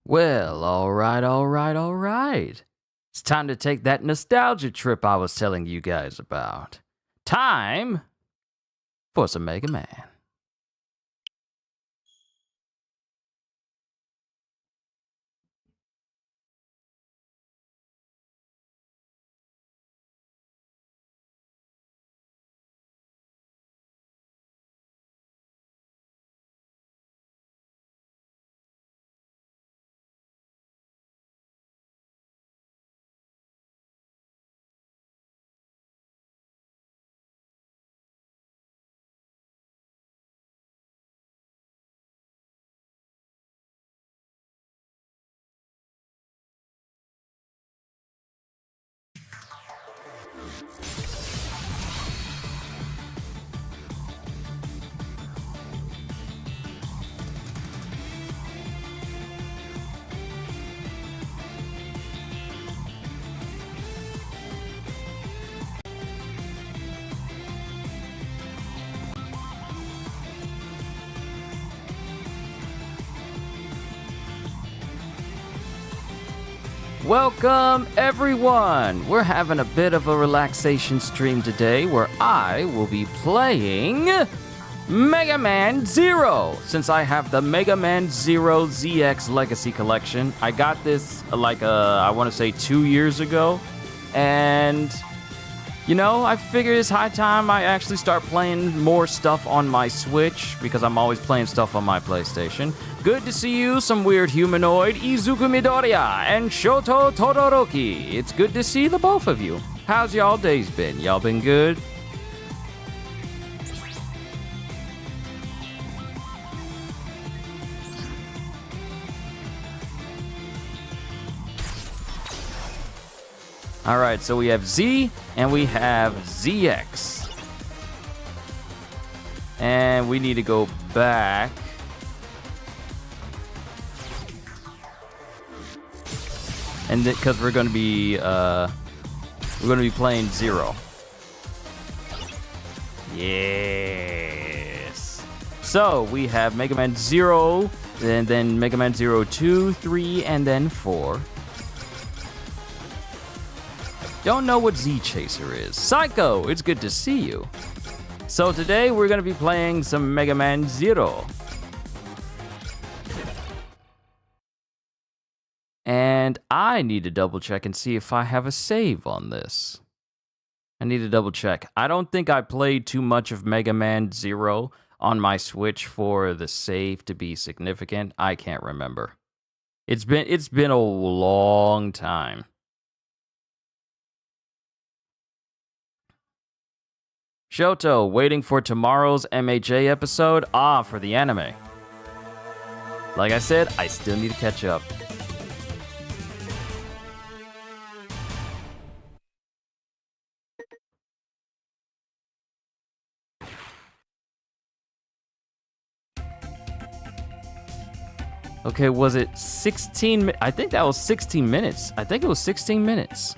Well, alright. It's time to take that nostalgia trip I was telling you guys about. Time for some Mega Man. Welcome, everyone! We're having a bit of a relaxation stream today where I will be playing Mega Man Zero. Since I have the Mega Man Zero ZX Legacy Collection, I got this I want to say 2 years ago. And, I figured it's high time I actually start playing more stuff on my Switch because I'm always playing stuff on my PlayStation. Good to see you, some weird humanoid, Izuku Midoriya and Shoto Todoroki. It's good to see the both of you. How's y'all days been? Y'all been good? Alright, so we have Z and we have ZX. And we need to go back. And because we're gonna be playing Zero. Yes. So we have Mega Man Zero, and then Mega Man Zero 2, 3, and then 4. Don't know what Z Chaser is. Psycho, it's good to see you. So today we're gonna be playing some Mega Man Zero. And I need to double check and see if I have a save on this. I need to double check. I don't think I played too much of Mega Man Zero on my Switch for the save to be significant. I can't remember. It's been a long time. Shoto, waiting for tomorrow's MHA episode? For the anime. Like I said, I still need to catch up. Okay, was it 16? I think that was 16 minutes. I think it was 16 minutes.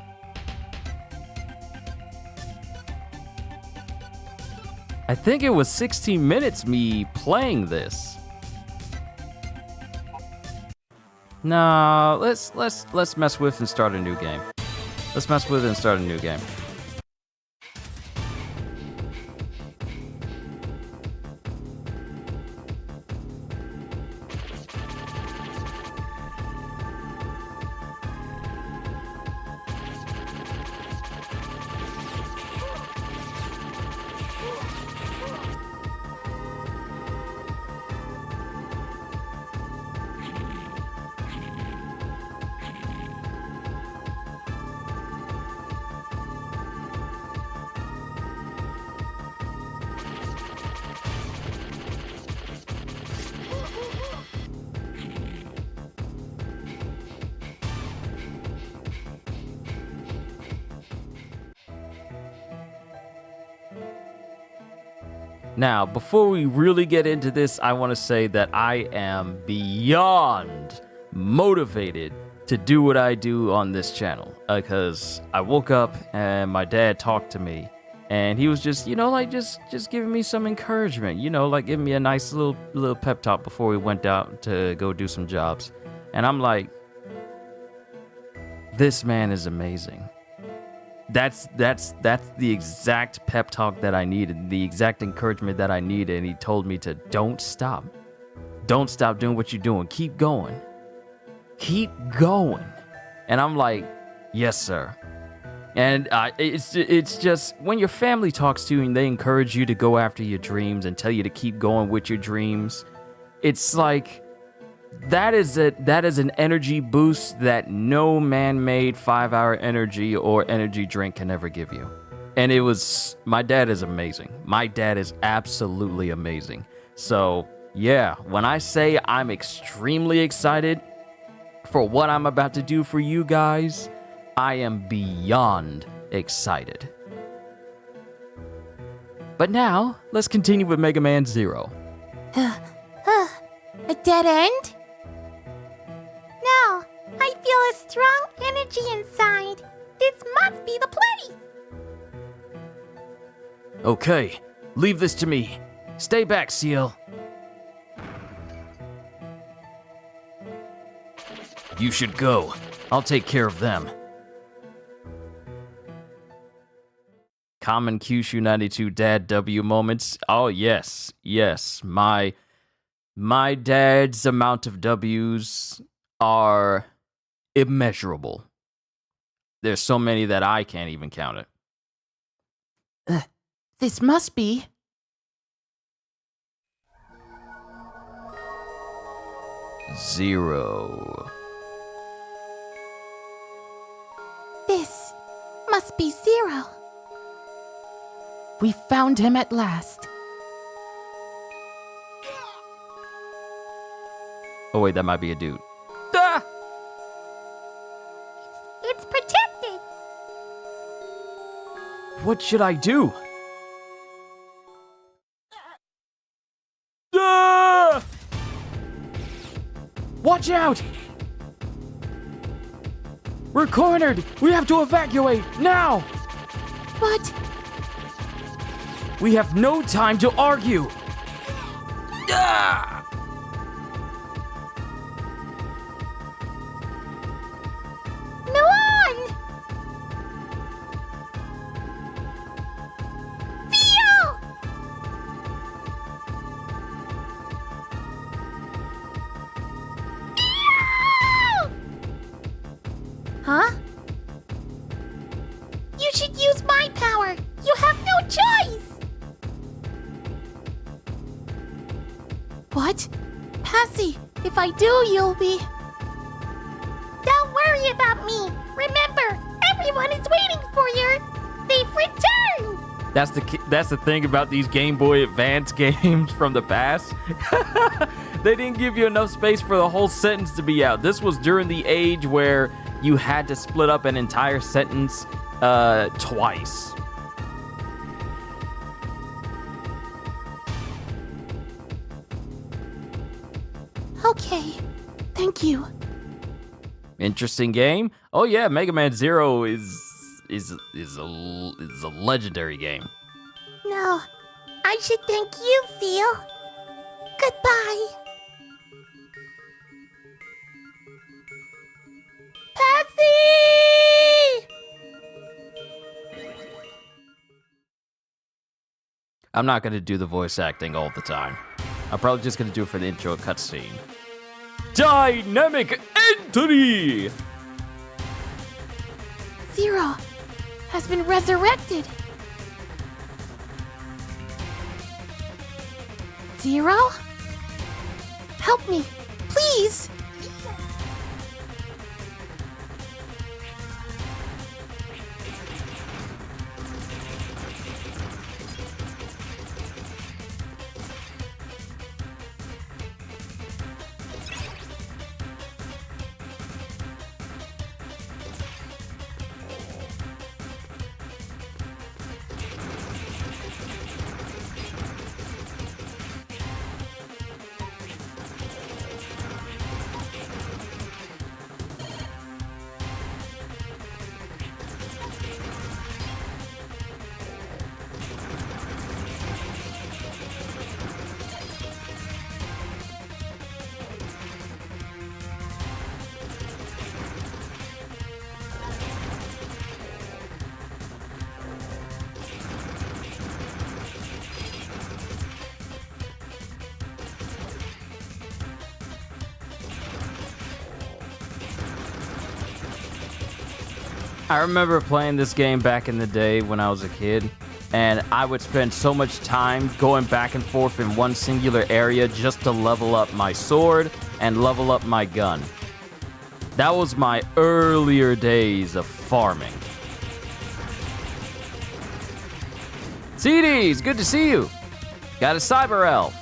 I think it was 16 minutes me playing this. No, let's mess with and start a new game. Let's mess with and start a new game. Now, before we really get into this, I want to say that I am beyond motivated to do what I do on this channel. Because I woke up and my dad talked to me. And he was just, just giving me some encouragement. Giving me a nice little pep talk before we went out to go do some jobs. And I'm like, this man is amazing. That's the exact pep talk that I needed, the exact encouragement that I needed. And he told me to don't stop doing what you're doing. Keep going. And I'm like, yes, sir. And it's just when your family talks to you and they encourage you to go after your dreams and tell you to keep going with your dreams, it's like that is an energy boost that no man-made 5-hour energy or energy drink can ever give you. And my dad is amazing. My dad is absolutely amazing. So yeah, when I say I'm extremely excited for what I'm about to do for you guys, I am beyond excited. But now, let's continue with Mega Man Zero. A dead end? No, I feel a strong energy inside. This must be the place. Okay, leave this to me. Stay back, Seal. You should go. I'll take care of them. Common Kyushu 92 Dad W moments. Oh, yes. My dad's amount of W's are immeasurable. There's so many that I can't even count it. This must be. Zero. This must be Zero. We found him at last. Oh, wait, that might be a dude. It's protected. What should I do? Watch out! We're cornered! We have to evacuate, now! But We have no time to argue! Milan! Theo! Huh? You should use my power! You have no choice! What? Passy, if I do, you'll be... Don't worry about me! Remember, everyone is waiting for you! They've returned! That's the thing about these Game Boy Advance games from the past. They didn't give you enough space for the whole sentence to be out. This was during the age where you had to split up an entire sentence twice. Okay, thank you. Interesting game. Oh yeah, Mega Man Zero is a legendary game. No, I should thank you, Theo. Goodbye. Passy! I'm not gonna do the voice acting all the time. I'm probably just gonna do it for the intro cutscene. Dynamic entry! Zero has been resurrected. Zero? Help me, please! I remember playing this game back in the day when I was a kid, and I would spend so much time going back and forth in one singular area just to level up my sword and level up my gun. That was my earlier days of farming. CDs, good to see you. Got a cyber elf.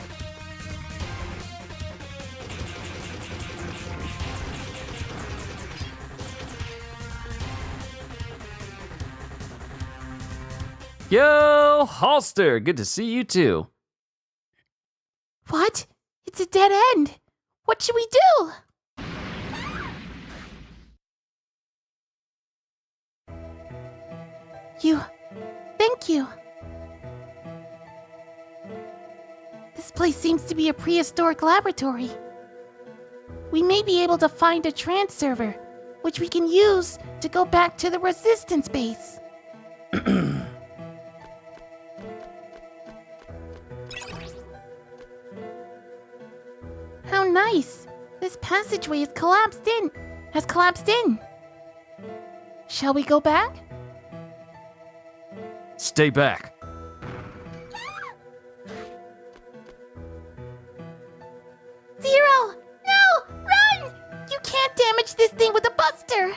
Yo, Halster, good to see you too. What? It's a dead end. What should we do? Thank you. This place seems to be a prehistoric laboratory. We may be able to find a trans server, which we can use to go back to the resistance base. How nice! This passageway has collapsed in. Shall we go back? Stay back. Zero! No! Run! You can't damage this thing with a buster!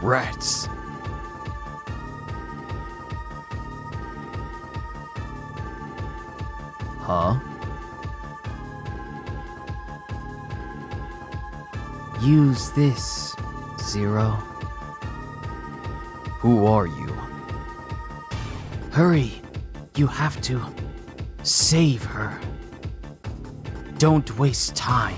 Rats. Huh? Use this, Zero. Who are you? Hurry! You have to save her. Don't waste time.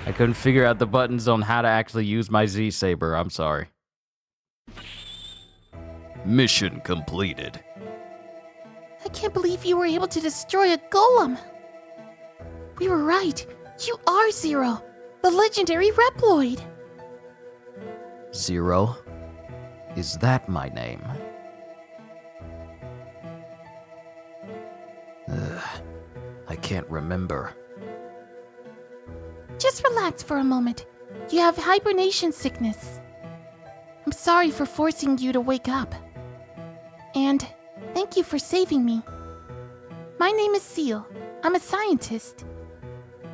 I couldn't figure out the buttons on how to actually use my Z-Saber. I'm sorry. Mission completed. I can't believe you were able to destroy a golem. We were right. You are Zero, the legendary Reploid. Zero? Is that my name? I can't remember. Just relax for a moment. You have hibernation sickness. I'm sorry for forcing you to wake up. And thank you for saving me. My name is Seal. I'm a scientist.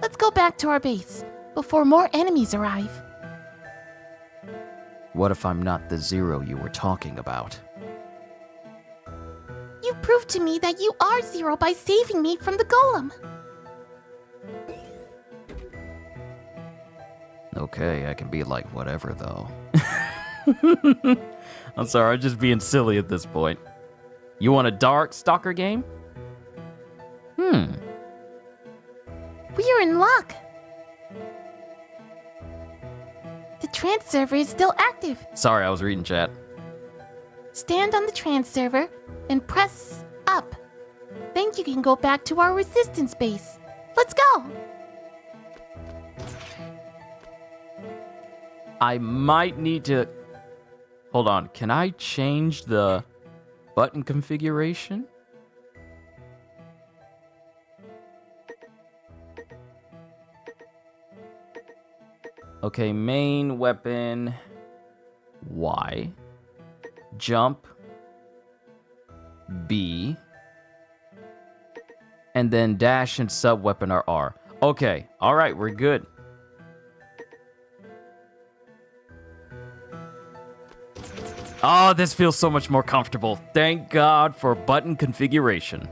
Let's go back to our base before more enemies arrive. What if I'm not the Zero you were talking about? You've proved to me that you are Zero by saving me from the golem. Okay, I can be like whatever, though. I'm sorry, I'm just being silly at this point. You want a dark stalker game? We are in luck. The trans server is still active. Sorry, I was reading chat. Stand on the trans server and press up. Then you can go back to our resistance base. Let's go! I might need to... Hold on, can I change the button configuration? Okay, main weapon... Y. Jump. B. And then dash and sub weapon are R. Okay, alright, we're good. Oh, this feels so much more comfortable. Thank God for button configuration.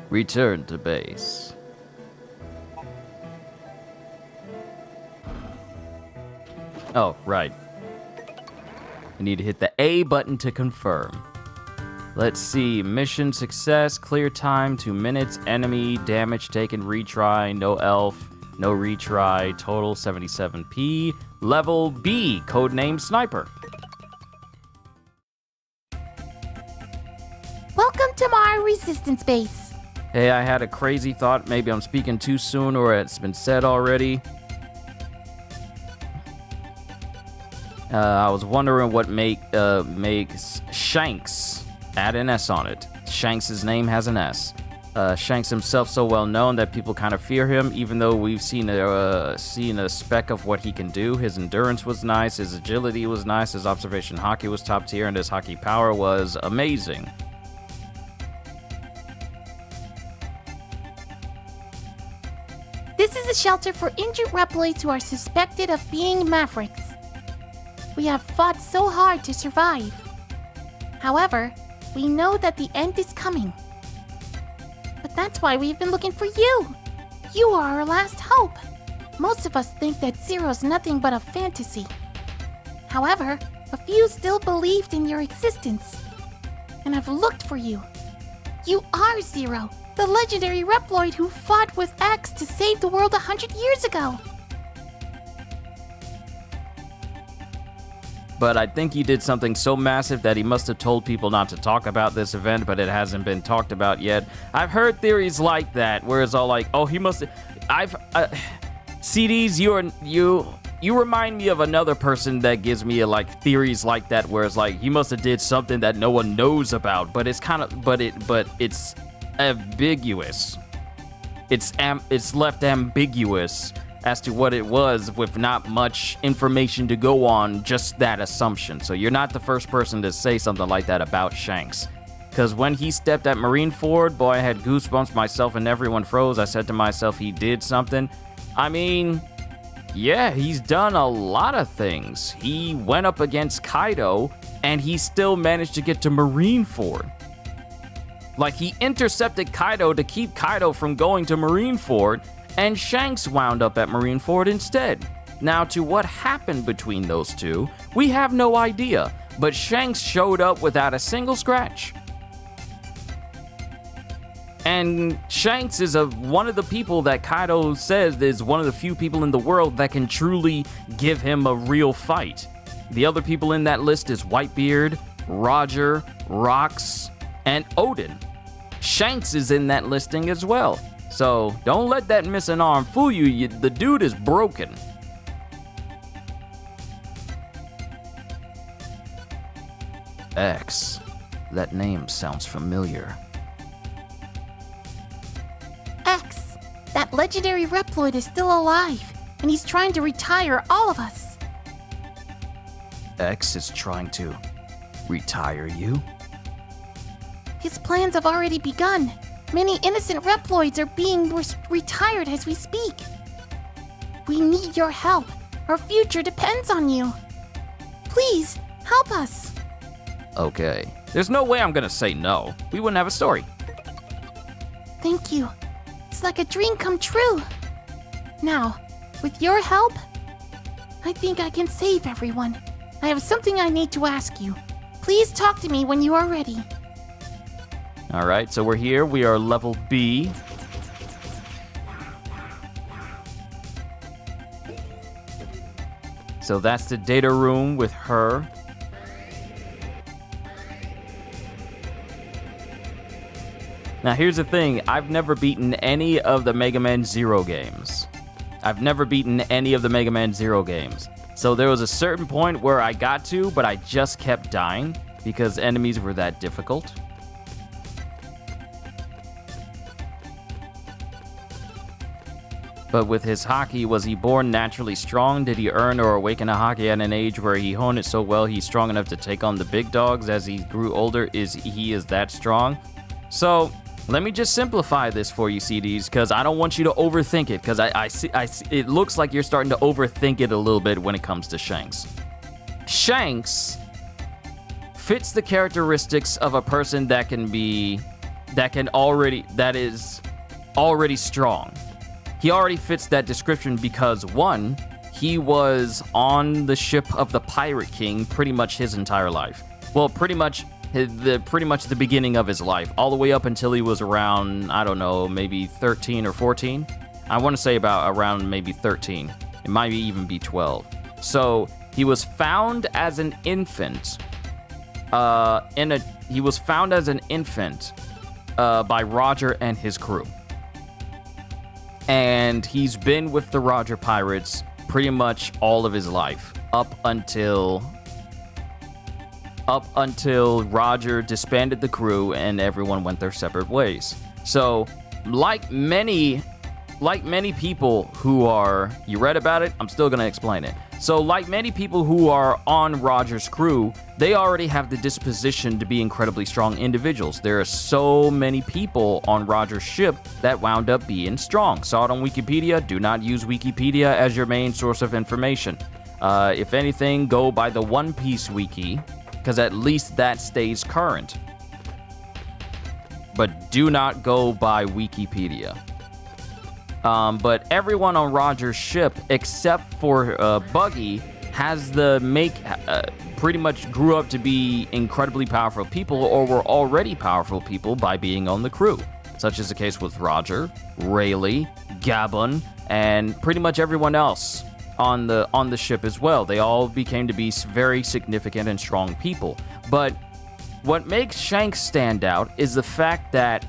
Return to base. Oh, right. I need to hit the A button to confirm. Let's see. Mission success. Clear time 2 minutes. Enemy damage taken. Retry. No elf. No retry. Total 77p. Level B. Codename Sniper. Welcome to my resistance base. Hey, I had a crazy thought. Maybe I'm speaking too soon or it's been said already. I was wondering what makes Shanks add an S on it. Shanks' name has an S. Shanks himself so well known that people kind of fear him, even though we've seen a speck of what he can do. His endurance was nice, his agility was nice, his observation hockey was top tier, and his hockey power was amazing. This is a shelter for injured Reploids who are suspected of being Mavericks. We have fought so hard to survive. However, we know that the end is coming. But that's why we've been looking for you. You are our last hope. Most of us think that Zero's nothing but a fantasy. However, a few still believed in your existence. And have looked for you. You are Zero, the legendary Reploid who fought with X to save the world 100 years ago. But I think he did something so massive that he must have told people not to talk about this event, but it hasn't been talked about yet. I've heard theories like that, where it's all like, oh, he must have... CDs, you remind me of another person that gives me like theories like that, where it's like, he must have did something that no one knows about, but it's kind of... But it's ambiguous. It's left ambiguous as to what it was, with not much information to go on, just that assumption. So you're not the first person to say something like that about Shanks. Because when he stepped at Marineford, boy, I had goosebumps, myself and everyone froze. I said to myself, he did something. I mean, yeah, he's done a lot of things. He went up against Kaido, and he still managed to get to Marineford. Like, he intercepted Kaido to keep Kaido from going to Marineford, and Shanks wound up at Marineford instead. Now, to what happened between those two, we have no idea, but Shanks showed up without a single scratch. And Shanks is one of the people that Kaido says is one of the few people in the world that can truly give him a real fight. The other people in that list is Whitebeard, Roger, Rox, and Odin. Shanks is in that listing as well. So, don't let that missing arm fool you. The dude is broken. X. That name sounds familiar. X, that legendary Reploid is still alive, and he's trying to retire all of us. X is trying to retire you? His plans have already begun. Many innocent Reploids are being retired as we speak. We need your help. Our future depends on you. Please, help us. Okay. There's no way I'm gonna say no. We wouldn't have a story. Thank you. It's like a dream come true. Now, with your help, I think I can save everyone. I have something I need to ask you. Please talk to me when you are ready. All right, so we're here. We are level B. So that's the data room with her. Now, here's the thing. I've never beaten any of the Mega Man Zero games. I've never beaten any of the Mega Man Zero games. So there was a certain point where I got to, but I just kept dying because enemies were that difficult. But with his hockey, was he born naturally strong? Did he earn or awaken a hockey at an age where he honed it so well he's strong enough to take on the big dogs as he grew older? Is that strong? So, let me just simplify this for you, CDs, because I don't want you to overthink it, because I see, it looks like you're starting to overthink it a little bit when it comes to Shanks. Shanks fits the characteristics of a person that is already strong. He already fits that description because, one, he was on the ship of the Pirate King pretty much his entire life. Well, pretty much the beginning of his life, all the way up until he was around, I don't know, maybe 13 or 14. I want to say about around maybe 13. It might even be 12. So he was found as an infant. He was found as an infant by Roger and his crew. And he's been with the Roger Pirates pretty much all of his life, up until Roger disbanded the crew and everyone went their separate ways. So, like many people who are, you read about it, I'm still going to explain it. So, like many people who are on Roger's crew, they already have the disposition to be incredibly strong individuals. There are so many people on Roger's ship that wound up being strong. Saw it on Wikipedia. Do not use Wikipedia as your main source of information. If anything, go by the One Piece wiki, because at least that stays current. But do not go by Wikipedia. But everyone on Roger's ship, except for Buggy, has pretty much grew up to be incredibly powerful people, or were already powerful people by being on the crew. Such is the case with Roger, Rayleigh, Gabon, and pretty much everyone else on the ship as well. They all became to be very significant and strong people. But what makes Shanks stand out is the fact that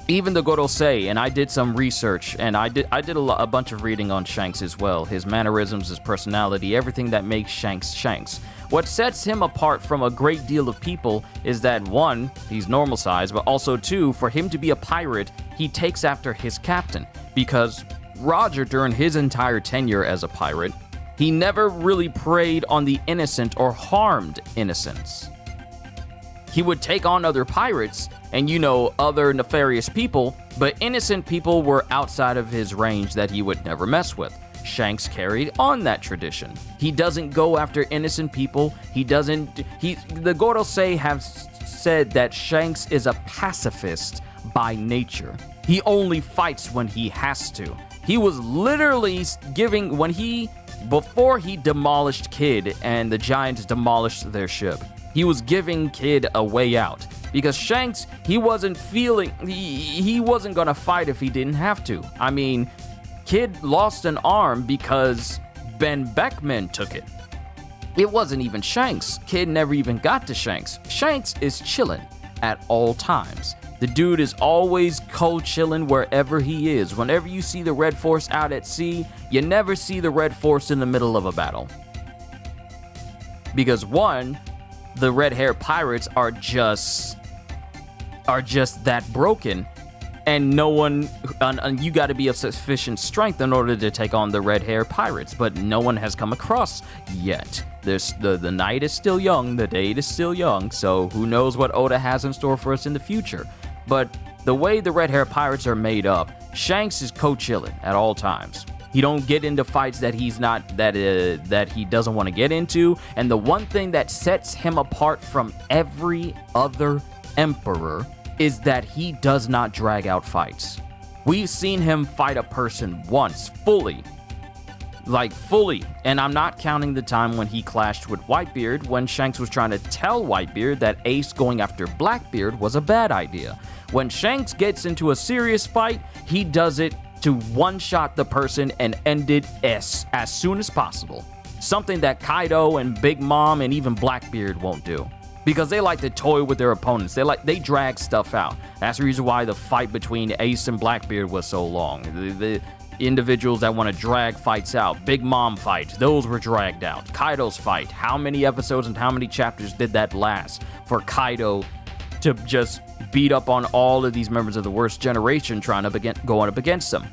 even the Gorosei, and I did some research, and I did a bunch of reading on Shanks as well. His mannerisms, his personality, everything that makes Shanks Shanks. What sets him apart from a great deal of people is that, one, he's normal size, but also, two, for him to be a pirate, he takes after his captain. Because Roger, during his entire tenure as a pirate, he never really preyed on the innocent or harmed innocents. He would take on other pirates and, other nefarious people, but innocent people were outside of his range that he would never mess with. Shanks carried on that tradition. He doesn't go after innocent people. The Gorosei have said that Shanks is a pacifist by nature. He only fights when he has to. He was literally before he demolished Kid and the Giants demolished their ship, he was giving Kid a way out. Because Shanks, he wasn't gonna fight if he didn't have to. I mean, Kid lost an arm because Ben Beckman took it. It wasn't even Shanks. Kid never even got to Shanks. Shanks is chilling at all times. The dude is always co-chilling wherever he is. Whenever you see the Red Force out at sea, you never see the Red Force in the middle of a battle. Because one, the red-haired pirates are just that broken, and you got to be of sufficient strength in order to take on the red-haired pirates, but no one has come across yet. The night is still young, the day is still young, so who knows what Oda has in store for us in the future. But the way the red-haired pirates are made up, Shanks is co-chilling at all times. He don't get into fights that he doesn't want to get into, and the one thing that sets him apart from every other emperor is that he does not drag out fights. We've seen him fight a person once, fully, and I'm not counting the time when he clashed with Whitebeard when Shanks was trying to tell Whitebeard that Ace going after Blackbeard was a bad idea. When Shanks gets into a serious fight, he does it to one-shot the person and end it as soon as possible. Something that Kaido and Big Mom and even Blackbeard won't do. Because they like to toy with their opponents. They drag stuff out. That's the reason why the fight between Ace and Blackbeard was so long. The individuals that want to drag fights out. Big Mom fight, those were dragged out. Kaido's fight, how many episodes and how many chapters did that last for Kaido to just beat up on all of these members of the worst generation going up against them?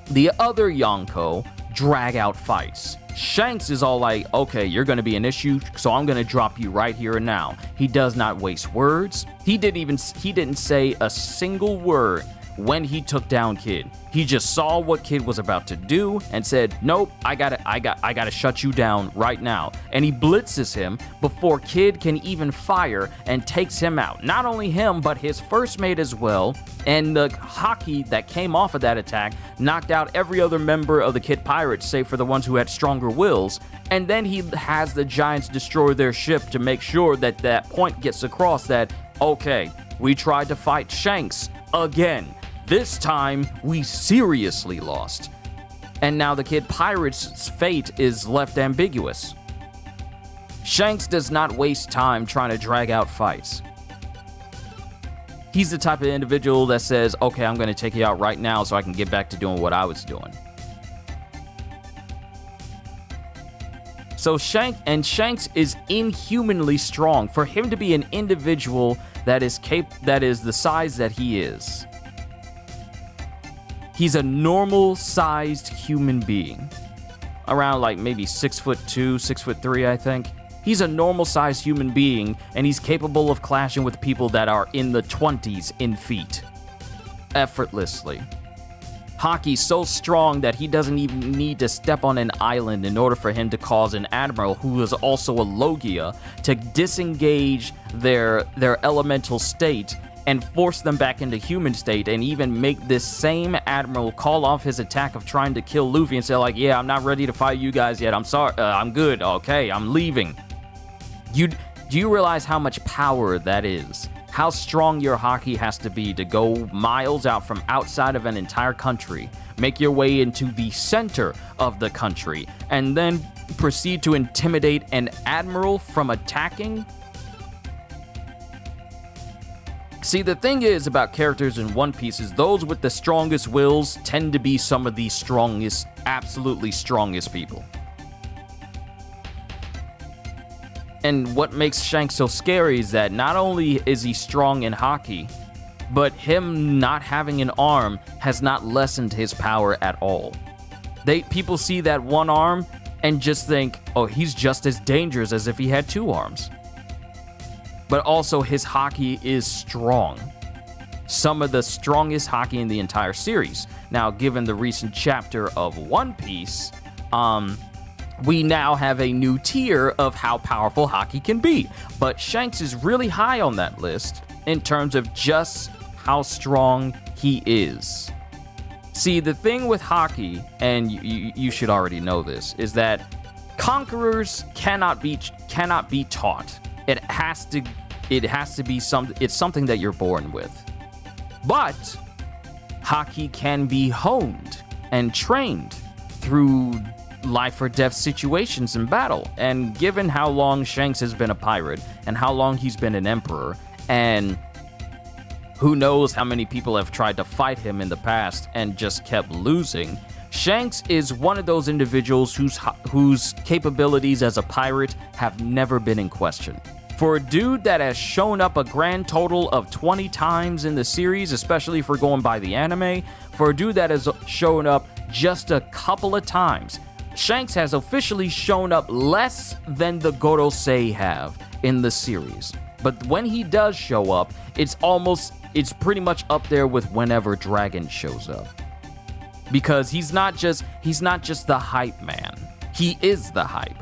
The other Yonko drag out fights. Shanks is all like, okay, you're going to be an issue, so I'm going to drop you right here and now. He does not waste words. He didn't say a single word when he took down Kid. He just saw what Kid was about to do and said, nope, I gotta shut you down right now. And he blitzes him before Kid can even fire and takes him out. Not only him, but his first mate as well. And the Haki that came off of that attack knocked out every other member of the Kid Pirates, save for the ones who had stronger wills. And then he has the Giants destroy their ship to make sure that that point gets across that, okay, we tried to fight Shanks again. This time, we seriously lost. And now the Kid Pirate's fate is left ambiguous. Shanks does not waste time trying to drag out fights. He's the type of individual that says, okay, I'm going to take you out right now so I can get back to doing what I was doing. So Shanks is inhumanly strong. For him to be an individual that is the size that he is. He's a normal-sized human being. Around like maybe 6'2", 6'3", I think. He's a normal-sized human being, and he's capable of clashing with people that are in the 20s in feet. Effortlessly. Haki's so strong that he doesn't even need to step on an island in order for him to cause an admiral who is also a Logia to disengage their elemental state and force them back into human state, and even make this same admiral call off his attack of trying to kill Luffy and say like, yeah, I'm not ready to fight you guys yet. I'm sorry. I'm good. Okay, I'm leaving. Do you realize how much power that is? How strong your Haki has to be to go miles out from outside of an entire country, make your way into the center of the country, and then proceed to intimidate an admiral from attacking? See, the thing is about characters in One Piece is those with the strongest wills tend to be some of the strongest, absolutely strongest people. And what makes Shanks so scary is that not only is he strong in Haki, but him not having an arm has not lessened his power at all. People see that one arm and just think, oh, he's just as dangerous as if he had two arms. But also his Haki is strong. Some of the strongest Haki in the entire series. Now, given the recent chapter of One Piece, we now have a new tier of how powerful Haki can be. But Shanks is really high on that list in terms of just how strong he is. See, the thing with Haki, and you should already know this, is that conquerors cannot be taught. It has to be something that you're born with. But Haki can be honed and trained through life or death situations in battle. And given how long Shanks has been a pirate and how long he's been an emperor, and who knows how many people have tried to fight him in the past and just kept losing, Shanks is one of those individuals whose capabilities as a pirate have never been in question. For a dude that has shown up a grand total of 20 times in the series, especially if we're going by the anime, for a dude that has shown up just a couple of times, Shanks has officially shown up less than the Gorosei have in the series. But when he does show up, it's pretty much up there with whenever Dragon shows up. Because he's not just the hype man. He is the hype.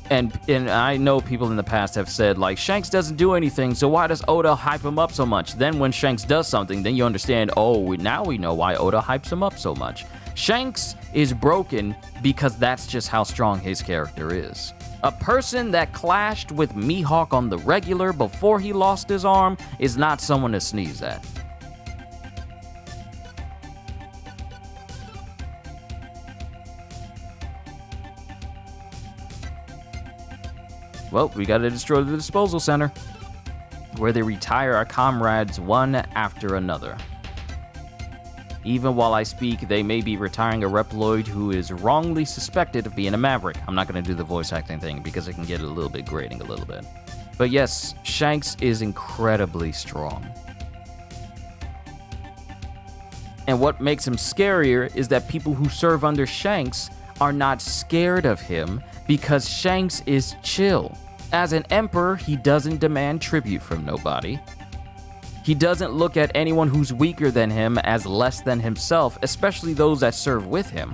And I know people in the past have said, like, Shanks doesn't do anything, so why does Oda hype him up so much? Then when Shanks does something, then you understand, now we know why Oda hypes him up so much. Shanks is broken because that's just how strong his character is. A person that clashed with Mihawk on the regular before he lost his arm is not someone to sneeze at. Well, we gotta destroy the disposal center, where they retire our comrades one after another. Even while I speak, they may be retiring a Reploid who is wrongly suspected of being a Maverick. I'm not gonna do the voice acting thing because it can get a little bit grating a little bit. But yes, Shanks is incredibly strong. And what makes him scarier is that people who serve under Shanks are not scared of him because Shanks is chill. As an emperor, he doesn't demand tribute from nobody. He doesn't look at anyone who's weaker than him as less than himself, especially those that serve with him.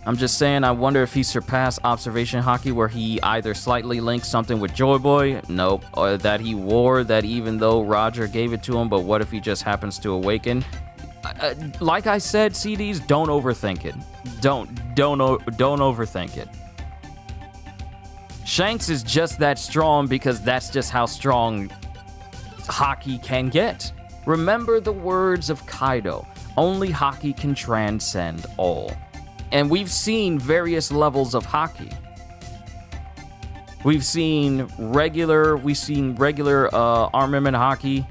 I'm just saying, I wonder if he surpassed observation hockey, where he either slightly linked something with Joy Boy, nope, or that he wore that even though Roger gave it to him, but what if he just happens to awaken? Like I said, CDs, don't overthink it. Don't overthink it. Shanks is just that strong because that's just how strong hockey can get. Remember the words of Kaido, only hockey can transcend all. And we've seen various levels of hockey. We've seen regular armament hockey.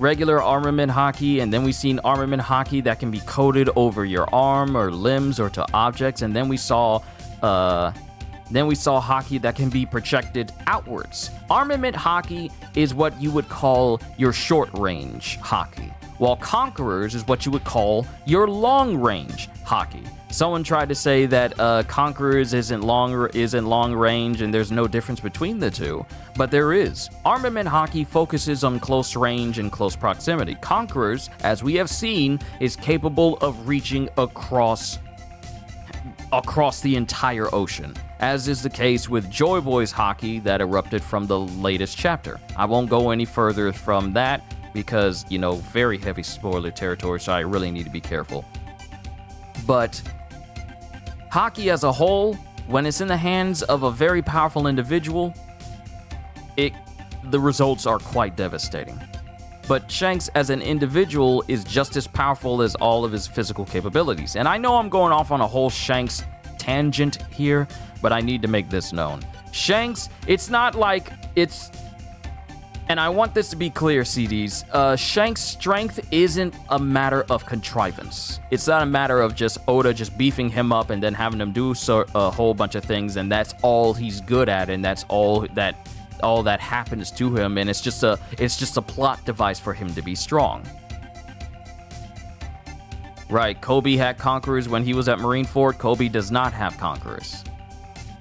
Regular armament hockey, and then we've seen armament hockey that can be coated over your arm or limbs or to objects, and then we saw hockey that can be projected outwards. Armament hockey is what you would call your short-range hockey, while Conquerors is what you would call your long-range hockey. Someone tried to say that Conquerors isn't long range and there's no difference between the two, but there is. Armament hockey focuses on close range and close proximity. Conquerors, as we have seen, is capable of reaching across the entire ocean, as is the case with Joy Boy's hockey that erupted from the latest chapter. I won't go any further from that because, very heavy spoiler territory, so I really need to be careful. But hockey as a whole, when it's in the hands of a very powerful individual, the results are quite devastating. But Shanks as an individual is just as powerful as all of his physical capabilities. And I know I'm going off on a whole Shanks tangent here, but I need to make this known. Shanks, it's not like it's... And I want this to be clear, CDs. Shanks' strength isn't a matter of contrivance. It's not a matter of just Oda just beefing him up and then having him do a whole bunch of things, and that's all he's good at, and that's all that happens to him, and it's just a plot device for him to be strong. Right, Kobe had Conquerors when he was at Marineford. Kobe does not have Conquerors.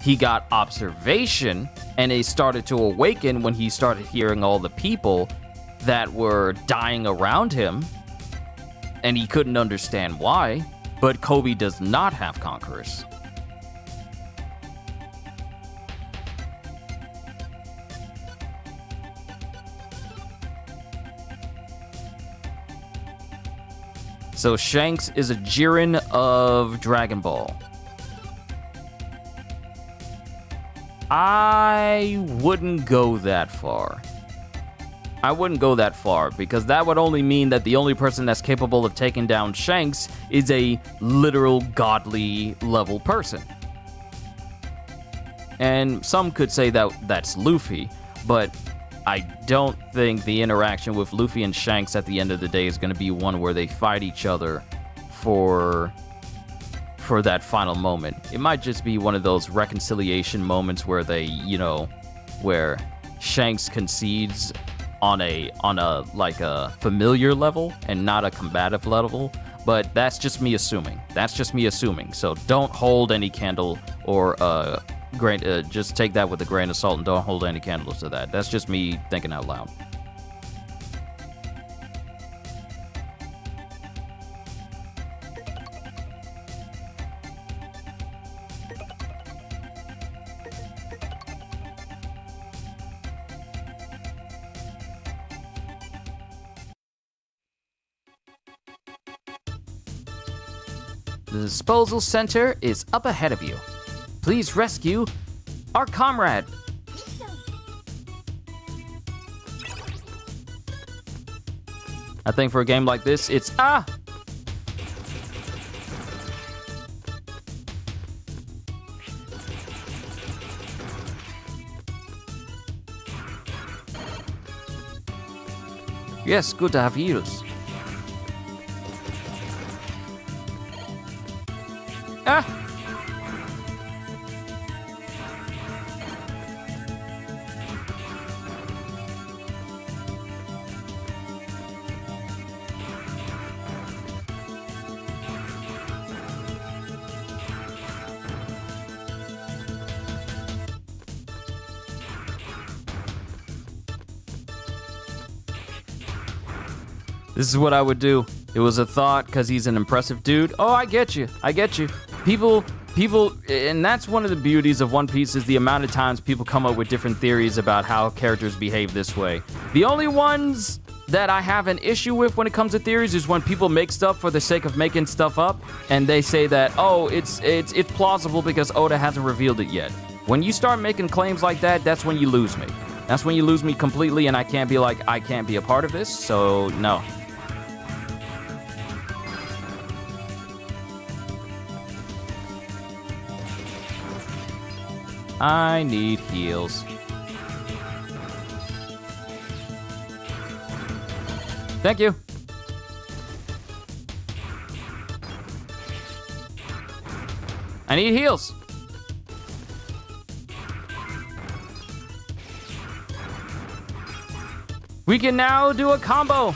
He got observation, and he started to awaken when he started hearing all the people that were dying around him, and he couldn't understand why, but Kobe does not have Conquerors. So Shanks is a Jiren of Dragon Ball. I wouldn't go that far. Because that would only mean that the only person that's capable of taking down Shanks is a literal godly level person. And some could say that that's Luffy, but I don't think the interaction with Luffy and Shanks at the end of the day is going to be one where they fight each other for that final moment. It might just be one of those reconciliation moments where they, where Shanks concedes on a like a familiar level and not a combative level, but that's just me assuming. So don't hold any candle or just take that with a grain of salt and don't hold any candles to that. That's just me thinking out loud. The disposal center is up ahead of you. Please rescue our comrade. I think for a game like this, it's Yes, good to have heals. This is what I would do. It was a thought because he's an impressive dude. Oh, I get you. People, and that's one of the beauties of One Piece is the amount of times people come up with different theories about how characters behave this way. The only ones that I have an issue with when it comes to theories is when people make stuff for the sake of making stuff up, and they say that, oh, it's plausible because Oda hasn't revealed it yet. When you start making claims like that, that's when you lose me. That's when you lose me completely, and I can't be like, I can't be a part of this, so no. I need heals. Thank you. I need heals. We can now do a combo.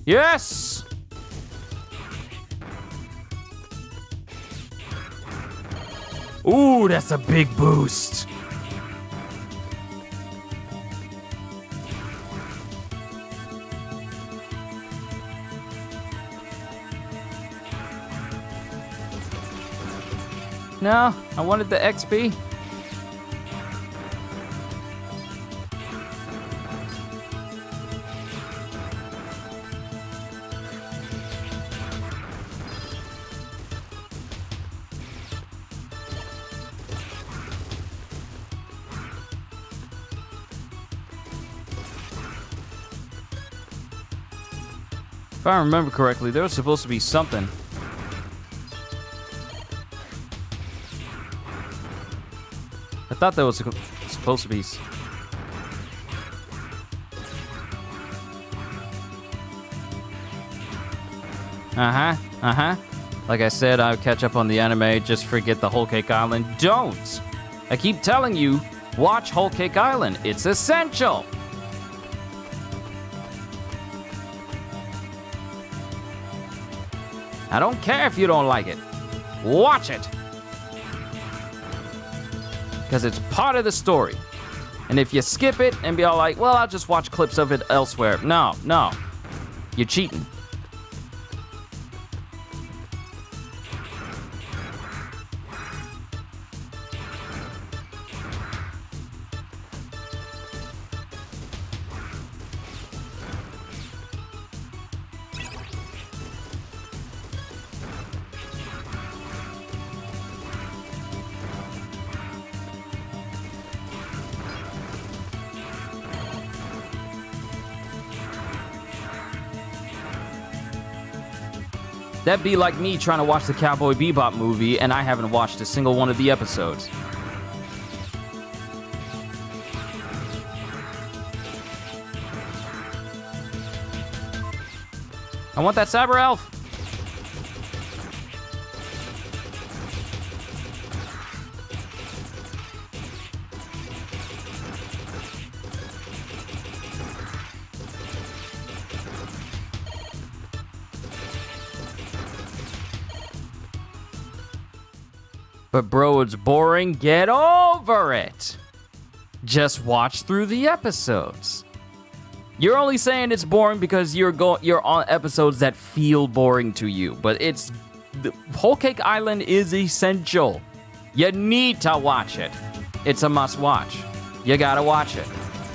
Yes! Ooh, that's a big boost. No, I wanted the XP. If I remember correctly, there was supposed to be something. I thought that was supposed to be. Like I said, I'll catch up on the anime. Just forget the Whole Cake Island. Don't! I keep telling you, watch Whole Cake Island. It's essential! I don't care if you don't like it. Watch it! Because it's part of the story. And if you skip it and be all like, well, I'll just watch clips of it elsewhere. No. You're cheating. That'd be like me trying to watch the Cowboy Bebop movie and I haven't watched a single one of the episodes. I want that Cyber Elf. But bro, it's boring. Get over it. Just watch through the episodes. You're only saying it's boring because you're on episodes that feel boring to you. But the Whole Cake Island is essential. You need to watch it. It's a must watch. You gotta watch it.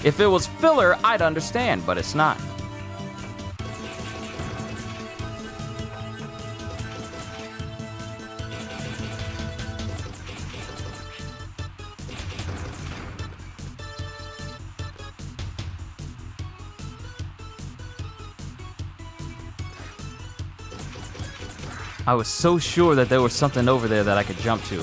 If it was filler, I'd understand, but it's not. I was so sure that there was something over there that I could jump to.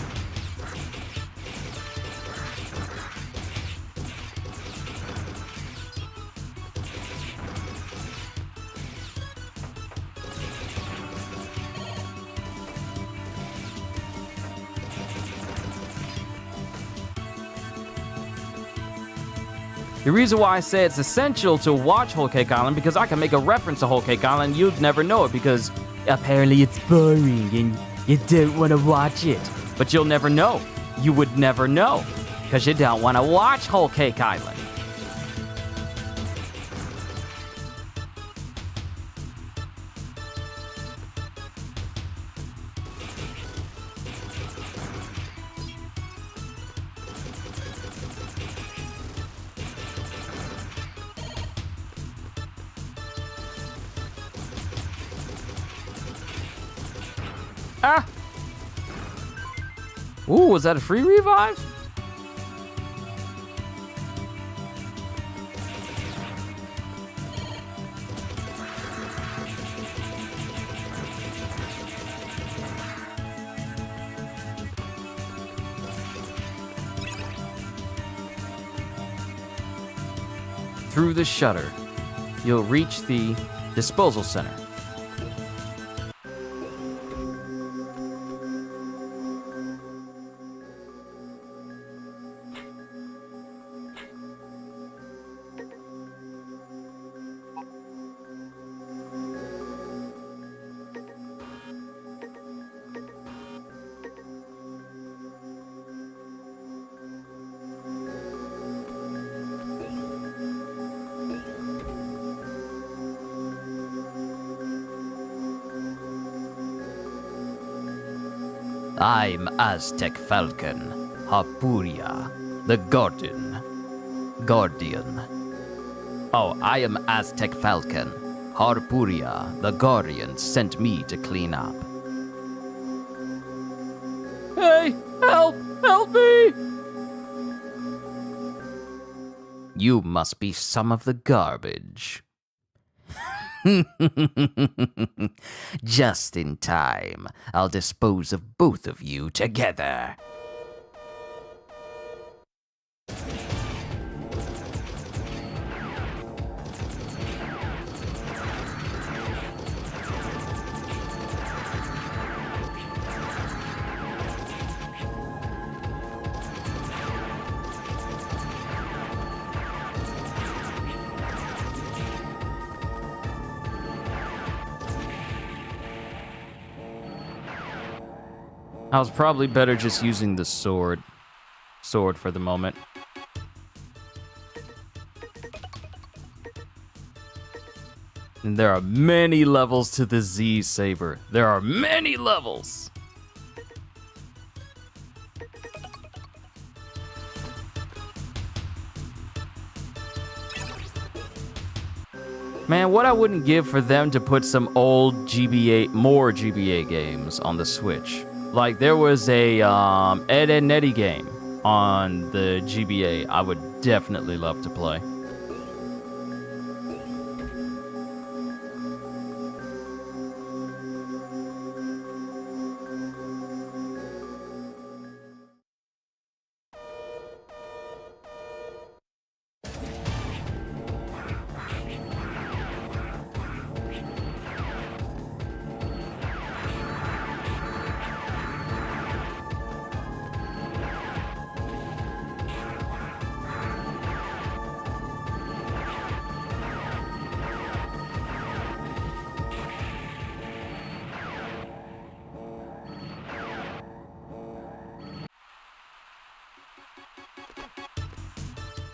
The reason why I say it's essential to watch Whole Cake Island because I can make a reference to Whole Cake Island, you'd never know it because apparently it's boring and you don't want to watch it. But you'll never know. You would never know because you don't want to watch Whole Cake Island. Ooh, was that a free revive? Through the shutter, you'll reach the disposal center. I'm Aztec Falcon, Harpuria, the Guardian. Oh, I am Aztec Falcon. Harpuria, the Guardian, sent me to clean up. Hey, help! Help me! You must be some of the garbage. Just in time. I'll dispose of both of you together. I was probably better just using the sword for the moment. And there are many levels to the Z Saber. There are many levels. Man, what I wouldn't give for them to put some old more GBA games on the Switch. Like, there was a Ed and Nettie game on the GBA I would definitely love to play.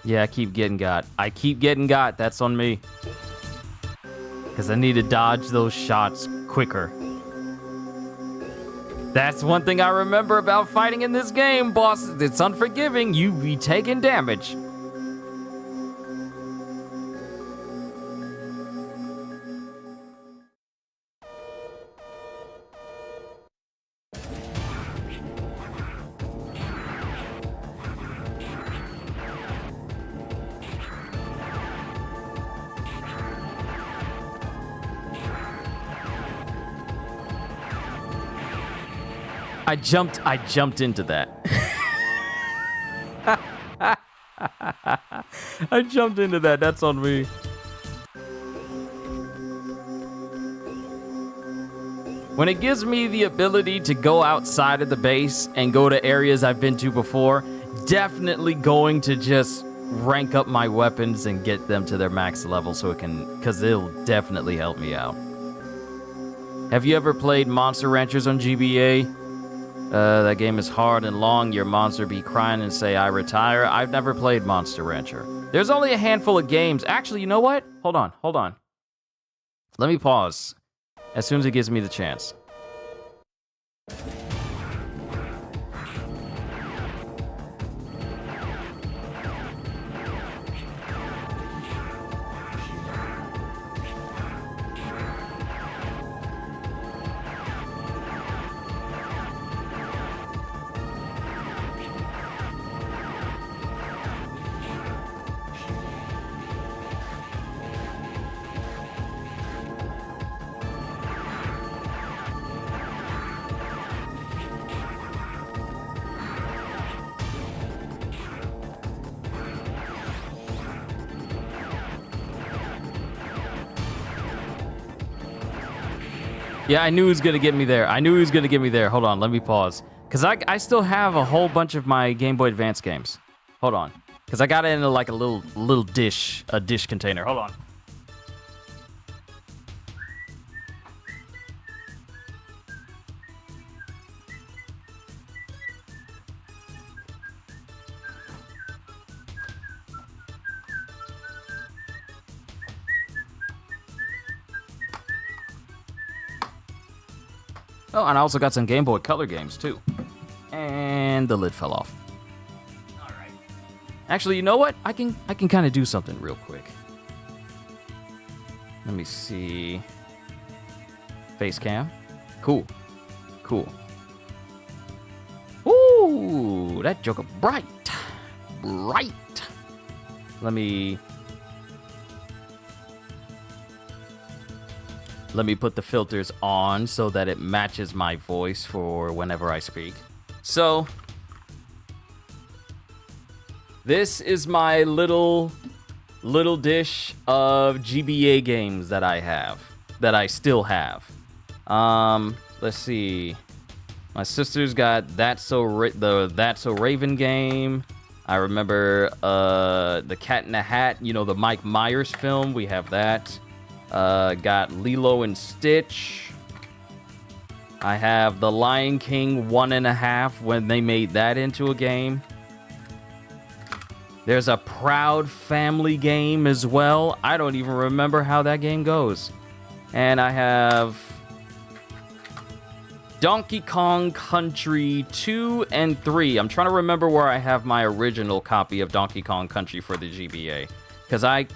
Yeah, I keep getting got. That's on me. Because I need to dodge those shots quicker. That's one thing I remember about fighting in this game, boss. It's unforgiving. You be taking damage. I jumped into that. I jumped into that. That's on me. When it gives me the ability to go outside of the base and go to areas I've been to before, definitely going to just rank up my weapons and get them to their max level so it can, because it'll definitely help me out. Have you ever played Monster Ranchers on GBA? That game is hard and long. Your monster be crying and say, I retire. I've never played Monster Rancher. There's only a handful of games. Actually, you know what? Hold on. Let me pause as soon as it gives me the chance. Yeah, I knew he was gonna get me there. I knew he was gonna get me there. Hold on, let me pause. Cause I still have a whole bunch of my Game Boy Advance games. Hold on. Cause I got it into like a little dish container. Hold on. Oh, and I also got some Game Boy Color games too. And the lid fell off. All right. Actually, you know what? I can kind of do something real quick. Let me see. Face cam. Cool. Cool. Ooh, that joker bright. Bright. Let me put the filters on so that it matches my voice for whenever I speak. So, this is my little dish of GBA games that I still have. Let's see. My sister's got the That's So Raven game. I remember the Cat in the Hat, the Mike Myers film. We have that. Got Lilo and Stitch. I have The Lion King 1.5 when they made that into a game. There's a Proud Family game as well. I don't even remember how that game goes. And I have Donkey Kong Country 2 and 3. I'm trying to remember where I have my original copy of Donkey Kong Country for the GBA. Because I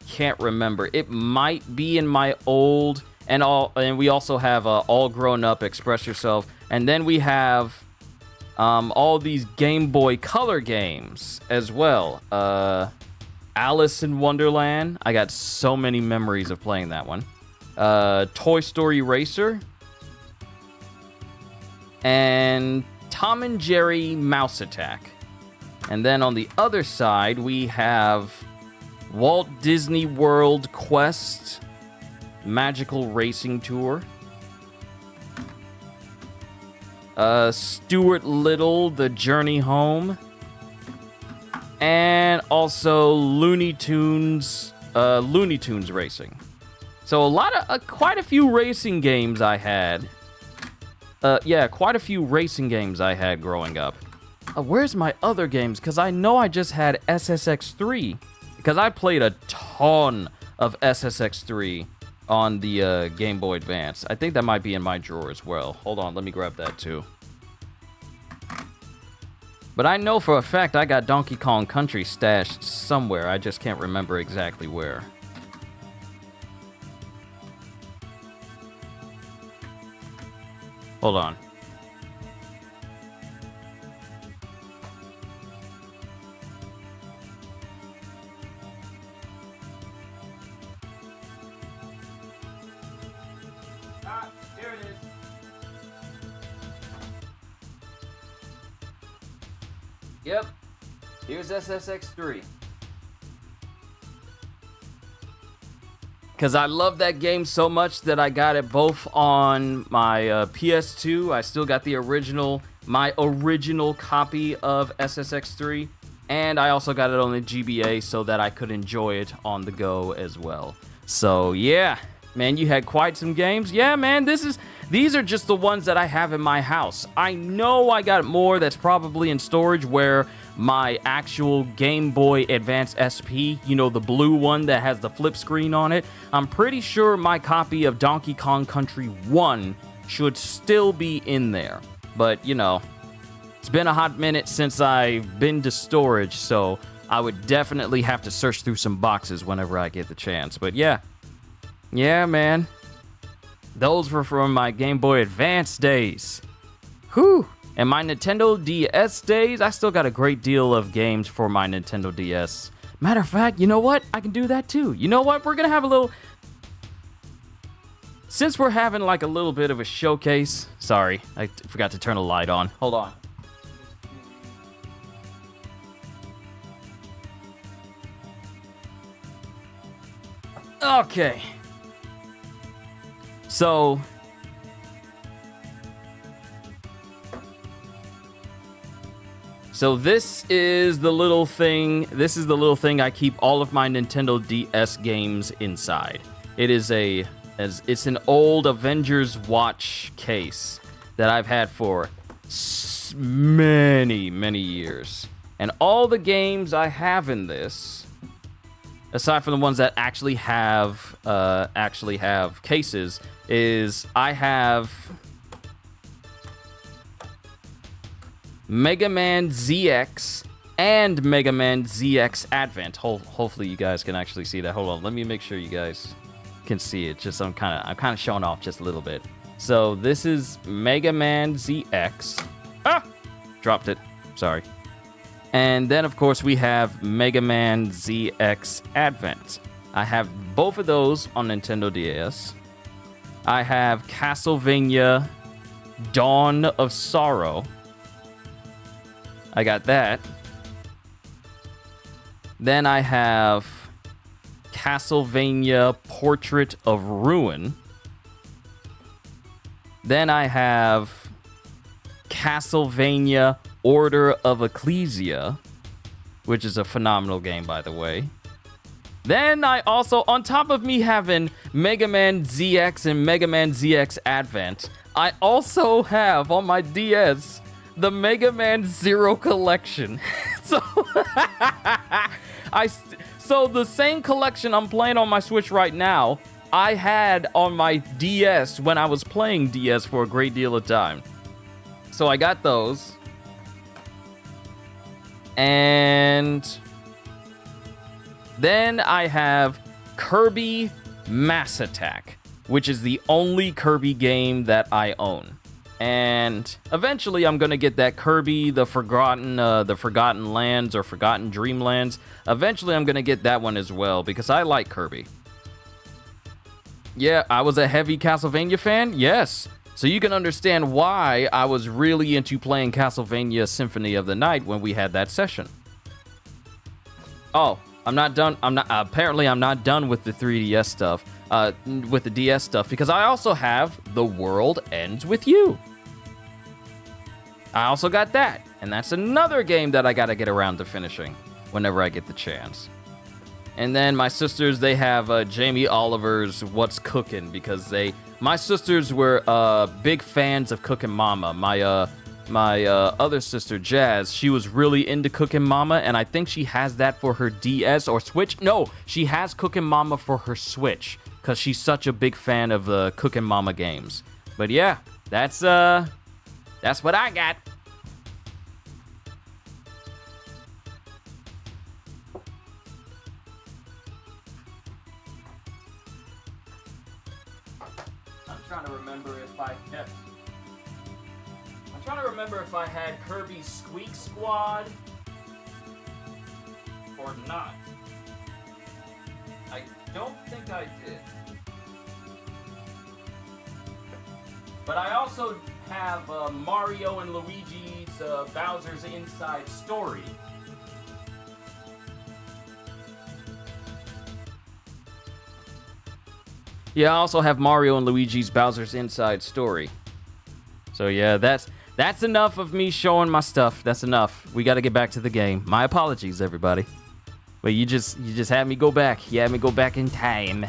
can't remember. It might be in my old... And we also have All Grown Up, Express Yourself. And then we have all these Game Boy Color games as well. Alice in Wonderland. I got so many memories of playing that one. Toy Story Racer. And Tom and Jerry Mouse Attack. And then on the other side, we have Walt Disney World Quest Magical Racing Tour. Stuart Little, The Journey Home. And also Looney Tunes Racing. So quite a few racing games I had. Quite a few racing games I had growing up. Where's my other games? Because I know I just had SSX3. Because I played a ton of SSX3 on the Game Boy Advance. I think that might be in my drawer as well. Hold on, let me grab that too. But I know for a fact I got Donkey Kong Country stashed somewhere. I just can't remember exactly where. Hold on. Here it is. Yep. Here's SSX3. Because I love that game so much that I got it both on my PS2. I still got my original copy of SSX3. And I also got it on the GBA so that I could enjoy it on the go as well. So, yeah. Man, you had quite some games. Yeah, man, these are just the ones that I have in my house. I know I got more that's probably in storage where my actual Game Boy Advance SP, the blue one that has the flip screen on it, I'm pretty sure my copy of Donkey Kong Country 1 should still be in there. But, it's been a hot minute since I've been to storage, so I would definitely have to search through some boxes whenever I get the chance. But yeah. Yeah, man. Those were from my Game Boy Advance days. Whew. And my Nintendo DS days, I still got a great deal of games for my Nintendo DS. Matter of fact, you know what? I can do that too. You know what? We're going to have a little... Since we're having like a little bit of a showcase... Sorry, I forgot to turn a light on. Hold on. Okay. So, So this is the little thing. This is the little thing I keep all of my Nintendo DS games inside. It's an old Avengers watch case that I've had for many, many years. And all the games I have in this, aside from the ones that actually have cases, is I have Mega Man ZX and Mega Man ZX Advent. Hopefully you guys can actually see that. Hold on, let me make sure you guys can see it. Just I'm kind of showing off just a little bit. So this is Mega Man ZX. Dropped it. Sorry. And then of course we have Mega Man ZX Advent. I have both of those on Nintendo DS. I have Castlevania Dawn of Sorrow. I got that. Then I have Castlevania Portrait of Ruin. Then I have Castlevania Order of Ecclesia, which is a phenomenal game, by the way. Then I also, on top of me having Mega Man ZX and Mega Man ZX Advent, I also have on my DS the Mega Man Zero collection. So so the same collection I'm playing on my Switch right now, I had on my DS when I was playing DS for a great deal of time. So I got those. And then I have Kirby Mass Attack, which is the only Kirby game that I own. And eventually I'm gonna get that Kirby, the Forgotten Lands or Forgotten Dreamlands. Eventually I'm gonna get that one as well because I like Kirby. Yeah, I was a heavy Castlevania fan. Yes, so you can understand why I was really into playing Castlevania Symphony of the Night when we had that session. Oh, I'm not done. Apparently I'm not done with the 3DS stuff. With the DS stuff, because I also have The World Ends With You. I also got that, and that's another game that I gotta get around to finishing whenever I get the chance. And then my sisters, they have Jamie Oliver's What's Cookin', because my sisters were big fans of Cookin' Mama. My other sister, Jazz, she was really into Cookin' Mama, and I think she has that for her DS or Switch. No, she has Cookin' Mama for her Switch, because she's such a big fan of the Cookin' Mama games. But yeah, that's what I got. I'm trying to remember if I had Kirby Squeak Squad or not. I don't think I did. But I also have Mario and Luigi's Bowser's Inside Story. Yeah, I also have Mario and Luigi's Bowser's Inside Story. So yeah, that's enough of me showing my stuff. That's enough. We got to get back to the game. My apologies, everybody. But you just had me go back. You had me go back in time.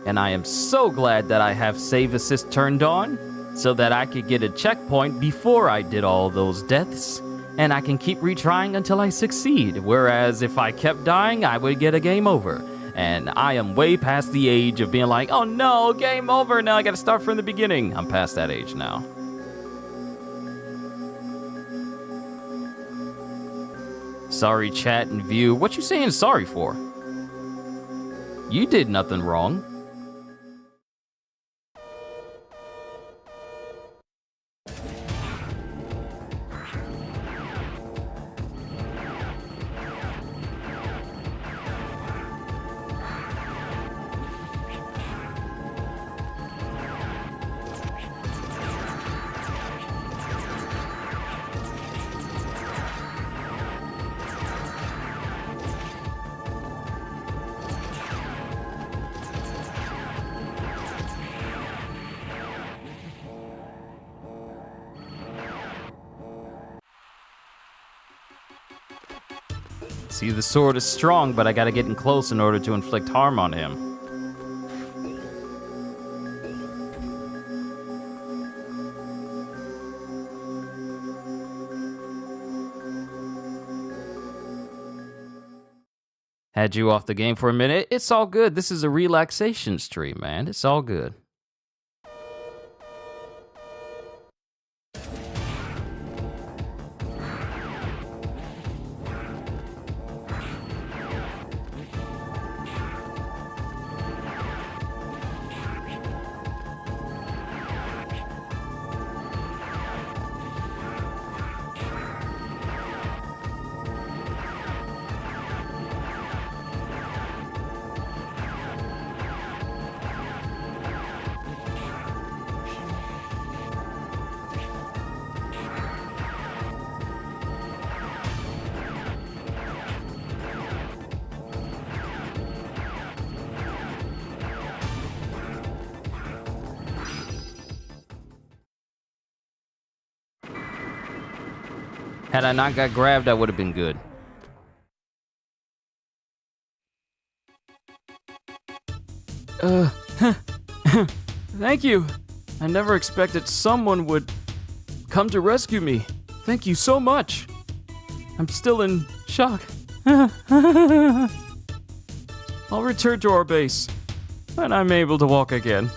And I am so glad that I have save assist turned on so that I could get a checkpoint before I did all those deaths. And I can keep retrying until I succeed. Whereas if I kept dying, I would get a game over. And I am way past the age of being like, oh no, game over, now I gotta start from the beginning. I'm past that age now. Sorry, chat and view. What you saying sorry for? You did nothing wrong. See, the sword is strong, but I gotta get in close in order to inflict harm on him. Had you off the game for a minute. It's all good. This is a relaxation stream, man. It's all good. Had I not got grabbed, I would have been good. Thank you. I never expected someone would come to rescue me. Thank you so much. I'm still in shock. I'll return to our base when I'm able to walk again.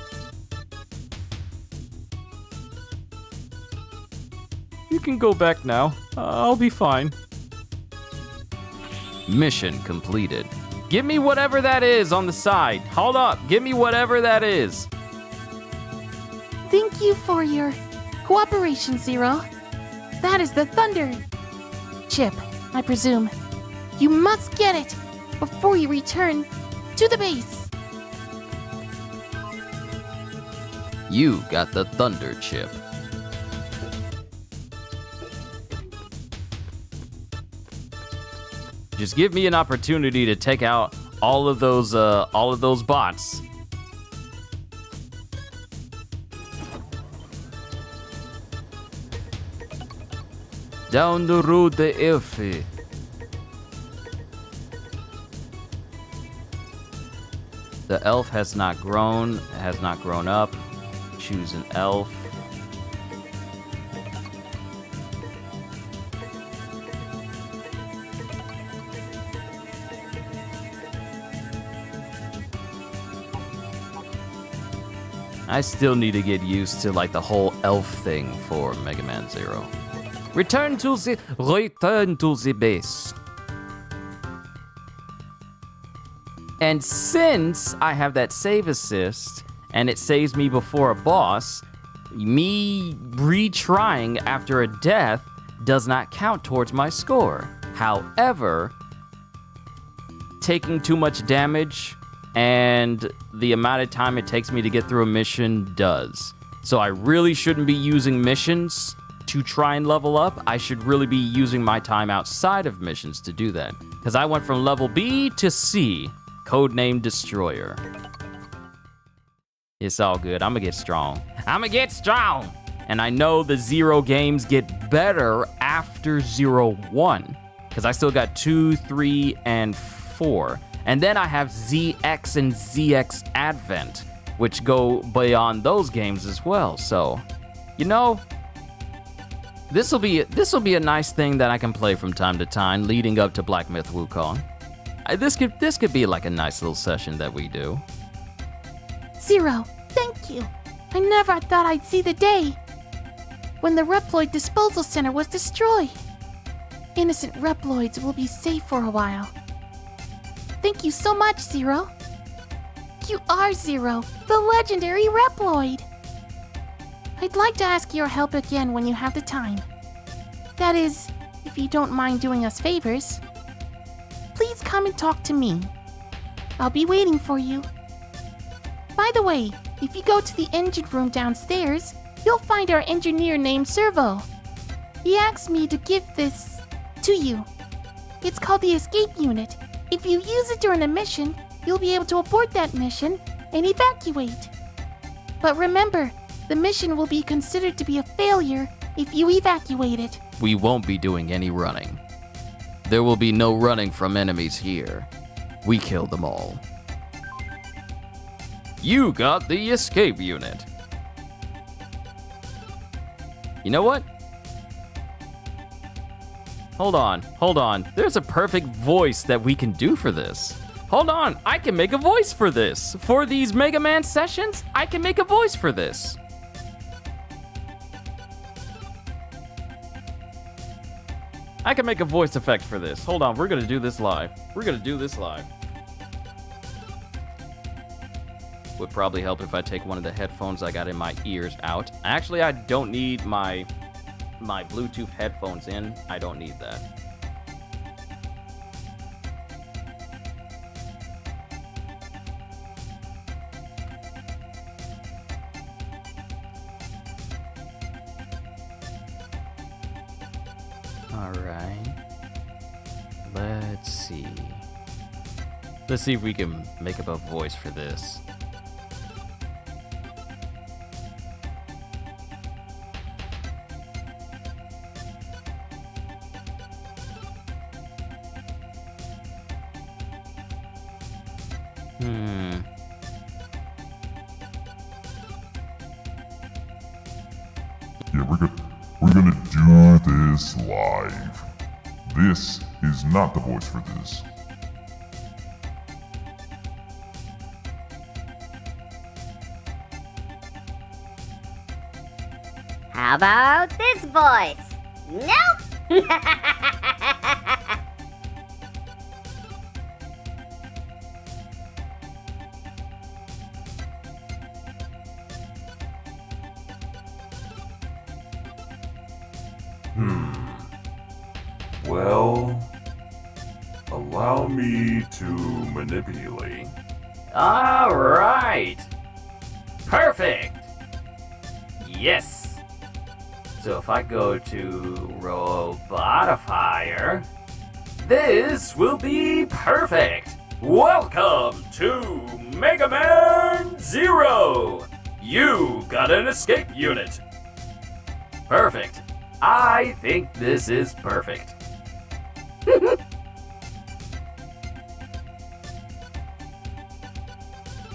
You can go back now. I'll be fine. Mission completed. Give me whatever that is on the side. Hold up. Give me whatever that is. Thank you for your cooperation, Zero. That is the Thunder Chip, I presume. You must get it before you return to the base. You got the Thunder Chip. Just give me an opportunity to take out all of those bots. Down the road to Elfie. The elf has not grown up. Choose an elf. I still need to get used to like the whole elf thing for Mega Man Zero. Return to the base. And since I have that save assist and it saves me before a boss, me retrying after a death does not count towards my score. However, taking too much damage and the amount of time it takes me to get through a mission does. So I really shouldn't be using missions to try and level up. I should really be using my time outside of missions to do that. Because I went from level B to C, codename Destroyer. It's all good. I'm gonna get strong. And I know the Zero games get better after 0-1. Because I still got 2, 3, and 4. And then I have ZX and ZX Advent, which go beyond those games as well. So, you know, this will be a nice thing that I can play from time to time, leading up to Black Myth Wukong. This could be like a nice little session that we do. Zero, thank you. I never thought I'd see the day when the Reploid Disposal Center was destroyed. Innocent Reploids will be safe for a while. Thank you so much, Zero. You are Zero, the legendary Reploid. I'd like to ask your help again when you have the time. That is, if you don't mind doing us favors. Please come and talk to me. I'll be waiting for you. By the way, if you go to the engine room downstairs, you'll find our engineer named Servo. He asked me to give this to you. It's called the Escape Unit. If you use it during a mission, you'll be able to abort that mission and evacuate. But remember, the mission will be considered to be a failure if you evacuate it. We won't be doing any running. There will be no running from enemies here. We kill them all. You got the escape unit. You know what? Hold on. There's a perfect voice that we can do for this. Hold on, I can make a voice for this. For these Mega Man sessions, I can make a voice for this. I can make a voice effect for this. Hold on, we're gonna do this live. Would probably help if I take one of the headphones I got in my ears out. Actually, I don't need my Bluetooth headphones in. I don't need that. All right. Let's see. Let's see if we can make up a voice for this. Yeah, we're gonna do this live. This is not the voice for this. How about this voice? Nope! Well, allow me to manipulate. All right. Perfect. Yes. So if I go to Robotifier, this will be perfect. Welcome to Mega Man Zero. You got an escape unit. Perfect. I think this is perfect.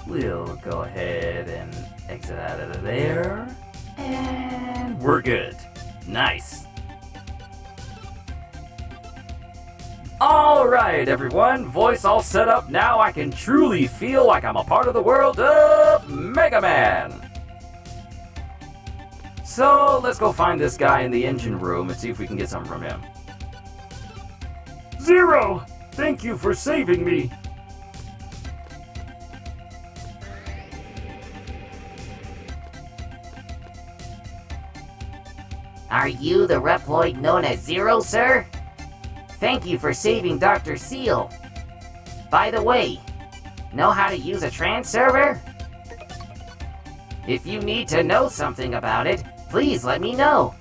We'll go ahead and exit out of there. And we're good. Nice. Alright, everyone. Voice all set up. Now I can truly feel like I'm a part of the world of Mega Man. So let's go find this guy in the engine room and see if we can get something from him. Zero! Thank you for saving me. Are you the Reploid known as Zero, sir? Thank you for saving Dr. Seal. By the way, know how to use a trans server? If you need to know something about it, please let me know.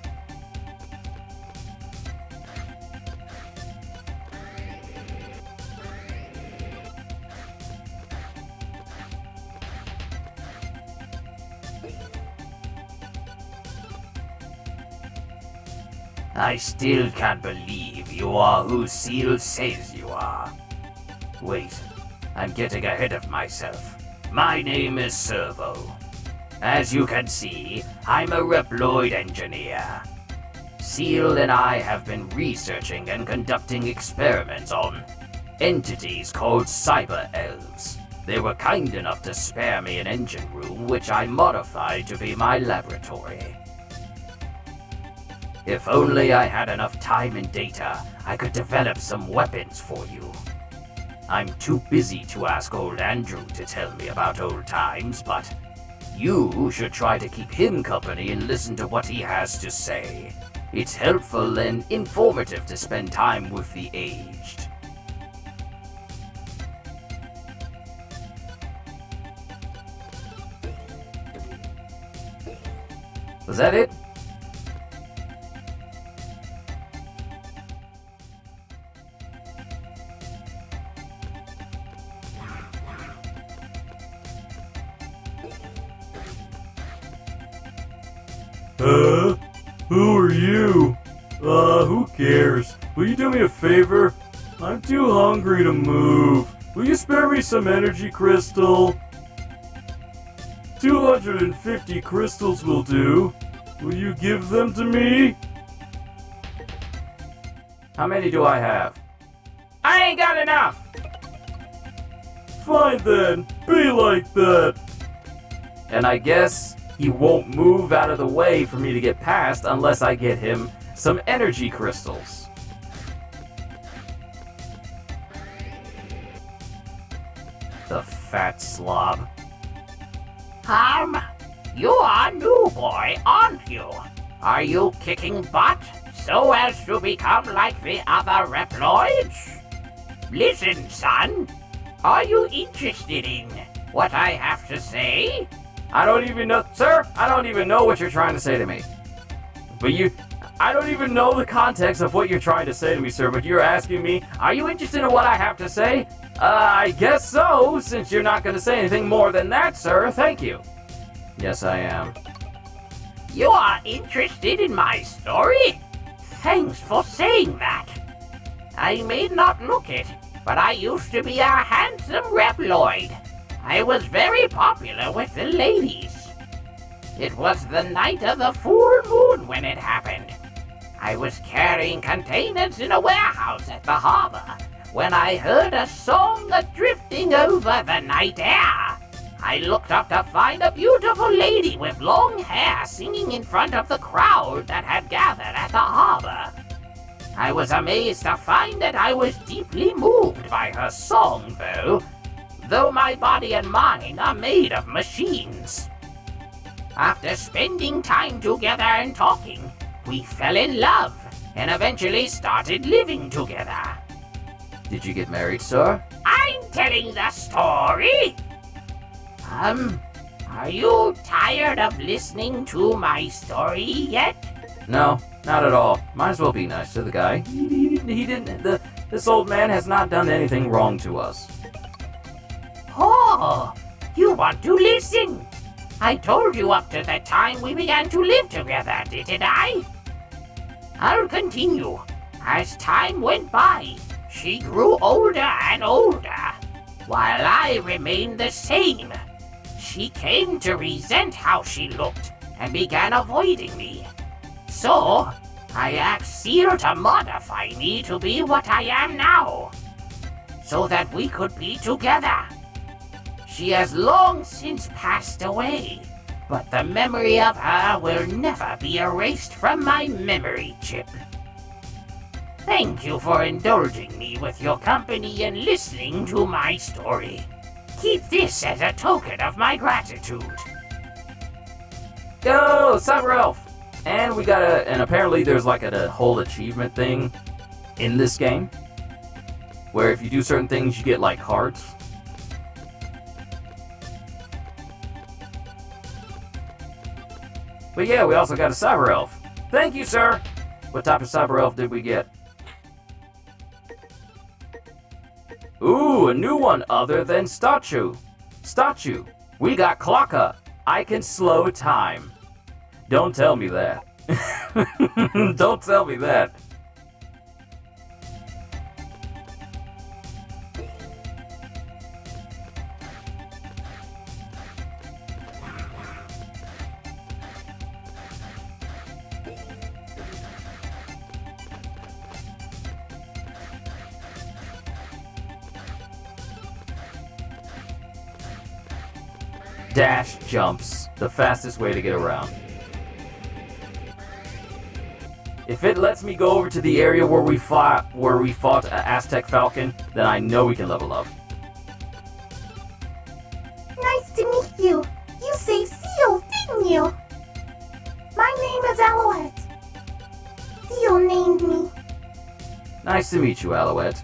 I still can't believe you are who Seal says you are. Wait, I'm getting ahead of myself. My name is Servo. As you can see, I'm a Reploid engineer. Seal and I have been researching and conducting experiments on entities called cyber elves. They were kind enough to spare me an engine room, which I modified to be my laboratory. If only I had enough time and data, I could develop some weapons for you. I'm too busy to ask old Andrew to tell me about old times, but you should try to keep him company and listen to what he has to say. It's helpful and informative to spend time with the aged. Was that it? Who are you? Who cares? Will you do me a favor? I'm too hungry to move. Will you spare me some energy crystal? 250 crystals will do. Will you give them to me? How many do I have? I ain't got enough! Fine then, be like that. And I guess he won't move out of the way for me to get past unless I get him some energy crystals. The fat slob. You are new boy, aren't you? Are you kicking butt so as to become like the other Reploids? Listen, son. Are you interested in what I have to say? I don't even know, sir, I don't even know what you're trying to say to me. I don't even know the context of what you're trying to say to me, sir, but you're asking me, are you interested in what I have to say? I guess so, since you're not going to say anything more than that, sir. Thank you. Yes, I am. You are interested in my story? Thanks for saying that. I may not look it, but I used to be a handsome Reploid. I was very popular with the ladies. It was the night of the full moon when it happened. I was carrying containers in a warehouse at the harbor when I heard a song drifting over the night air. I looked up to find a beautiful lady with long hair singing in front of the crowd that had gathered at the harbor. I was amazed to find that I was deeply moved by her song, though my body and mind are made of machines. After spending time together and talking, we fell in love and eventually started living together. Did you get married, sir? I'm telling the story. Are you tired of listening to my story yet? No, not at all. Might as well be nice to the guy. He didn't. This old man has not done anything wrong to us. Oh, you want to listen? I told you up to the time we began to live together, didn't I? I'll continue. As time went by, she grew older and older, while I remained the same. She came to resent how she looked and began avoiding me. So, I asked Seal to modify me to be what I am now, so that we could be together. She has long since passed away, but the memory of her will never be erased from my memory chip. Thank you for indulging me with your company and listening to my story. Keep this as a token of my gratitude. Go, Cyber Elf! And we got and apparently there's like a whole achievement thing in this game, where if you do certain things, you get like hearts. But yeah, we also got a Cyber Elf. Thank you, sir! What type of Cyber Elf did we get? Ooh, a new one other than Statue. We got Clocka. I can slow time. Don't tell me that. Don't tell me that. Dash jumps, the fastest way to get around. If it lets me go over to the area where we fought an Aztec Falcon, then I know we can level up. Nice to meet you. You saved Seal, didn't you? My name is Alouette. Seal named me. Nice to meet you, Alouette.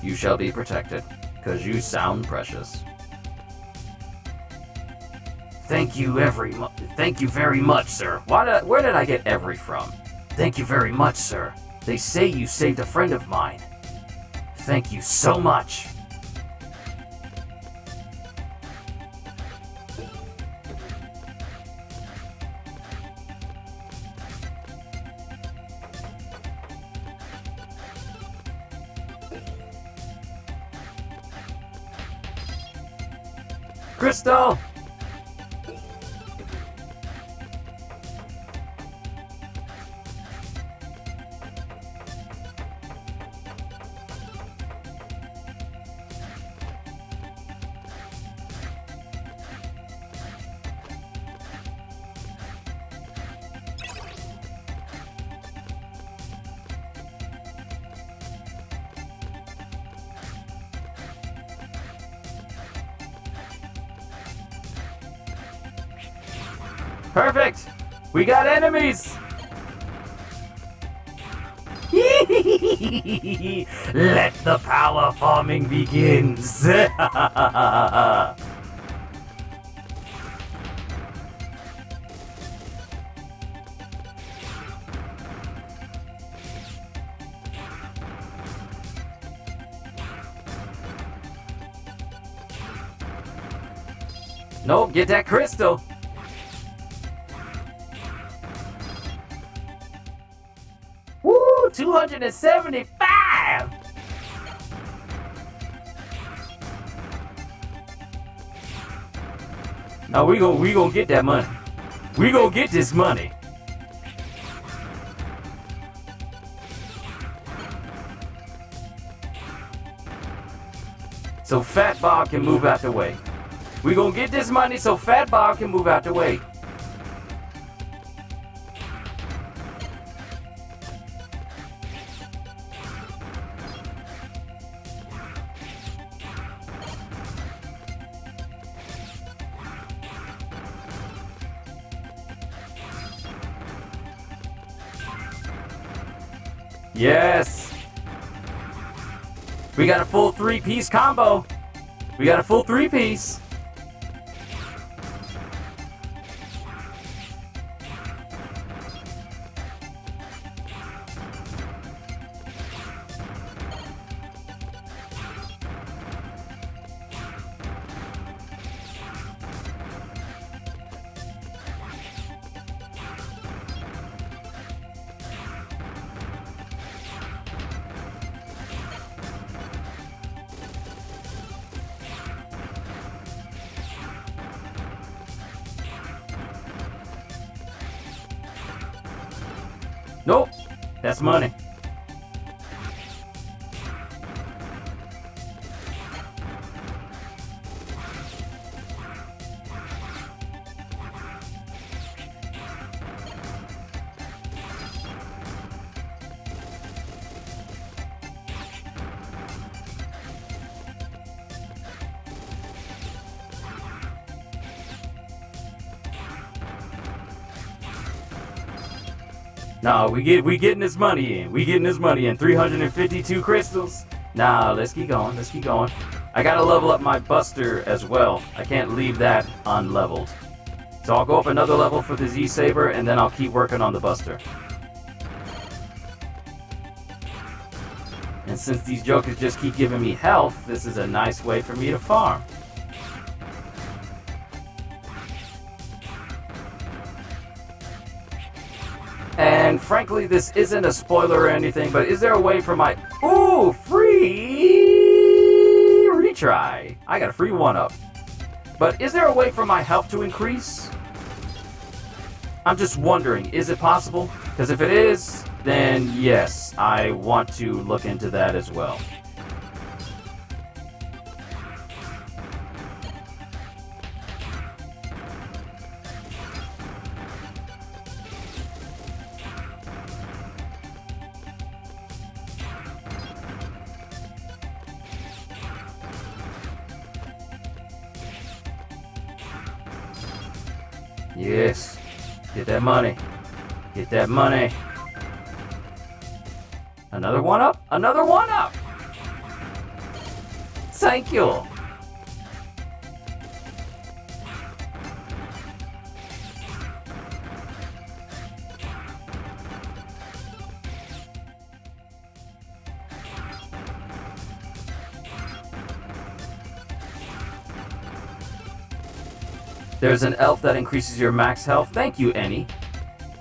You shall be protected, 'cause you sound precious. Thank you very much, sir. Where did I get every from? Thank you very much, sir. They say you saved a friend of mine. Thank you so much. Crystal! Perfect! We got enemies! Let the power farming begins! Nope, get that crystal! Woo! 275! Now we gon' get that money. We gon' get this money. So Fat Bob can move out the way. We gon' get this money so Fat Bob can move out the way. Yes! We got a full 3-piece combo! We got a full 3-piece! Nope, that's money. No, we getting this money in. We getting this money in. 352 crystals. Nah, let's keep going. Let's keep going. I gotta level up my Buster as well. I can't leave that unleveled. So I'll go up another level for the Z-Saber, and then I'll keep working on the Buster. And since these jokers just keep giving me health, this is a nice way for me to farm. And frankly, this isn't a spoiler or anything, but is there a way for my... Ooh, free retry. I got a free 1-up. But is there a way for my health to increase? I'm just wondering, is it possible? Because if it is, then yes, I want to look into that as well. Yes. Get that money. Get that money. Another 1-up? Another 1-up! Thank you. There's an elf that increases your max health. Thank you, Annie.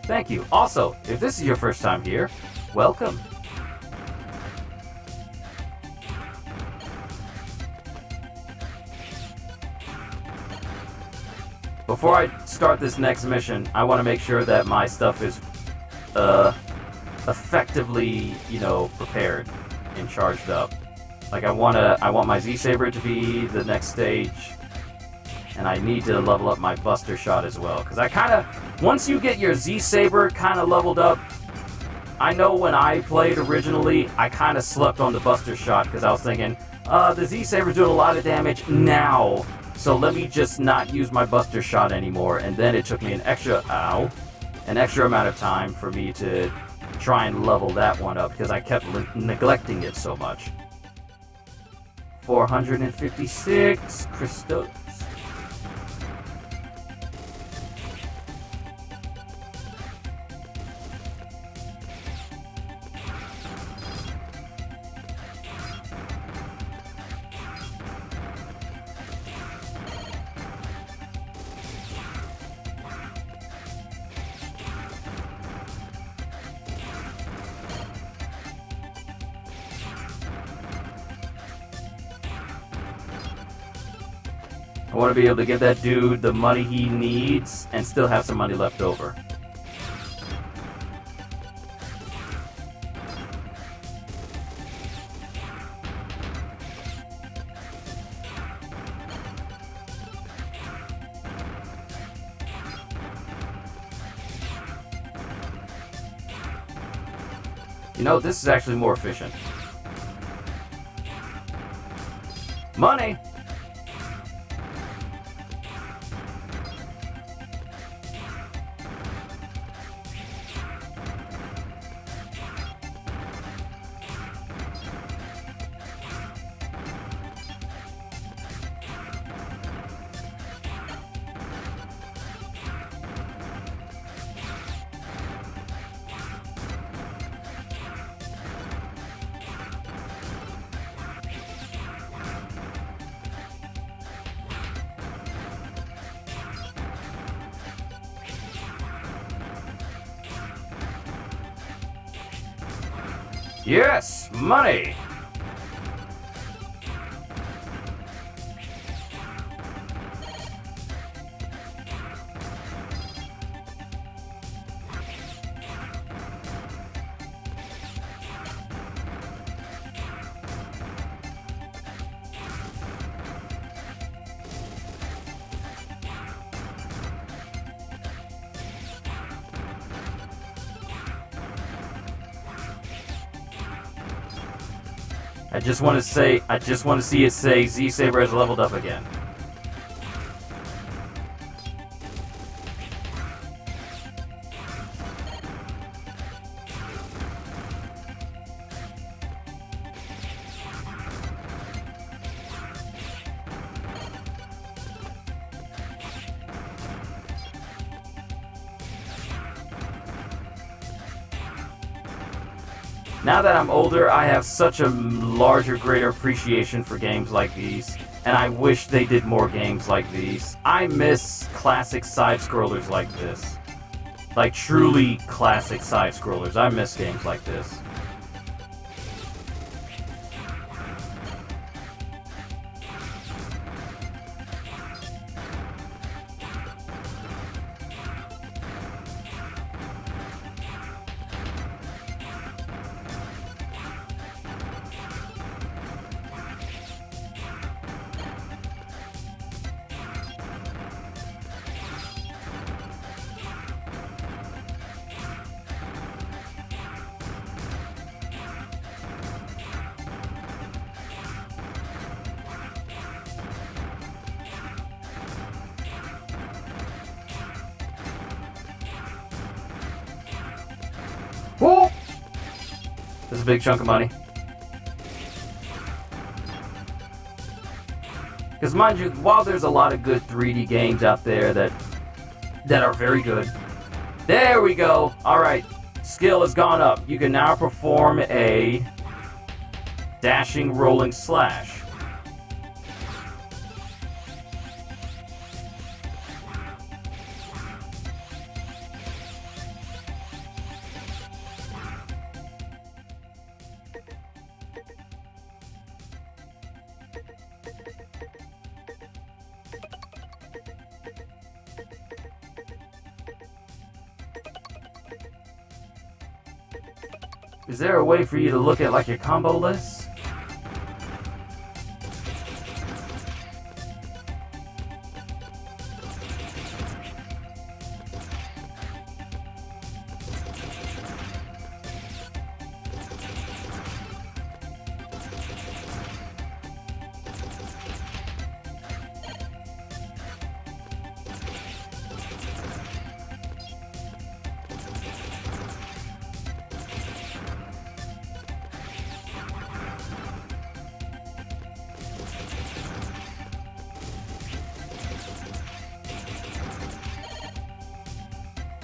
Thank you. Also, if this is your first time here, welcome. before I start this next mission, I want to make sure that my stuff is effectively, prepared and charged up. Like I want my Z-Saber to be the next stage, and I need to level up my Buster Shot as well. Because once you get your Z-Saber kind of leveled up, I know when I played originally, I kind of slept on the Buster Shot because I was thinking, the Z-Saber's doing a lot of damage now, so let me just not use my Buster Shot anymore. And then it took me an extra amount of time for me to try and level that one up because I kept neglecting it so much. 456 crystals. I want to be able to give that dude the money he needs and still have some money left over. This is actually more efficient. Money! Yes, money! I just want to see it say Z-Saber has leveled up again. Now that I'm older, I have such a larger, greater appreciation for games like these, and I wish they did more games like these. I miss classic side-scrollers like this. Like, truly classic side-scrollers. I miss games like this. Whoa! This is a big chunk of money. Because mind you, while there's a lot of good 3D games out there that are very good. There we go! Alright, skill has gone up. You can now perform a dashing rolling slash. Is there a way for you to look at like your combo list?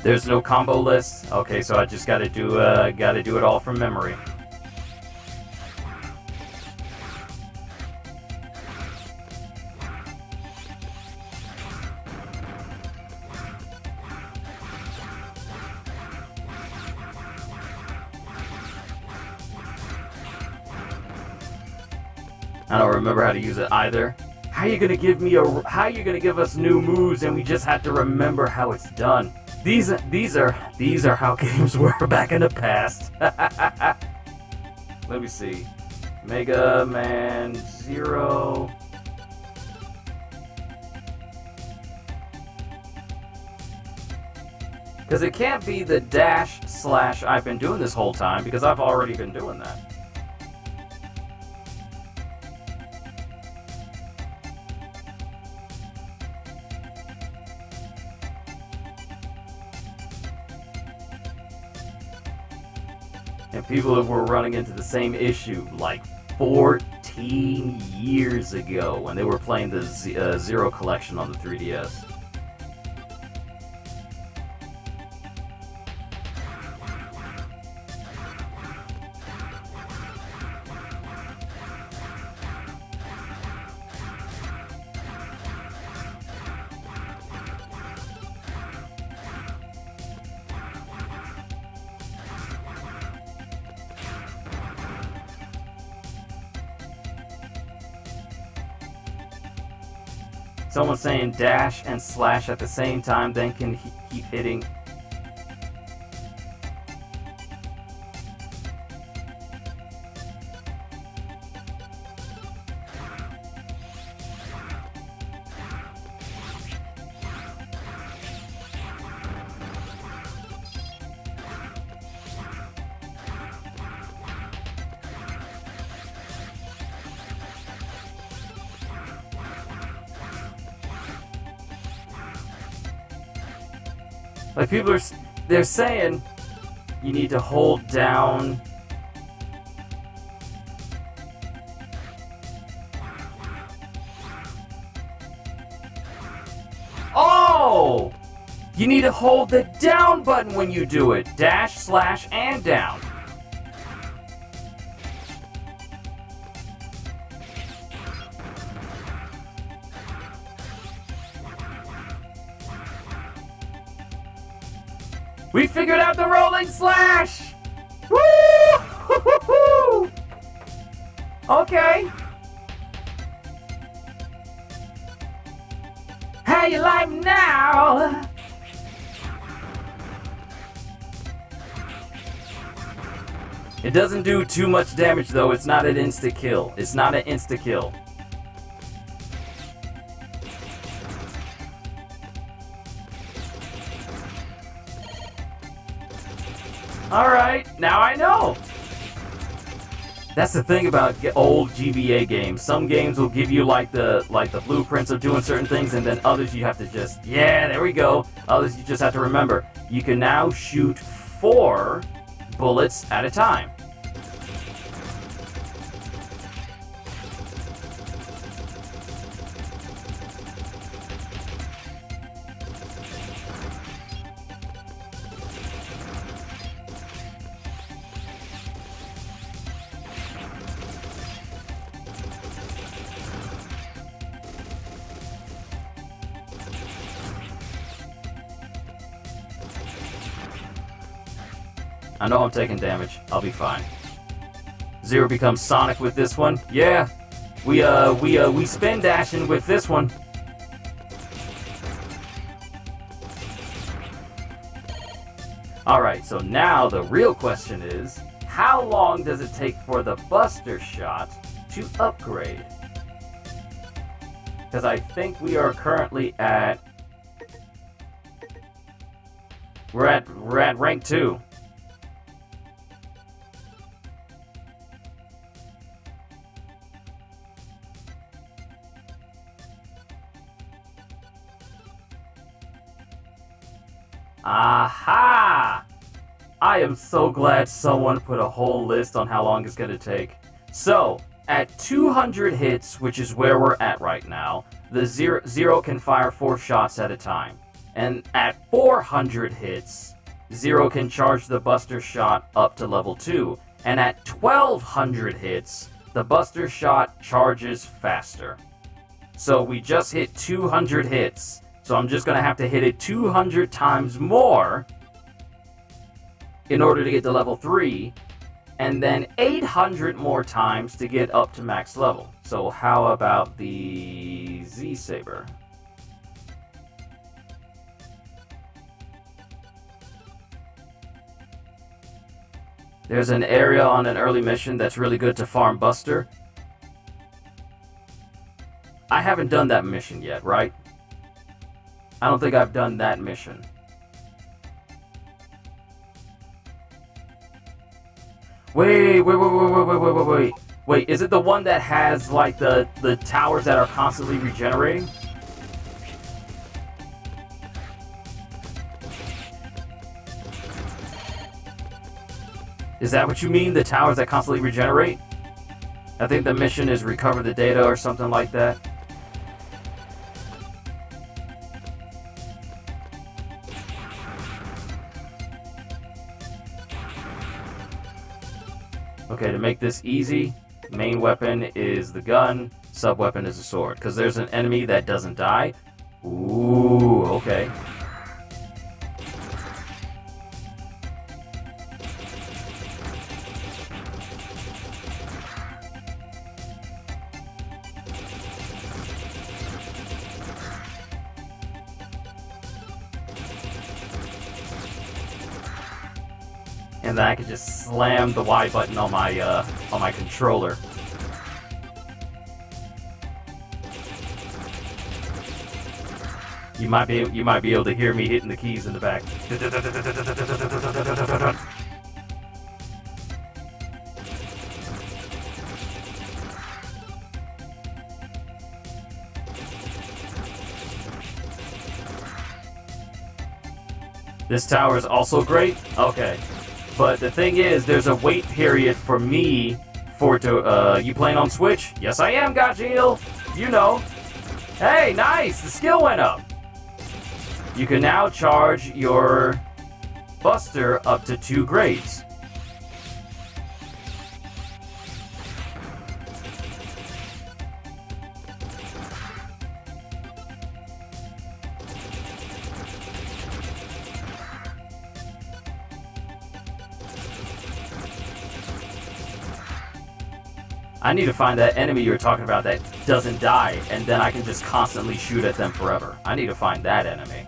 There's no combo list. Okay, so I just gotta do it all from memory. I don't remember how to use it either. How are you gonna give us new moves and we just have to remember how it's done? These are how games were back in the past. Let me see. Mega Man 0. Because it can't be the dash slash I've been doing this whole time, because I've already been doing that. And people were running into the same issue like 14 years ago when they were playing the Zero Collection on the 3DS. Someone's saying dash and slash at the same time, then can keep hitting. Like people they're saying you need to hold down. Oh! You need to hold the down button when you do it. Dash, slash, and down. We figured out the rolling slash! Woo! Okay. How you like now? It doesn't do too much damage though. It's not an insta kill. It's not an insta kill. Alright, now I know! That's the thing about old GBA games. Some games will give you like the blueprints of doing certain things, and then others you have to just, yeah, there we go. Others you just have to remember. You can now shoot 4 bullets at a time. I know I'm taking damage. I'll be fine. Zero becomes Sonic with this one. Yeah, we spin dashing with this one. All right, so now the real question is, how long does it take for the Buster Shot to upgrade? Because I think we are currently at... We're at rank 2. Aha! I am so glad someone put a whole list on how long it's going to take. So, at 200 hits, which is where we're at right now, the Zero can fire 4 shots at a time. And at 400 hits, Zero can charge the Buster Shot up to level 2. And at 1200 hits, the Buster Shot charges faster. So we just hit 200 hits. So I'm just going to have to hit it 200 times more in order to get to level 3, and then 800 more times to get up to max level. So how about the Z-Saber? There's an area on an early mission that's really good to farm Buster. I haven't done that mission yet, right? I don't think I've done that mission. Wait, is it the one that has, like, the towers that are constantly regenerating? Is that what you mean, the towers that constantly regenerate? I think the mission is recover the data or something like that. Okay, to make this easy, main weapon is the gun, sub-weapon is a sword. Because there's an enemy that doesn't die. Ooh, okay. And then I can just slam the Y button on my controller. You might be able to hear me hitting the keys in the back. This tower is also great. Okay. But the thing is, there's a wait period for me for it to, you playing on Switch? Yes, I am, Gajeel. You know. Hey, nice! The skill went up. You can now charge your Buster up to 2 grades. I need to find that enemy you're talking about that doesn't die, and then I can just constantly shoot at them forever. I need to find that enemy.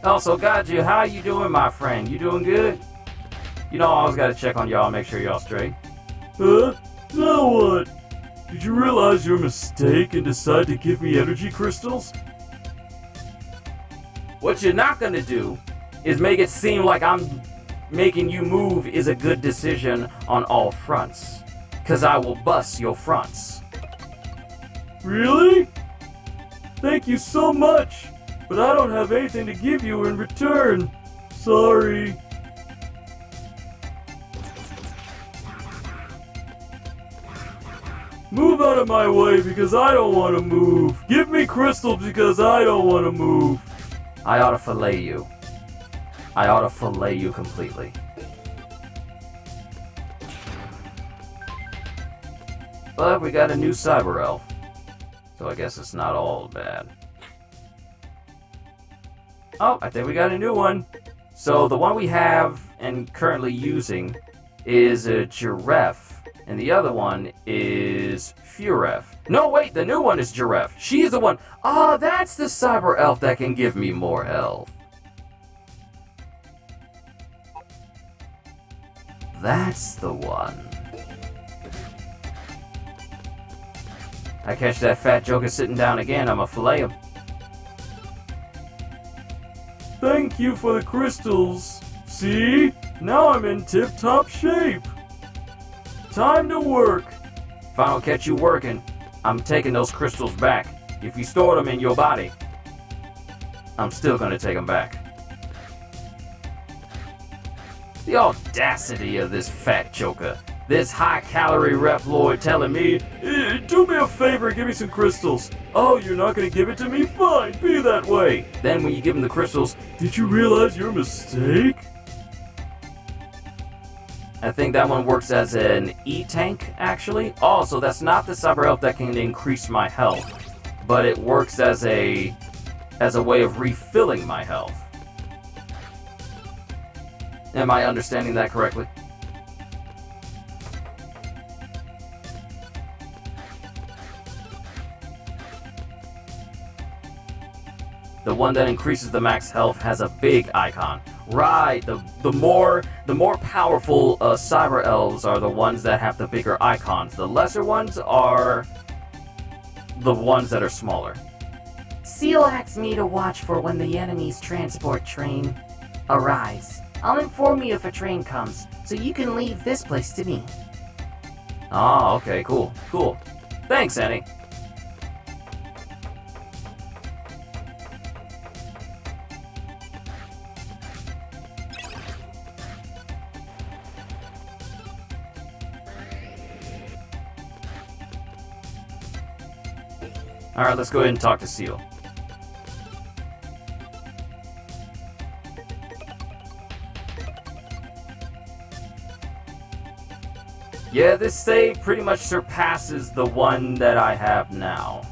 Also, Gaju, how you doing, my friend? You doing good? You know, I always gotta check on y'all, make sure y'all straight. Huh? Now what? Did you realize your mistake and decide to give me energy crystals? What you're not gonna do is make it seem like I'm making you move is a good decision on all fronts. Cause I will bust your fronts. Really? Thank you so much, but I don't have anything to give you in return. Sorry. Move out of my way because I don't want to move. Give me crystals because I don't want to move. I ought to fillet you. I ought to fillet you completely. But we got a new cyber elf. So I guess it's not all bad. Oh, I think we got a new one. So the one we have and currently using is a giraffe. And the other one is Furef. No, wait, the new one is Giraffe. She's the one. Oh, that's the cyber elf that can give me more health. That's the one. I catch that fat joker sitting down again, I'ma fillet him. Thank you for the crystals. See? Now I'm in tip-top shape. Time to work. If I don't catch you working, I'm taking those crystals back. If you store them in your body, I'm still gonna take them back. The audacity of this fat joker. This high-calorie Reploid telling me, Do me a favor, give me some crystals. Oh, you're not gonna give it to me? Fine, be that way. then when you give him the crystals, Did you realize your mistake? I think that one works as an E-tank, actually. Oh, so that's not the cyber elf that can increase my health, but it works as a way of refilling my health. Am I understanding that correctly? The one that increases the max health has a big icon. Right, the more powerful cyber elves are the ones that have the bigger icons. The lesser ones are the ones that are smaller. Seal asked me to watch for when the enemy's transport train arrives. I'll inform you if a train comes, so you can leave this place to me. Oh, okay, cool. Thanks, Annie. Alright, let's go ahead and talk to Seal. Yeah, this save pretty much surpasses the one that I have now.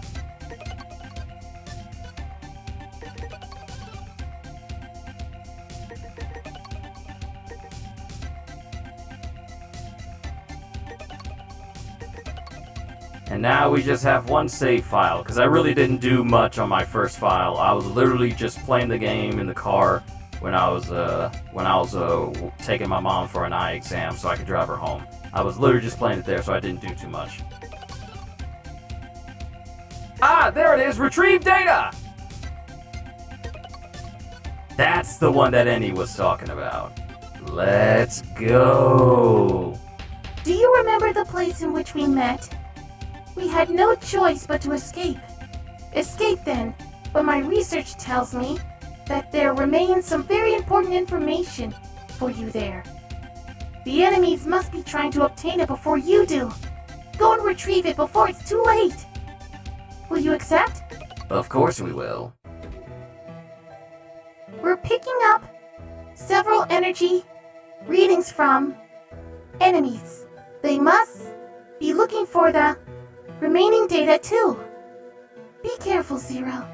And now we just have one save file, because I really didn't do much on my first file. I was literally just playing the game in the car when I was taking my mom for an eye exam so I could drive her home. I was literally just playing it there, so I didn't do too much. Ah, there it is! Retrieve data! That's the one that Annie was talking about. Let's go! Do you remember the place in which we met? We had no choice but to escape. Escape then, but my research tells me that there remains some very important information for you there. The enemies must be trying to obtain it before you do. Go and retrieve it before it's too late. Will you accept? Of course we will. We're picking up several energy readings from enemies. They must be looking for the remaining data too. Be careful, Zero.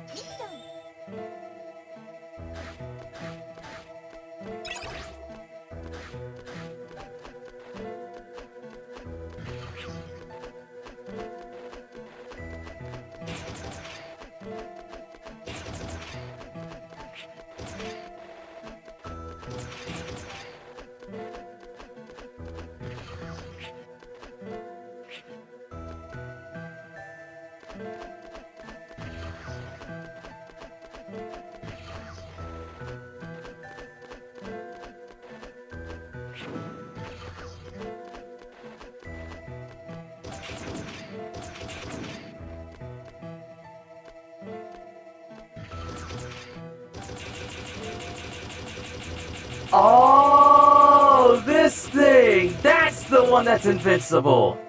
Oh, this thing! That's the one that's invincible!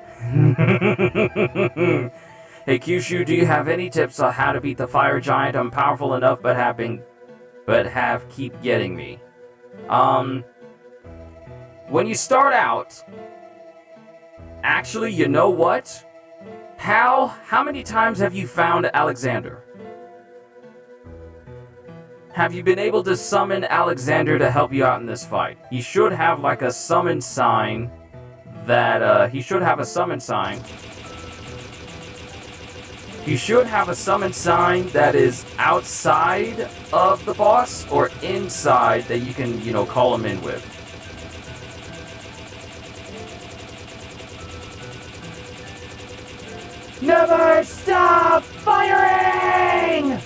Hey Kyushu, do you have any tips on how to beat the fire giant? I'm powerful enough but keep getting me. When you start out, actually, you know what? How many times have you found Alexander? Have you been able to summon Alexander to help you out in this fight? He should have like a summon sign that, he should have a summon sign. You should have a summon sign that is outside of the boss or inside that you can, call him in with. Never stop firing!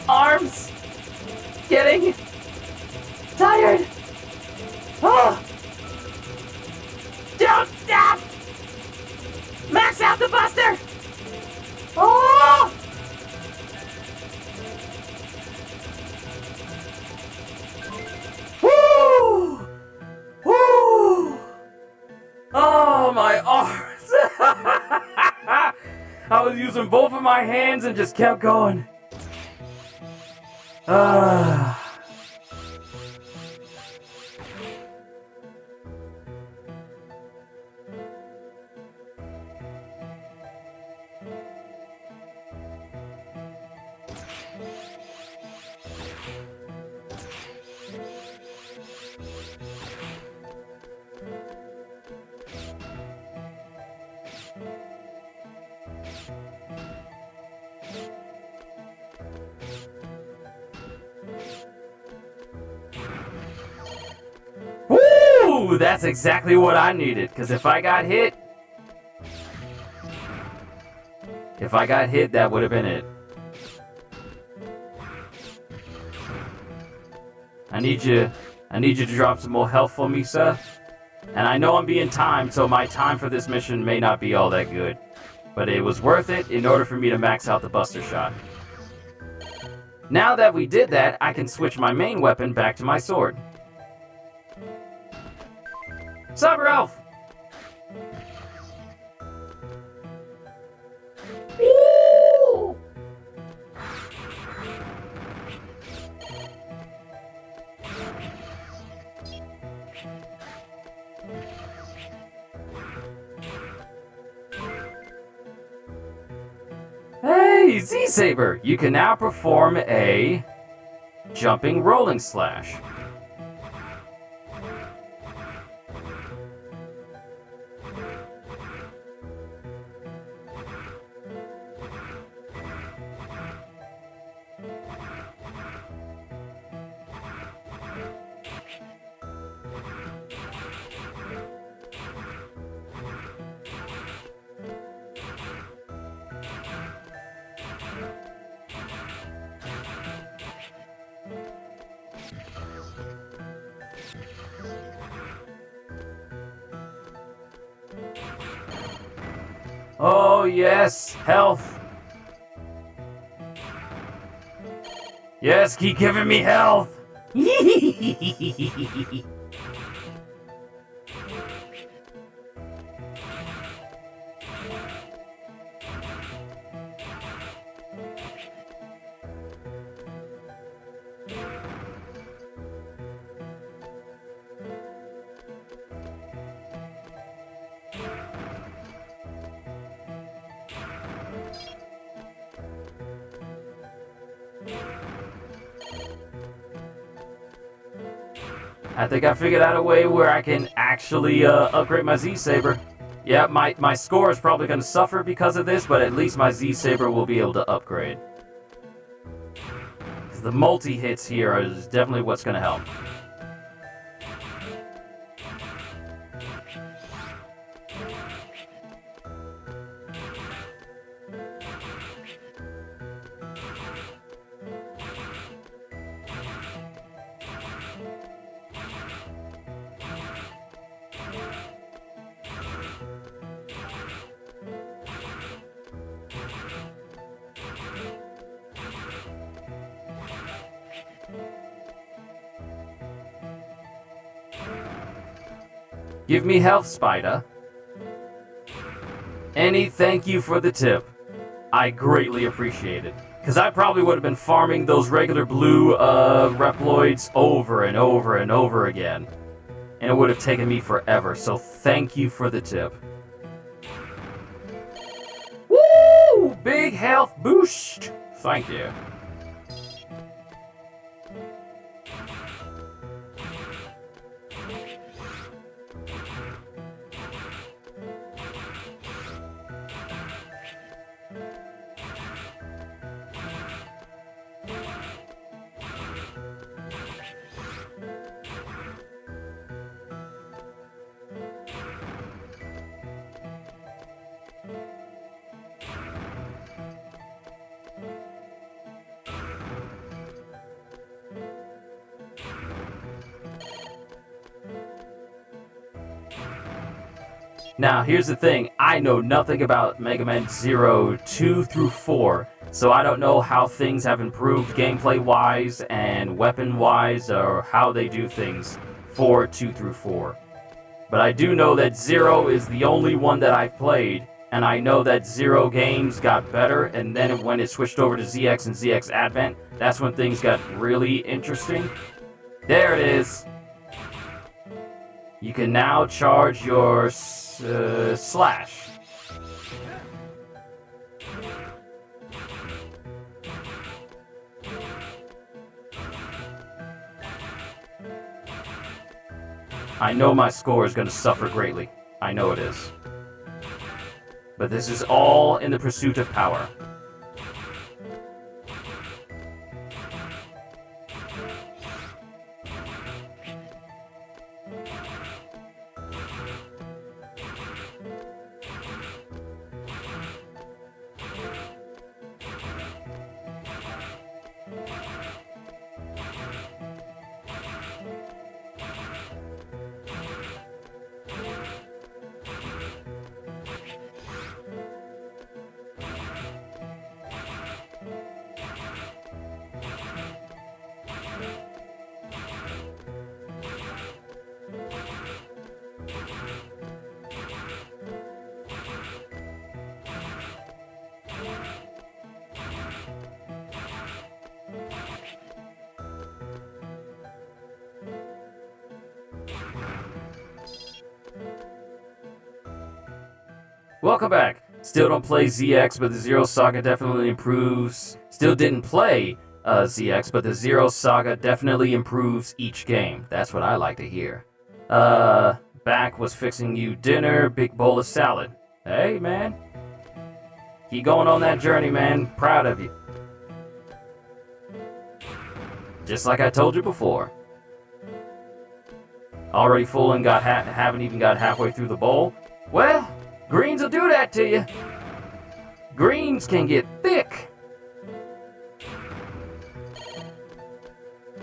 Arms getting tired. Oh. Don't stop. Max out the buster. Oh. Woo. Woo. Oh, my arms. I was using both of my hands and just kept going. Woo! That's exactly what I needed, because if I got hit, that would have been it. I need you to drop some more health for me, sir. And I know I'm being timed, so my time for this mission may not be all that good. But it was worth it in order for me to max out the Buster Shot. Now that we did that, I can switch my main weapon back to my sword. Cyber Elf! Woo! Hey, Z-Saber! You can now perform a jumping rolling slash. Oh yes, health. Yes, keep giving me health. I think I figured out a way where I can actually upgrade my Z-Saber. Yeah, my score is probably going to suffer because of this, but at least my Z-Saber will be able to upgrade. 'Cause the multi-hits here is definitely what's going to help. Give me health, Spider. Any thank you for the tip. I greatly appreciate it. Because I probably would have been farming those regular blue Reploids over and over and over again. And it would have taken me forever, so thank you for the tip. Woo! Big health boost! Thank you. Now, here's the thing. I know nothing about Mega Man Zero 2 through 4, so I don't know how things have improved gameplay-wise and weapon-wise, or how they do things for 2 through 4. But I do know that Zero is the only one that I've played, and I know that Zero games got better, and then when it switched over to ZX and ZX Advent, that's when things got really interesting. There it is. You can now charge your slash. I know my score is going to suffer greatly. I know it is. But this is all in the pursuit of power. Welcome back. Still don't play ZX, but the Zero Saga definitely improves. Still didn't play ZX, but the Zero Saga definitely improves each game. That's what I like to hear. Back was fixing you dinner, big bowl of salad. Hey, man. Keep going on that journey, man. Proud of you. Just like I told you before. Already full and haven't even got halfway through the bowl? Well, greens will do that to you. Greens can get thick.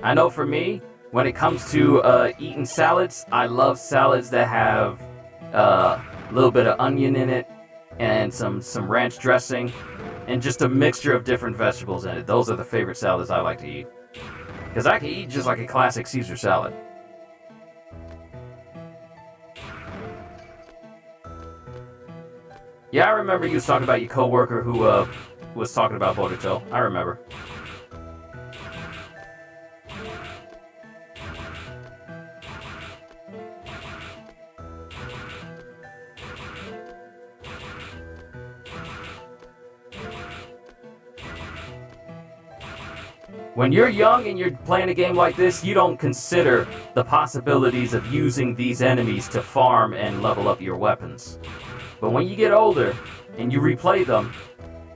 I know for me, when it comes to eating salads, I love salads that have a little bit of onion in it and some ranch dressing and just a mixture of different vegetables in it. Those are the favorite salads I like to eat. Because I can eat just like a classic Caesar salad. Yeah, I remember you was talking about your coworker who was talking about Boruto. I remember. When you're young and you're playing a game like this, you don't consider the possibilities of using these enemies to farm and level up your weapons. But when you get older and you replay them,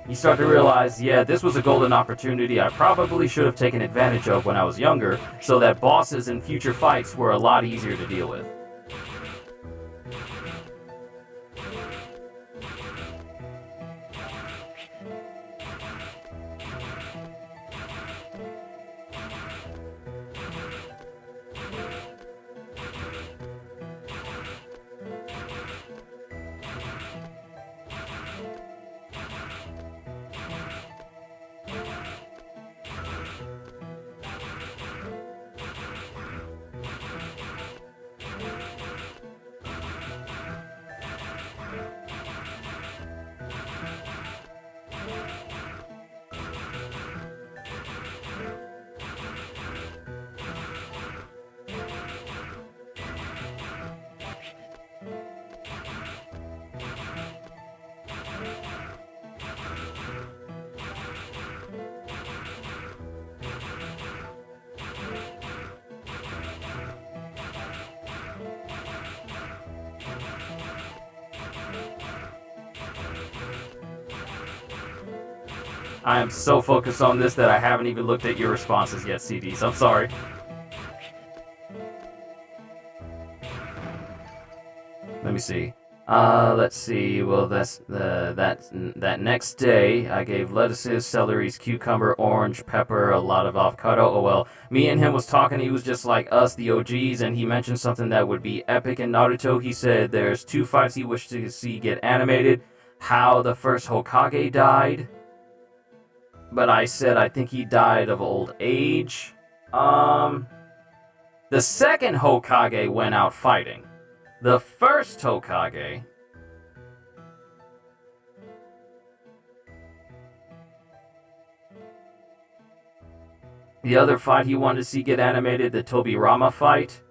you start to realize, yeah, this was a golden opportunity I probably should have taken advantage of when I was younger, so that bosses in future fights were a lot easier to deal with. I am so focused on this that I haven't even looked at your responses yet, CDs. I'm sorry. Let me see. Let's see. Well, that next day, I gave lettuces, celeries, cucumber, orange, pepper, a lot of avocado. Oh well, me and him was talking. He was just like us, the OGs, and he mentioned something that would be epic in Naruto. He said there's 2 fights he wished to see get animated. How the first Hokage died. But I said I think he died of old age. The second Hokage went out fighting. The first Hokage... The other fight he wanted to see get animated, the Tobirama fight.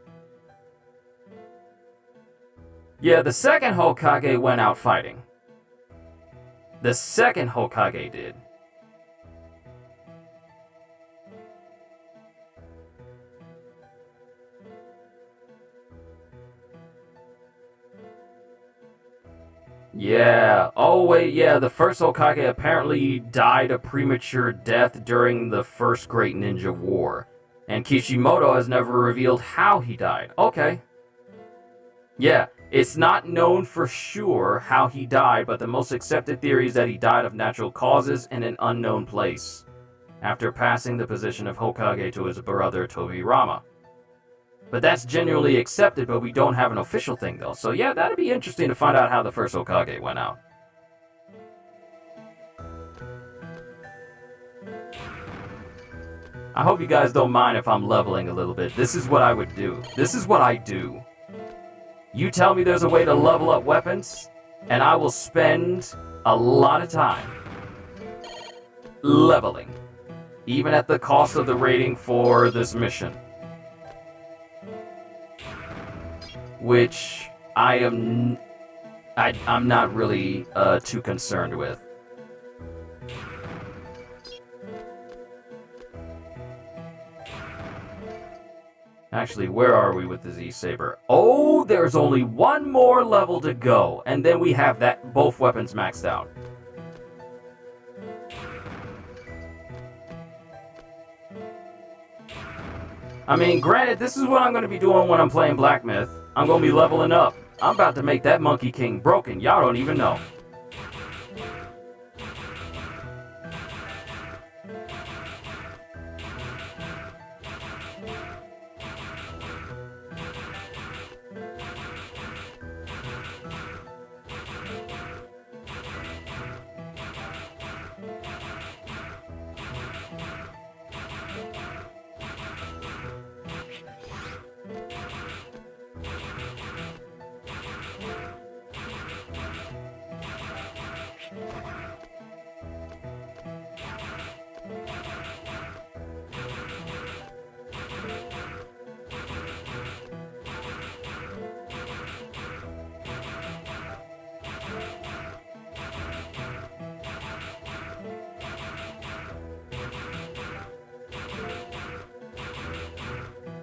Yeah, the second Hokage went out fighting. The second Hokage did. Yeah. Oh, wait, yeah. The first Hokage apparently died a premature death during the first Great Ninja War. And Kishimoto has never revealed how he died. Okay. Yeah. It's not known for sure how he died, but the most accepted theory is that he died of natural causes in an unknown place, after passing the position of Hokage to his brother Tobirama. But that's genuinely accepted, but we don't have an official thing, though. So yeah, that'd be interesting to find out how the first Hokage went out. I hope you guys don't mind if I'm leveling a little bit. This is what I would do. This is what I do. You tell me there's a way to level up weapons, and I will spend a lot of time leveling, even at the cost of the rating for this mission. Which I'm not really too concerned with. Actually, where are we with the Z-Saber? Oh, there's only one more level to go, and then we have both weapons maxed out. I mean, granted, this is what I'm going to be doing when I'm playing Black Myth. I'm going to be leveling up. I'm about to make that Monkey King broken. Y'all don't even know.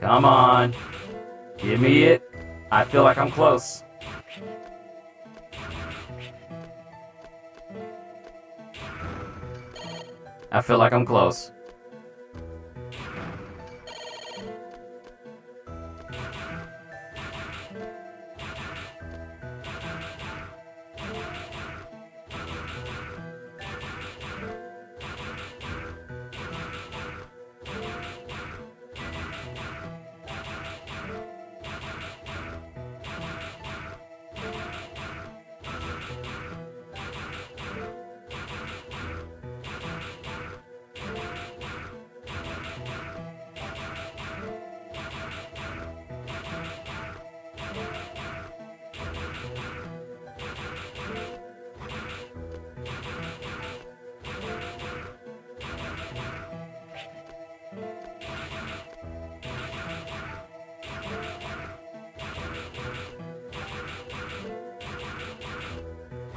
Come on. Give me it. I feel like I'm close. I feel like I'm close.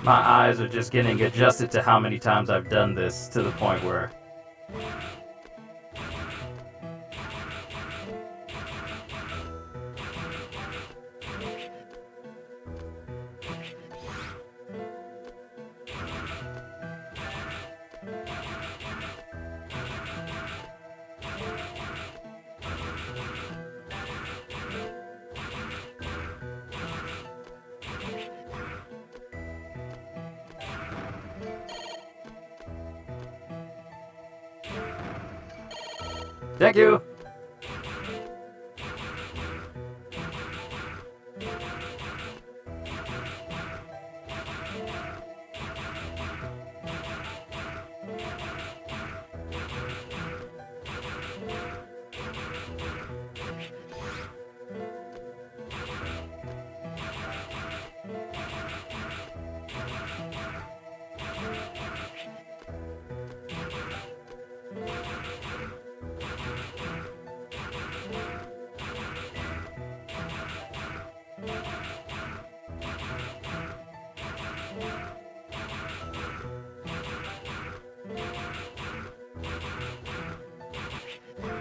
My eyes are just getting adjusted to how many times I've done this to the point where... Thank you!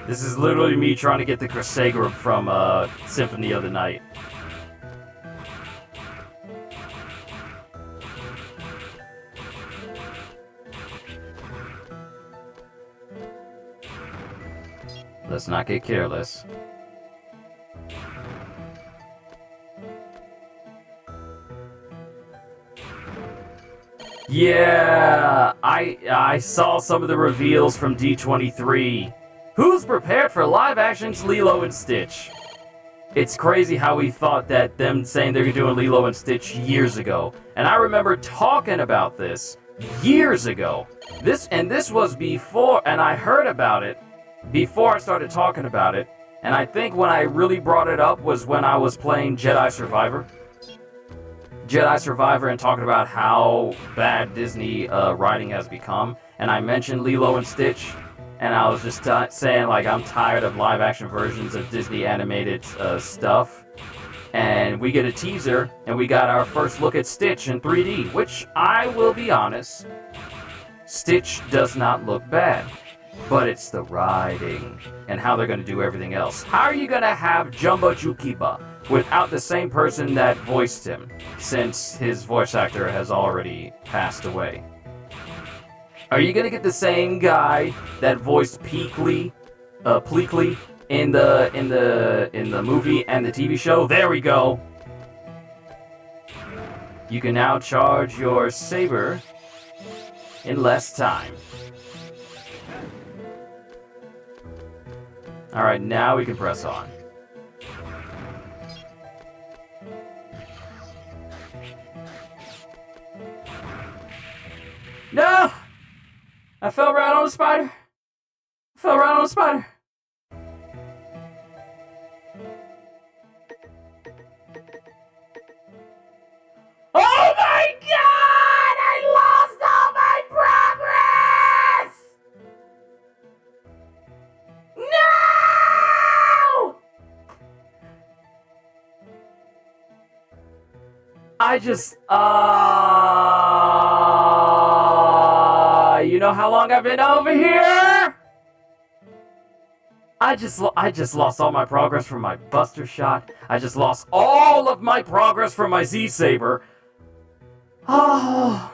This is literally me trying to get the Chrysaor from Symphony of the Night. Let's not get careless. Yeah, I saw some of the reveals from D23. Who's prepared for live action's Lilo and Stitch? It's crazy how we thought that them saying they're doing Lilo and Stitch years ago. And I remember talking about this years ago. This was before, and I heard about it before I started talking about it. And I think when I really brought it up was when I was playing Jedi Survivor. Jedi Survivor and talking about how bad Disney writing has become. And I mentioned Lilo and Stitch. And I was just saying, like, I'm tired of live-action versions of Disney animated stuff. And we get a teaser, and we got our first look at Stitch in 3D, which, I will be honest, Stitch does not look bad. But it's the writing, and how they're going to do everything else. How are you going to have Jumbo Jukiba without the same person that voiced him, since his voice actor has already passed away? Are you gonna get the same guy that voiced Pleakley in the movie and the TV show? There we go. You can now charge your saber in less time. All right, now we can press on. No! I fell right on a spider. Fell right on a spider. Oh my God! I lost all my progress! No! I just, you know how long I've been over here? I just lost all my progress from my Buster Shot. I just lost all of my progress from my Z-Saber. Oh.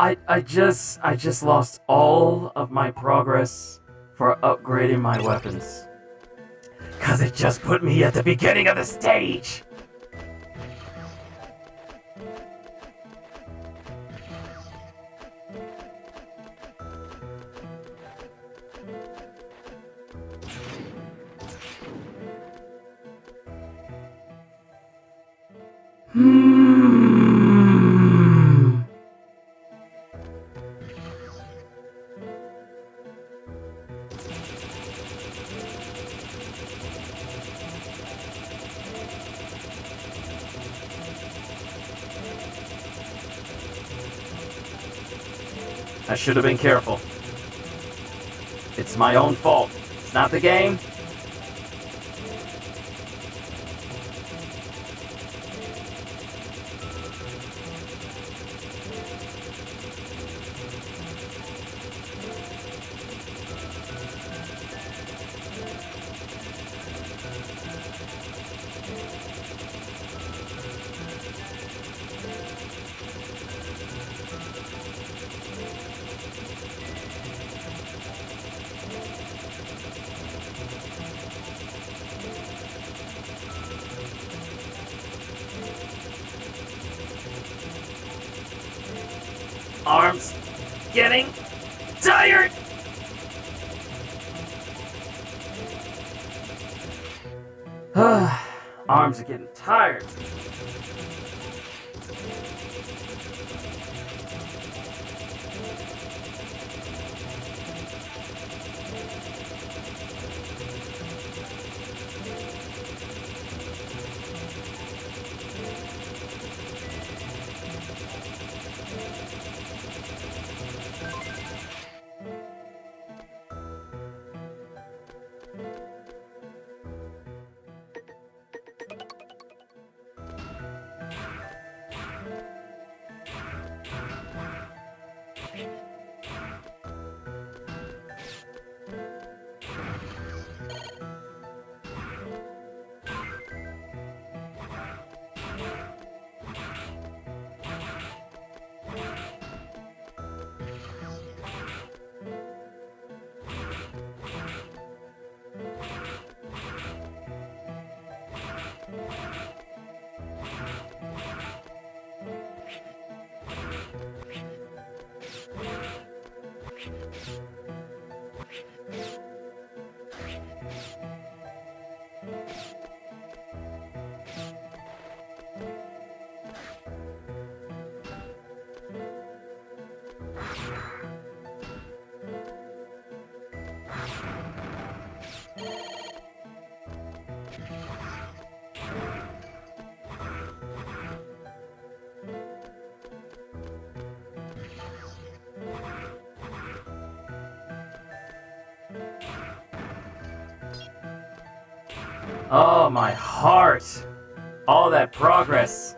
I just lost all of my progress for upgrading my weapons. Cause it just put me at the beginning of the stage. I should have been careful. It's my own fault. It's not the game. Arms getting tired. Arms are getting tired. Oh, my heart. All that progress.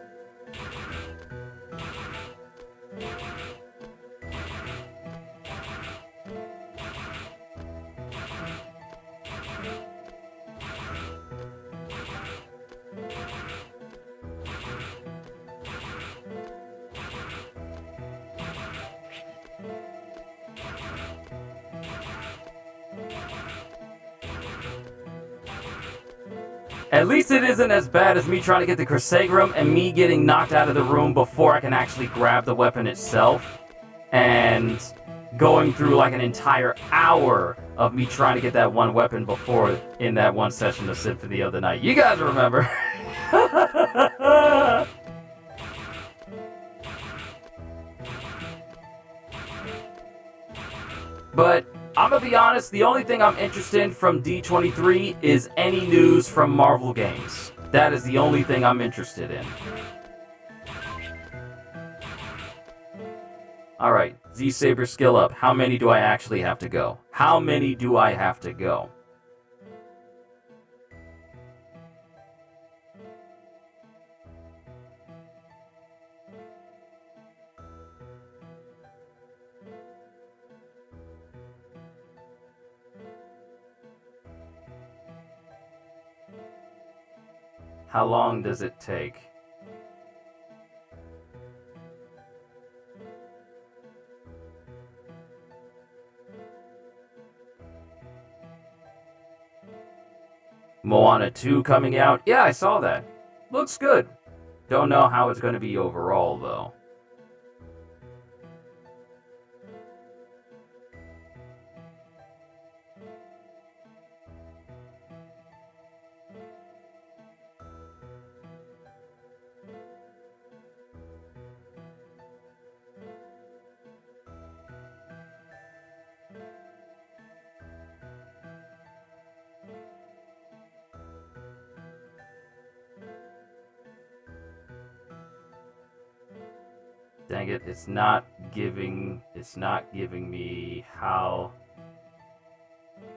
At least it isn't as bad as me trying to get the Crusagram and me getting knocked out of the room before I can actually grab the weapon itself. And going through like an entire hour of me trying to get that one weapon before in that one session of Symphony of the Night. You guys remember. But I'm gonna be honest, the only thing I'm interested in from D23 is any news from Marvel games. That is the only thing I'm interested in. Alright, Z-Saber skill up. How many do I actually have to go? How many do I have to go? How long does it take? Moana 2 coming out. Yeah, I saw that. Looks good. Don't know how it's going to be overall, though. Dang it, it's not giving me how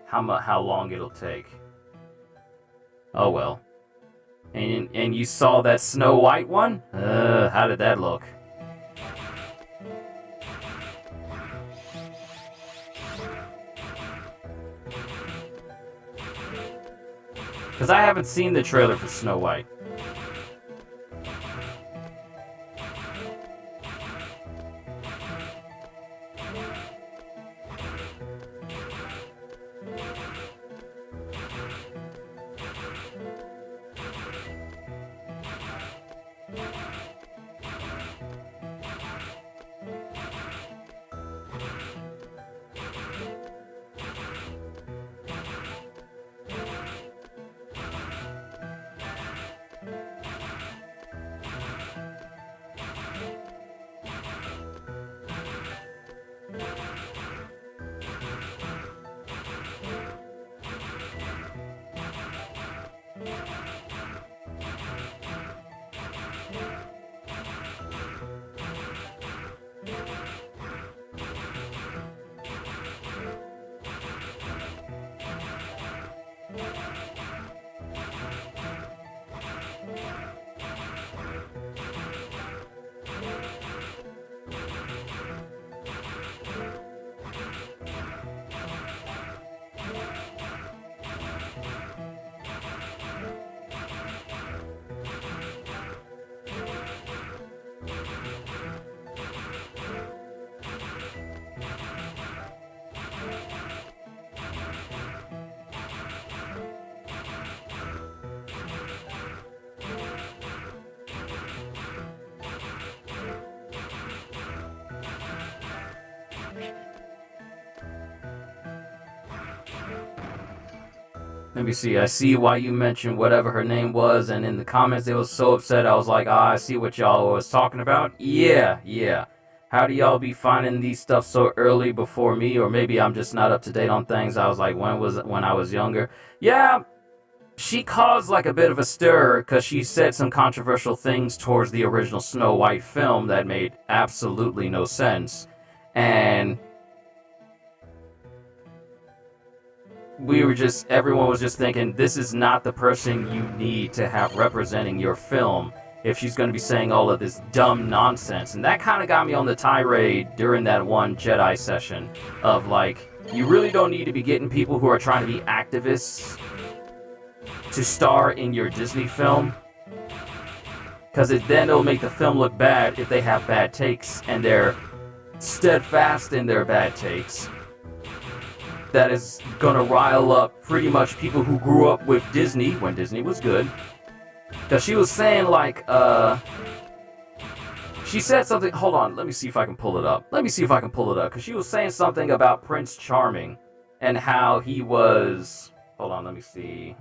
long it'll take. Oh well. And you saw that Snow White one? How did that look? Because I haven't seen the trailer for Snow White. Let me see. I see why you mentioned whatever her name was, and in the comments they was so upset. I was like, I see what y'all was talking about. Yeah. How do y'all be finding these stuff so early before me? Or maybe I'm just not up to date on things. I was like, when I was younger? Yeah, she caused like a bit of a stir because she said some controversial things towards the original Snow White film that made absolutely no sense. And everyone was just thinking, this is not the person you need to have representing your film if she's going to be saying all of this dumb nonsense. And that kind of got me on the tirade during that one Jedi session of like, you really don't need to be getting people who are trying to be activists to star in your Disney film, because then it'll make the film look bad if they have bad takes and they're steadfast in their bad takes. That is gonna rile up pretty much people who grew up with Disney when Disney was good. Because she was saying like, she said something, hold on, let me see if I can pull it up. Because she was saying something about Prince Charming and how he was, hold on, let me see.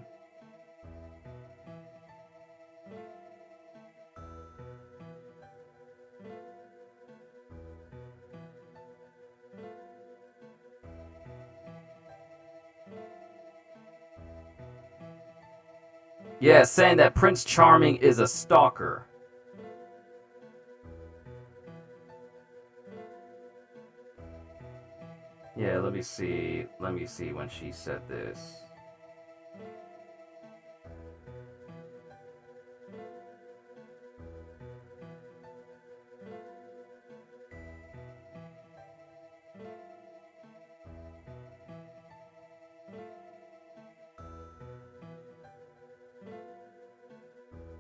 Yeah, saying that Prince Charming is a stalker. Yeah, let me see when she said this.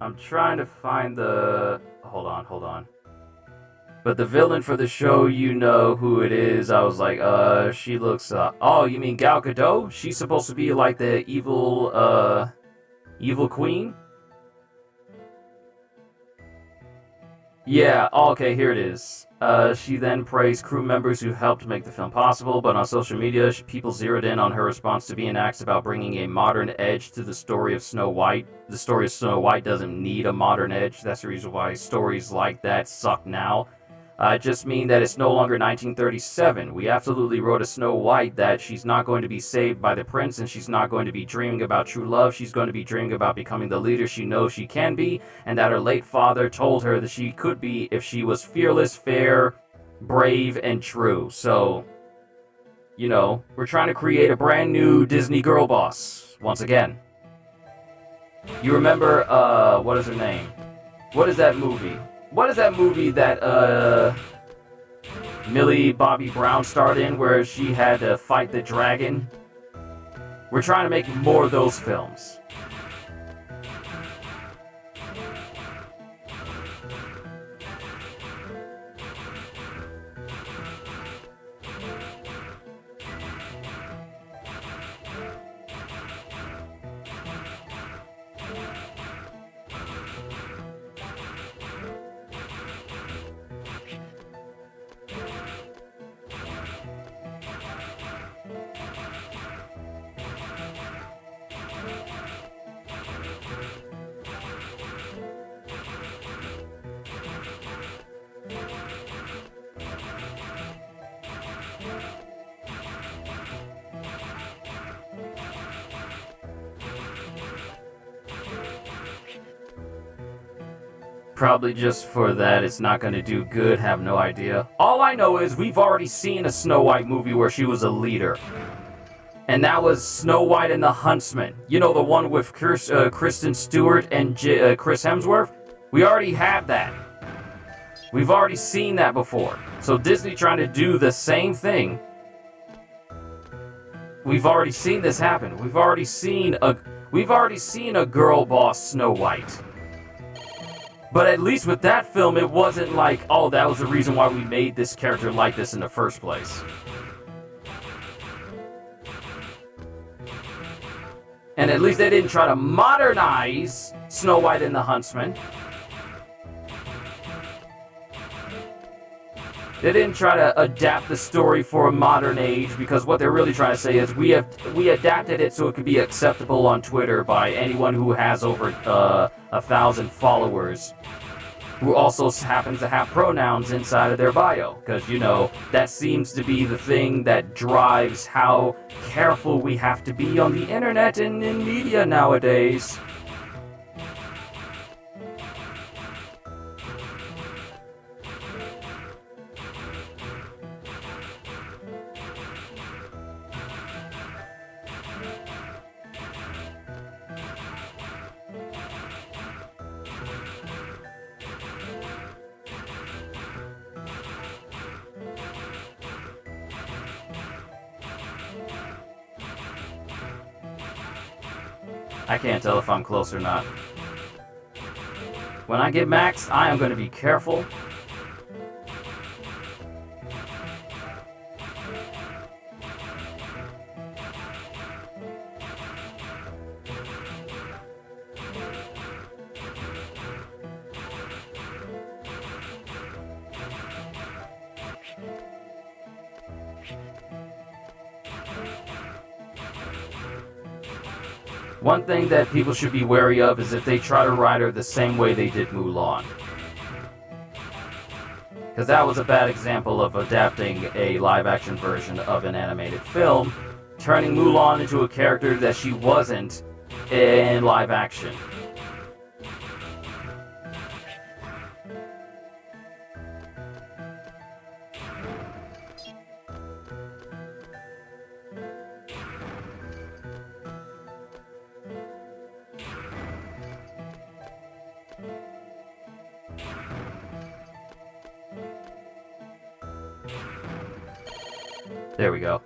I'm trying to find the... Hold on. But the villain for the show, you know who it is. I was like, she looks... Oh, you mean Gal Gadot? She's supposed to be like the evil, Evil Queen? Yeah, okay, here it is. She then praised crew members who helped make the film possible, but on social media, people zeroed in on her response to being asked about bringing a modern edge to the story of Snow White. The story of Snow White doesn't need a modern edge. That's the reason why stories like that suck now. I just mean that it's no longer 1937. We absolutely wrote a Snow White that she's not going to be saved by the prince, and she's not going to be dreaming about true love. She's going to be dreaming about becoming the leader she knows she can be, and that her late father told her that she could be if she was fearless, fair, brave, and true. So, you know, we're trying to create a brand new Disney girl boss, once again. You remember, what is her name? What is that movie? What is that movie that Millie Bobby Brown starred in where she had to fight the dragon? We're trying to make more of those films. Probably just for that, it's not going to do good, have no idea. All I know is we've already seen a Snow White movie where she was a leader. And that was Snow White and the Huntsman. You know, the one with Kristen Stewart and Chris Hemsworth? We already have that. We've already seen that before. So Disney trying to do the same thing. We've already seen this happen. We've already seen a girl boss Snow White. But at least with that film, it wasn't like, oh, that was the reason why we made this character like this in the first place. And at least they didn't try to modernize Snow White and the Huntsman. They didn't try to adapt the story for a modern age, because what they're really trying to say is we adapted it so it could be acceptable on Twitter by anyone who has over 1,000 followers, who also happens to have pronouns inside of their bio, because, you know, that seems to be the thing that drives how careful we have to be on the internet and in media nowadays. I can't tell if I'm close or not. When I get maxed, I am going to be careful. One thing that people should be wary of is if they try to write her the same way they did Mulan. Because that was a bad example of adapting a live-action version of an animated film, turning Mulan into a character that she wasn't in live action. There we go.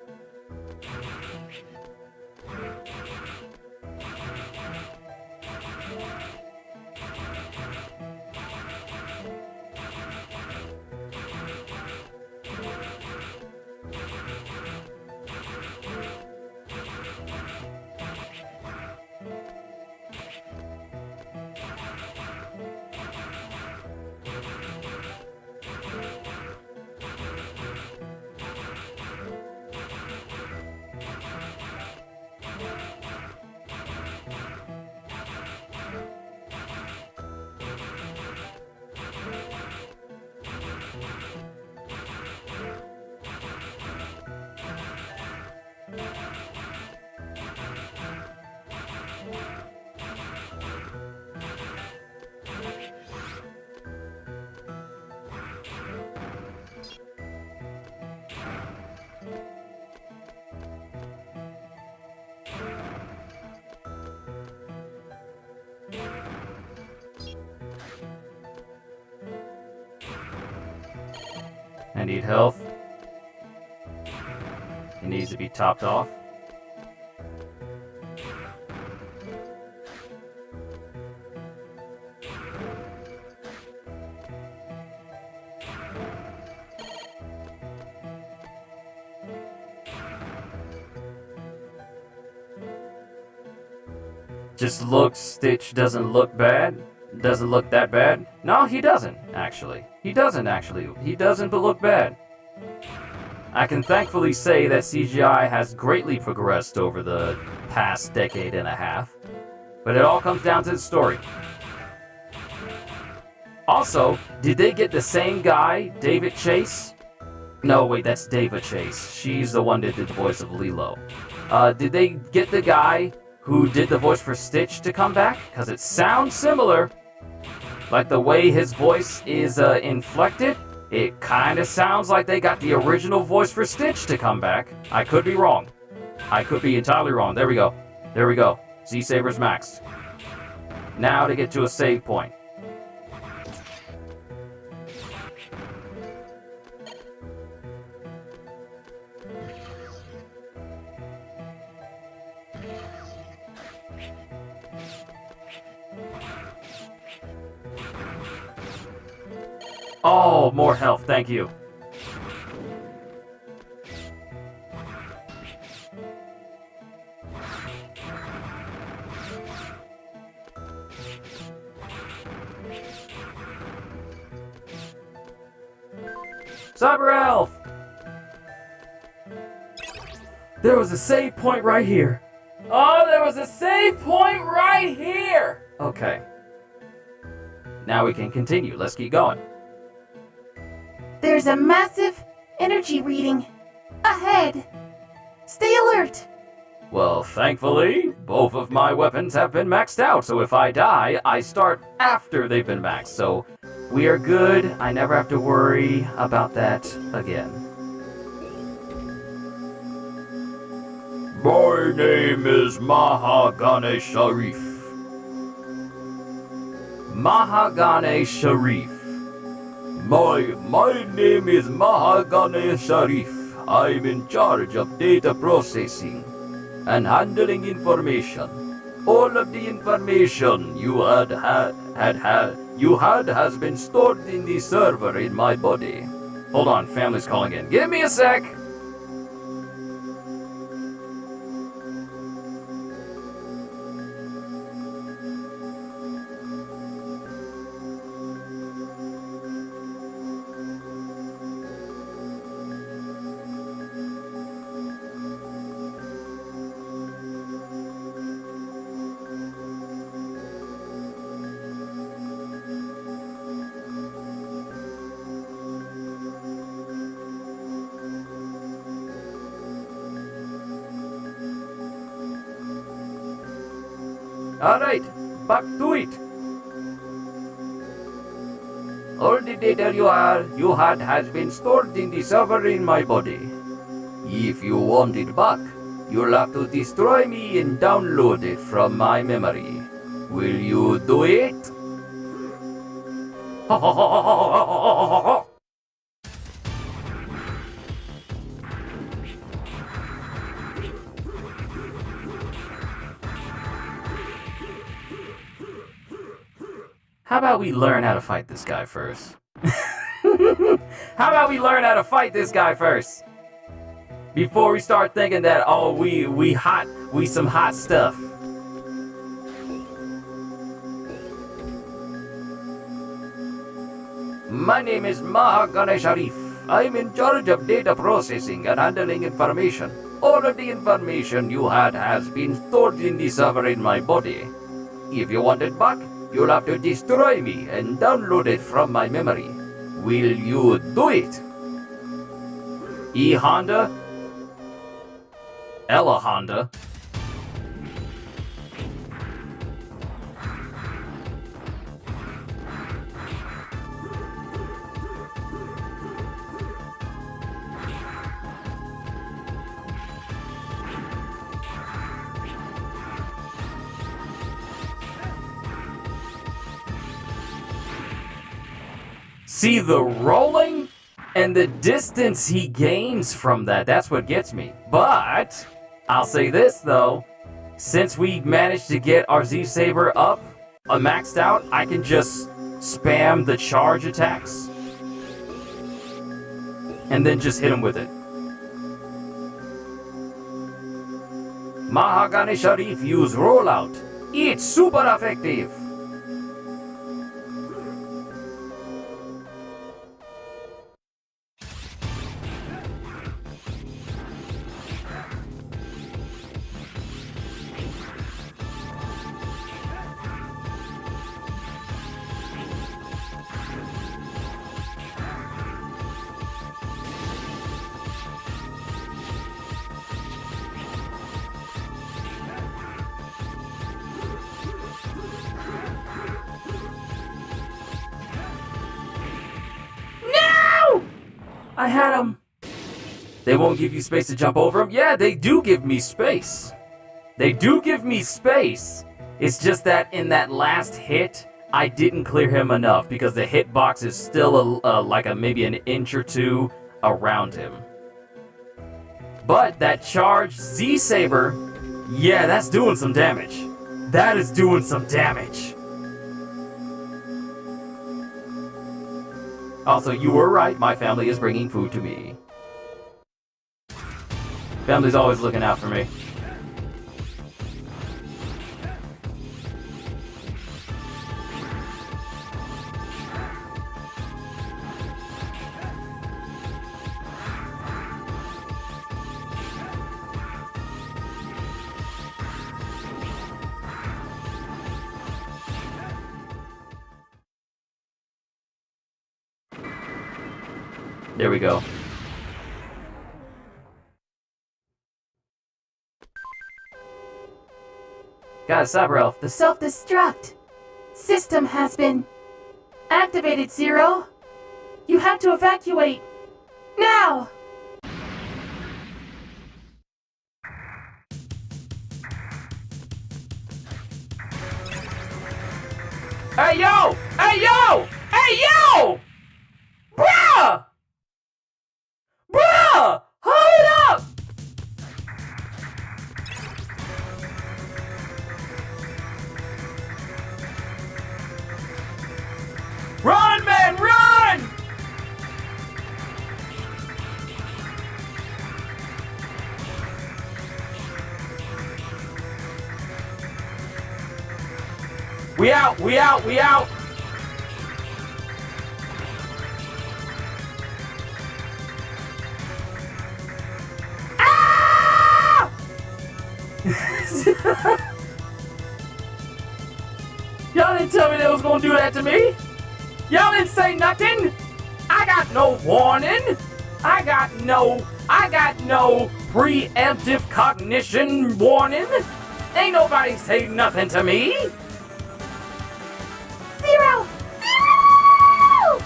need health. He needs to be topped off. Just looks, Stitch doesn't look bad. Doesn't look that bad. No, he doesn't, actually. He doesn't look bad. I can thankfully say that CGI has greatly progressed over the past decade and a half. But it all comes down to the story. Also, did they get the same guy, David Chase? No, wait, that's Dava Chase. She's the one that did the voice of Lilo. Did they get the guy who did the voice for Stitch to come back? Because it sounds similar. Like the way his voice is inflected, it kind of sounds like they got the original voice for Stitch to come back. I could be wrong. I could be entirely wrong. There we go. There we go. Z-Saber's maxed. Now to get to a save point. Oh, more health, thank you. Cyber Elf! There was a save point right here. Oh, there was a save point right here! Okay. Now we can continue. Let's keep going. There's a massive energy reading ahead. Stay alert. Well, thankfully, both of my weapons have been maxed out, so if I die, I start after they've been maxed, so we are good. I never have to worry about that again. My name is Mahagane Sharif. Mahagane Sharif. My name is Mahagane Sharif. I'm in charge of data processing and handling information. All of the information you had has been stored in the server in my body. Hold on, family's calling in. Give me a sec. Alright, back to it. All the data you had has been stored in the server in my body. If you want it back, you'll have to destroy me and download it from my memory. Will you do it? How about we learn how to fight this guy first? How about we learn how to fight this guy first? Before we start thinking that, oh, we some hot stuff. My name is Mahagane Sharif. I'm in charge of data processing and handling information. All of the information you had has been stored in the server in my body. If you want it back, you'll have to destroy me and download it from my memory. Will you do it? E Honda? Ella Honda? See the rolling? And the distance he gains from that, that's what gets me. But I'll say this though, since we managed to get our Z Saber up, maxed out, I can just spam the charge attacks and then just hit him with it. Mahagani Sharif use rollout. It's super effective. I had him. They won't give you space to jump over him? Yeah, they do give me space. They do give me space. It's just that in that last hit, I didn't clear him enough because the hitbox is still maybe an inch or two around him. But that charged Z Saber, yeah, that's doing some damage. That is doing some damage. Also, you were right, my family is bringing food to me. Family's always looking out for me. There we go. Got a Cyber Elf. The Self-destruct. System has been activated, Zero. You have to evacuate. Now! Hey yo! Hey yo! Hey yo! Bruh! Bruh! Hold up! Run, man, run! We out, we out, we out! Ah! Y'all didn't tell me they was gonna do that to me! Y'all didn't say nothing! I got no warning! I got no preemptive cognition warning! Ain't nobody say nothing to me! Zero! Zero!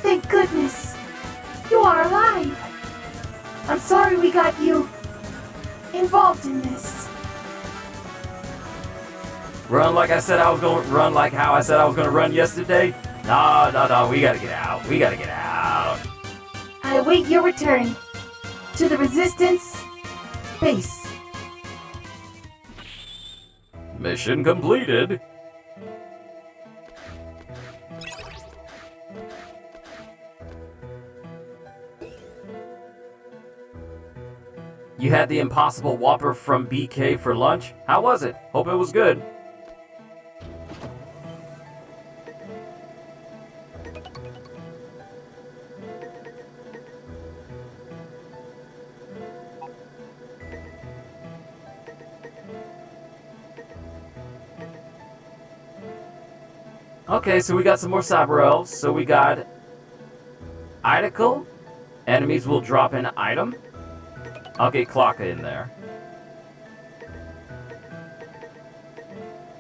Thank goodness. You are alive. I'm sorry we got you involved in this. Run like I said I was gonna run, like how I said I was gonna run yesterday? No, we gotta get out. We gotta get out. I await your return to the Resistance base. Mission completed. You had the Impossible Whopper from BK for lunch? How was it? Hope it was good. Okay, so we got some more Cyber Elves. So we got Idical. Enemies will drop an item. I'll get Clocka in there.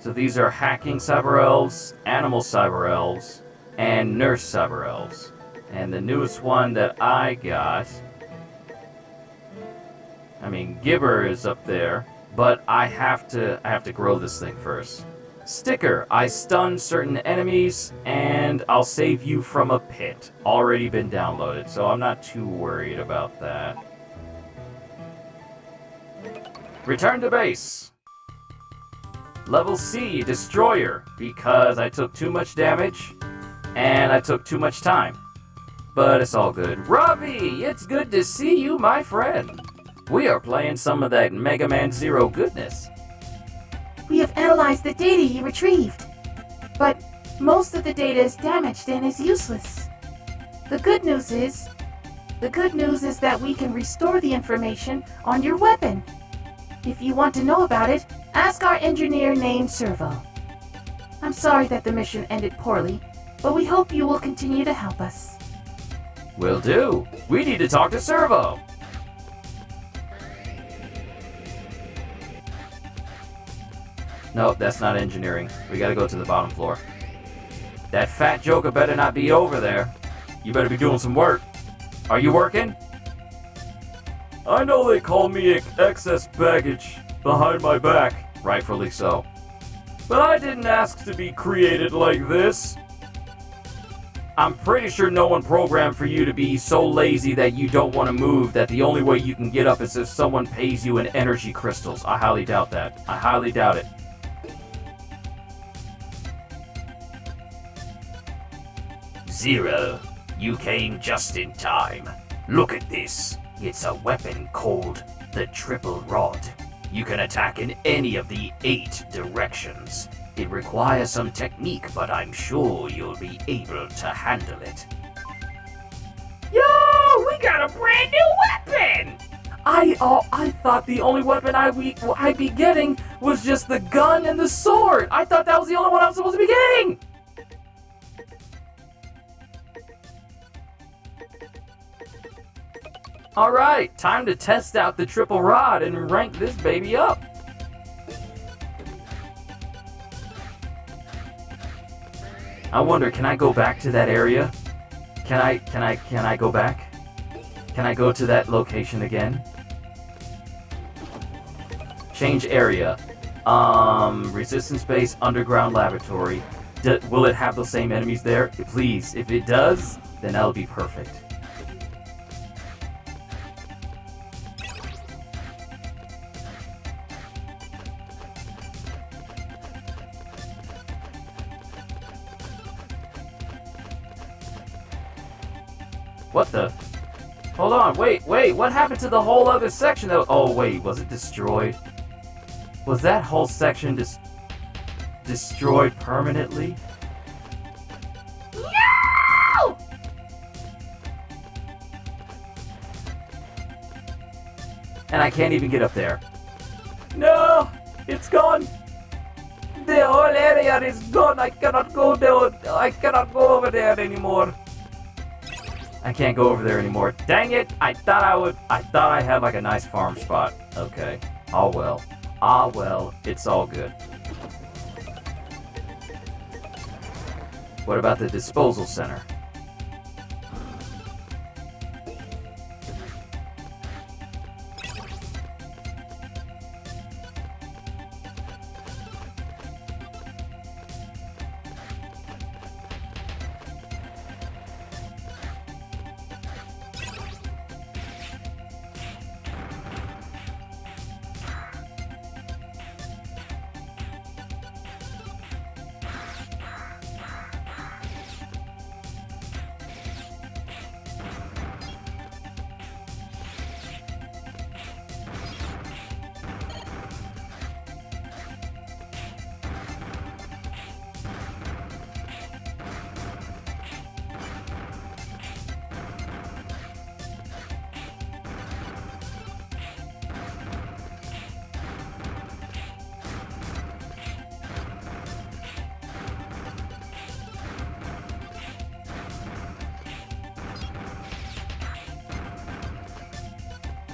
So these are Hacking Cyber Elves, Animal Cyber Elves, and Nurse Cyber Elves. And the newest one that I got... Gibber is up there, but I have to grow this thing first. Sticker, I stun certain enemies, and I'll save you from a pit. Already been downloaded, so I'm not too worried about that. Return to base. Level C, Destroyer, because I took too much damage, and I took too much time. But it's all good. Robbie, it's good to see you, my friend. We are playing some of that Mega Man Zero goodness. We have analyzed the data you retrieved, but most of the data is damaged and is useless. The good news is that we can restore the information on your weapon. If you want to know about it, ask our engineer named Servo. I'm sorry that the mission ended poorly, but we hope you will continue to help us. Will do. We need to talk to Servo. Nope, that's not engineering. We gotta go to the bottom floor. That fat joker better not be over there. You better be doing some work. Are you working? I know they call me excess baggage behind my back. Rightfully so. But I didn't ask to be created like this. I'm pretty sure no one programmed for you to be so lazy that you don't want to move, that the only way you can get up is if someone pays you in energy crystals. I highly doubt that. I highly doubt it. Zero, you came just in time. Look at this. It's a weapon called the Triple Rod. You can attack in any of the 8 directions. It requires some technique, but I'm sure you'll be able to handle it. Yo, we got a brand new weapon! I thought the only weapon I'd be getting was just the gun and the sword. I thought that was the only one I was supposed to be getting. Alright, time to test out the triple rod and rank this baby up. I wonder, can I go back to that area? Can I go back? Can I go to that location again? Change area. Resistance base, underground laboratory. Will it have the same enemies there? Please, if it does, then that'll be perfect. What the? Hold on, wait, what happened to the whole other section though? Oh wait, was it destroyed? Was that whole section destroyed permanently? No! And I can't even get up there. No! It's gone! The whole area is gone! I cannot go down! I cannot go over there anymore! I can't go over there anymore. Dang it! I thought I had like a nice farm spot. Okay. Oh well. Ah well, it's all good. What about the disposal center?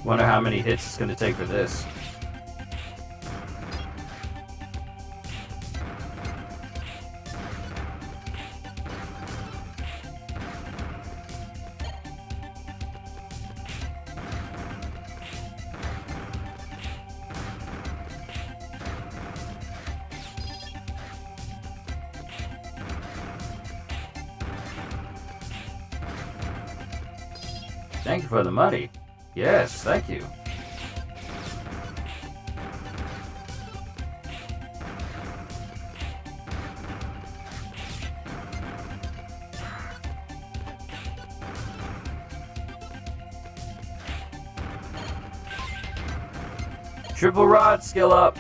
Wonder how many hits it's gonna take for this. Thank you for the money. Yes, thank you. Triple rod skill up.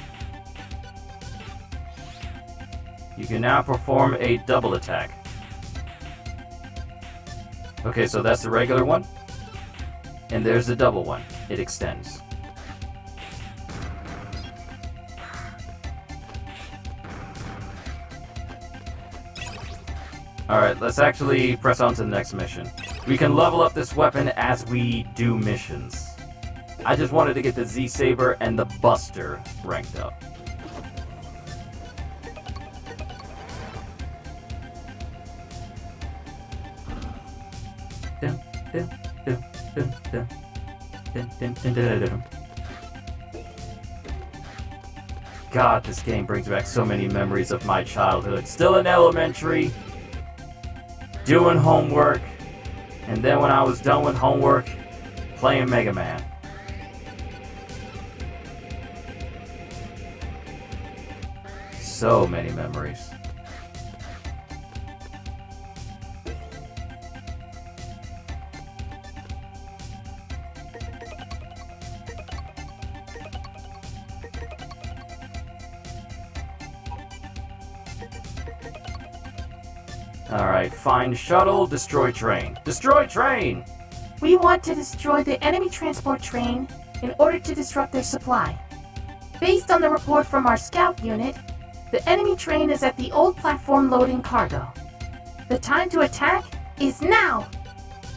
You can now perform a double attack. Okay, so that's the regular one. And there's the double one. It extends. Alright, let's actually press on to the next mission. We can level up this weapon as we do missions. I just wanted to get the Z-Saber and the Buster ranked up. God, this game brings back so many memories of my childhood. Still in elementary, doing homework, and then when I was done with homework, playing Mega Man. So many memories. Alright, find shuttle, destroy train. Destroy train! We want to destroy the enemy transport train in order to disrupt their supply. Based on the report from our scout unit, the enemy train is at the old platform loading cargo. The time to attack is now!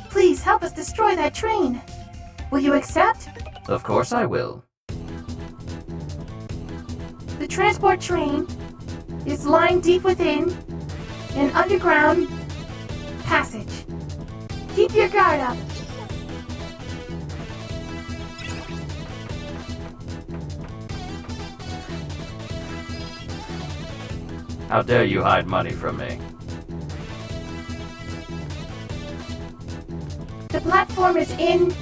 Please help us destroy that train. Will you accept? Of course I will. The transport train is lying deep within an underground passage. Keep your guard up. How dare you hide money from me? The platform is in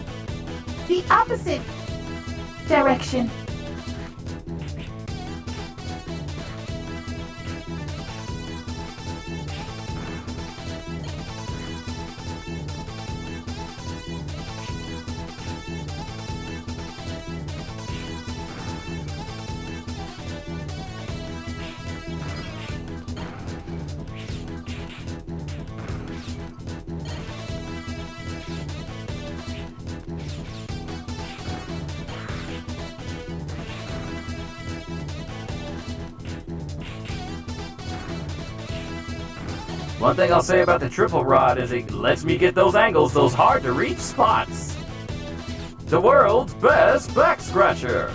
the opposite direction. One thing I'll say about the triple rod is it lets me get those angles, those hard to reach spots. The world's best back scratcher.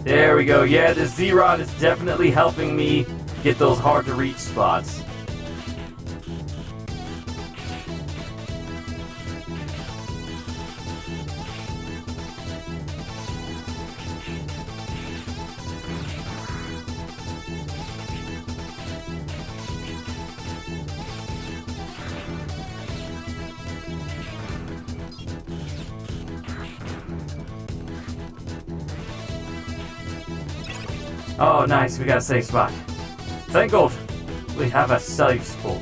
There we go. Yeah, the Z-Rod is definitely helping me get those hard to reach spots. Oh, nice. We got a safe spot. Thank God. We have a safe spot.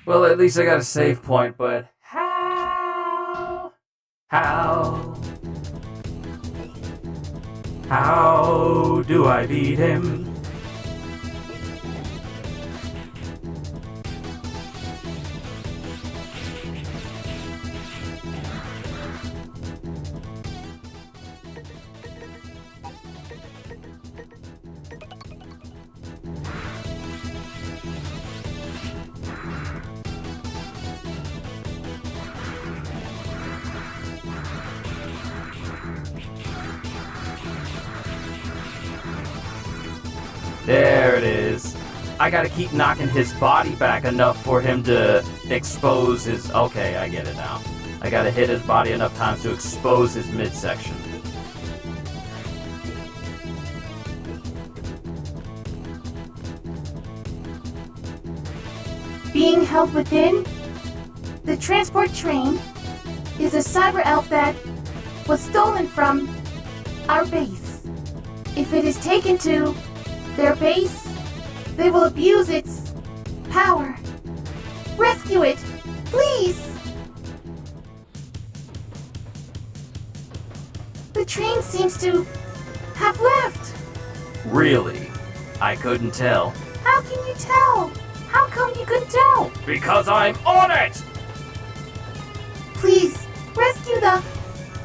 Well, at least I got a save point, but how? How do I beat him? There it is. I gotta keep knocking his body back enough for him to expose his... Okay, I get it now. I gotta hit his body enough times to expose his midsection. Being held within the transport train is a cyber elf that was stolen from our base. If it is taken to their base, they will abuse its power. Rescue it, please! The train seems to have left. Really? I couldn't tell. How can you tell? How come you couldn't tell? Because I'm on it! Please, rescue the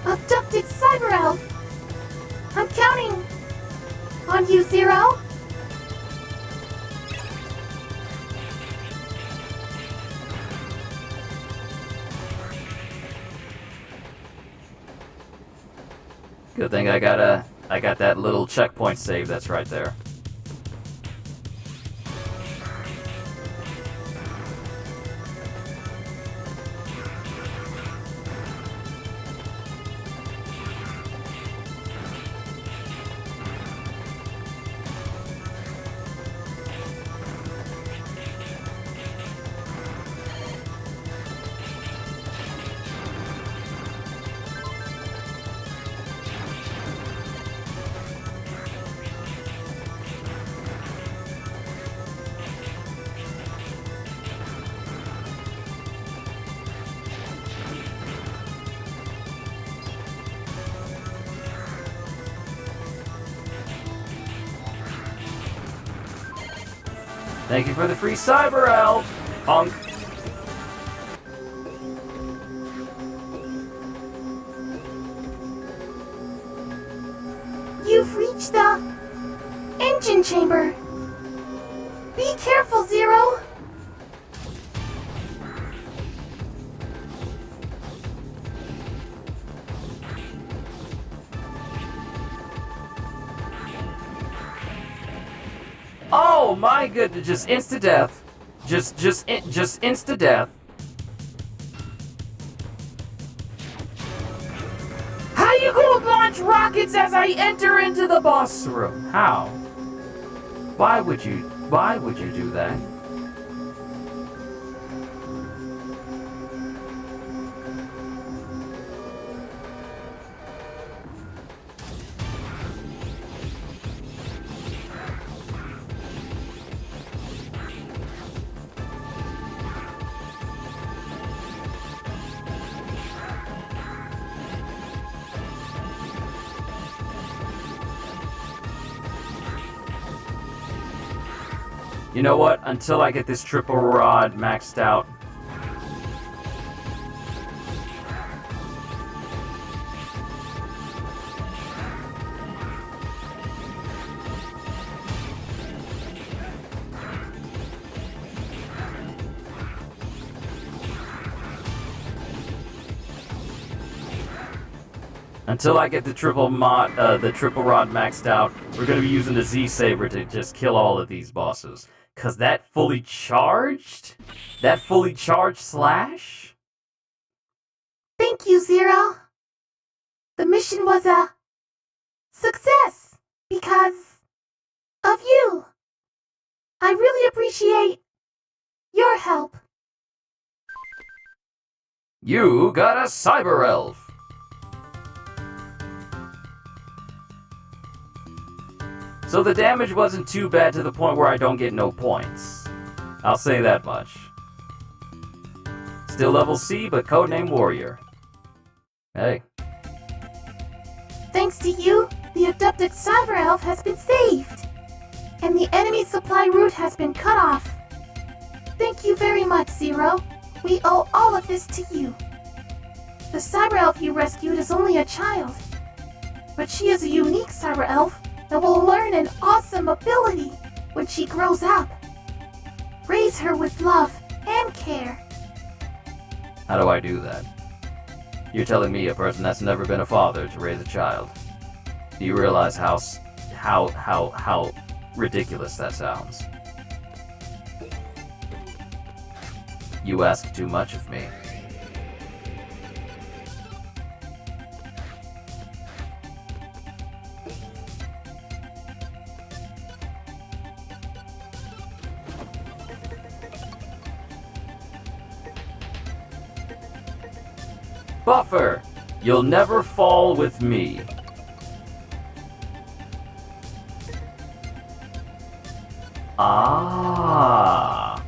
abducted cyber elf. I'm counting on you, Zero. Good thing I got that little checkpoint save that's right there. Thank you for the free cyber elf, punk. You've reached the engine chamber. Be careful, Zero. Oh my goodness, just insta death. Just insta death. How you gonna launch rockets as I enter into the boss room? How? Why would you do that? You know what? Until I get this triple rod maxed out. Until I get the triple rod maxed out, we're gonna be using the Z Saber to just kill all of these bosses. Cause that fully charged slash. Thank you, Zero. The mission was a success because of you. I really appreciate your help. You got a cyber elf. So the damage wasn't too bad to the point where I don't get no points. I'll say that much. Still level C, but codename Warrior. Hey. Thanks to you, the abducted cyber elf has been saved, and the enemy supply route has been cut off. Thank you very much, Zero. We owe all of this to you. The cyber elf you rescued is only a child, but she is a unique cyber elf and will learn an awesome ability when she grows up. Raise her with love and care. How do I do that? You're telling me, a person that's never been a father, to raise a child. Do you realize how ridiculous that sounds? You ask too much of me. Buffer, you'll never fall with me. Ah,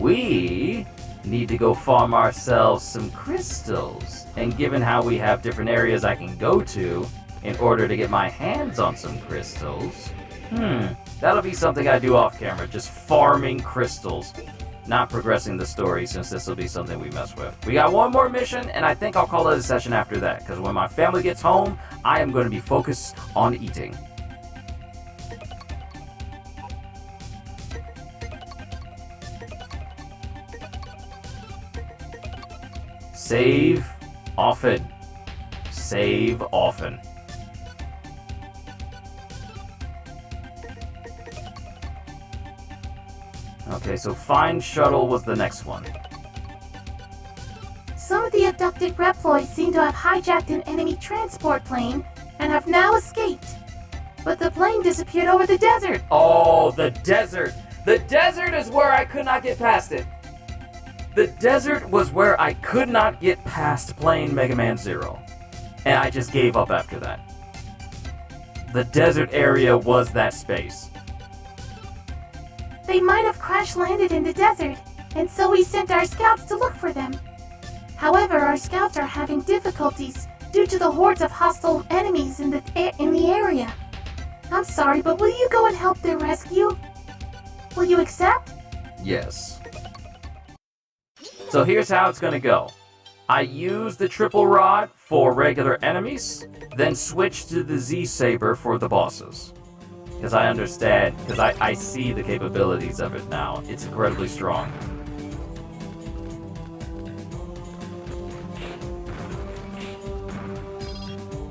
we need to go farm ourselves some crystals. And given how we have different areas I can go to in order to get my hands on some crystals, that'll be something I do off camera, just farming crystals. Not progressing the story, since this will be something we mess with. We got one more mission, and I think I'll call it a session after that, because when my family gets home, I am going to be focused on eating. Save often. Save often. Okay, so find shuttle was the next one. Some of the abducted Reploids seem to have hijacked an enemy transport plane and have now escaped. But the plane disappeared over the desert. Oh, the desert! The desert is where I could not get past it. The desert was where I could not get past playing Mega Man Zero. And I just gave up after that. The desert area was that space. They might have crash-landed in the desert, and so we sent our scouts to look for them. However, our scouts are having difficulties due to the hordes of hostile enemies in the area. I'm sorry, but will you go and help their rescue? Will you accept? Yes. So here's how it's gonna go. I use the triple rod for regular enemies, then switch to the Z Saber for the bosses. Because I understand, because I see the capabilities of it now. It's incredibly strong.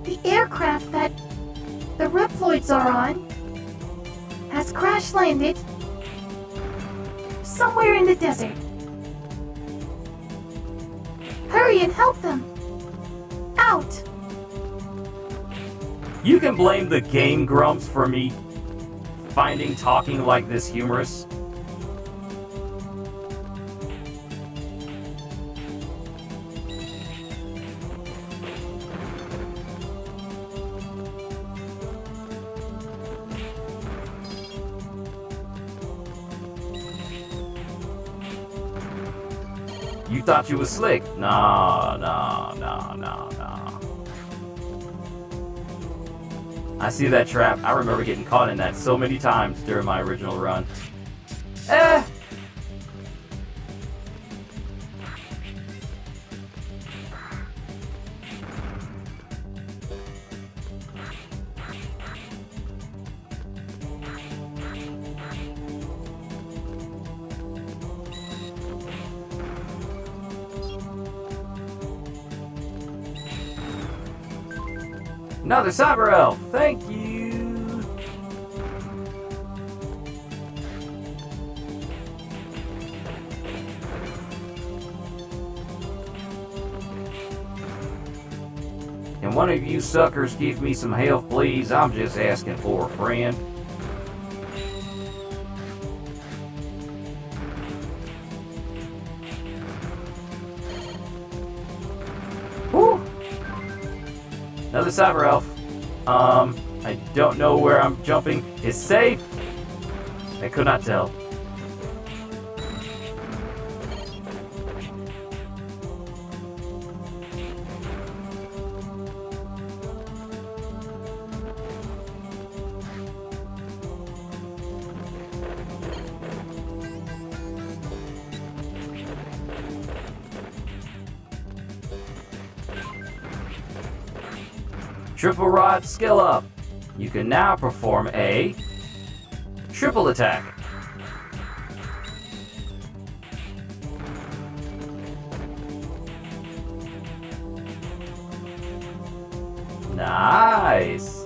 The aircraft that the Reploids are on has crash-landed somewhere in the desert. Hurry and help them! Out! You can blame the Game Grumps for me finding talking like this humorous. You thought you was slick? Nah. I see that trap. I remember getting caught in that so many times during my original run. Eh. Another cyber elf. Thank you. Can one of you suckers give me some help, please? I'm just asking for a friend. Whew. Another cyber elf. I don't know where I'm jumping. Is safe? I could not tell. Triple rod skill up. You can now perform a triple attack. Nice.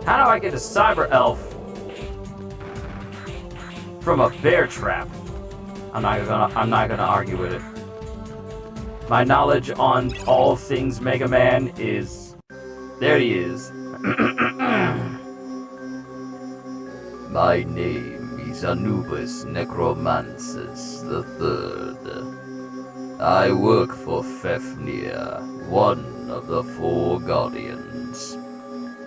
How do I get a cyber elf from a bear trap? I'm not gonna argue with it. My knowledge on all things Mega Man is, there he is. My name is Anubis Necromancis III. I work for Fafnir, one of the four guardians.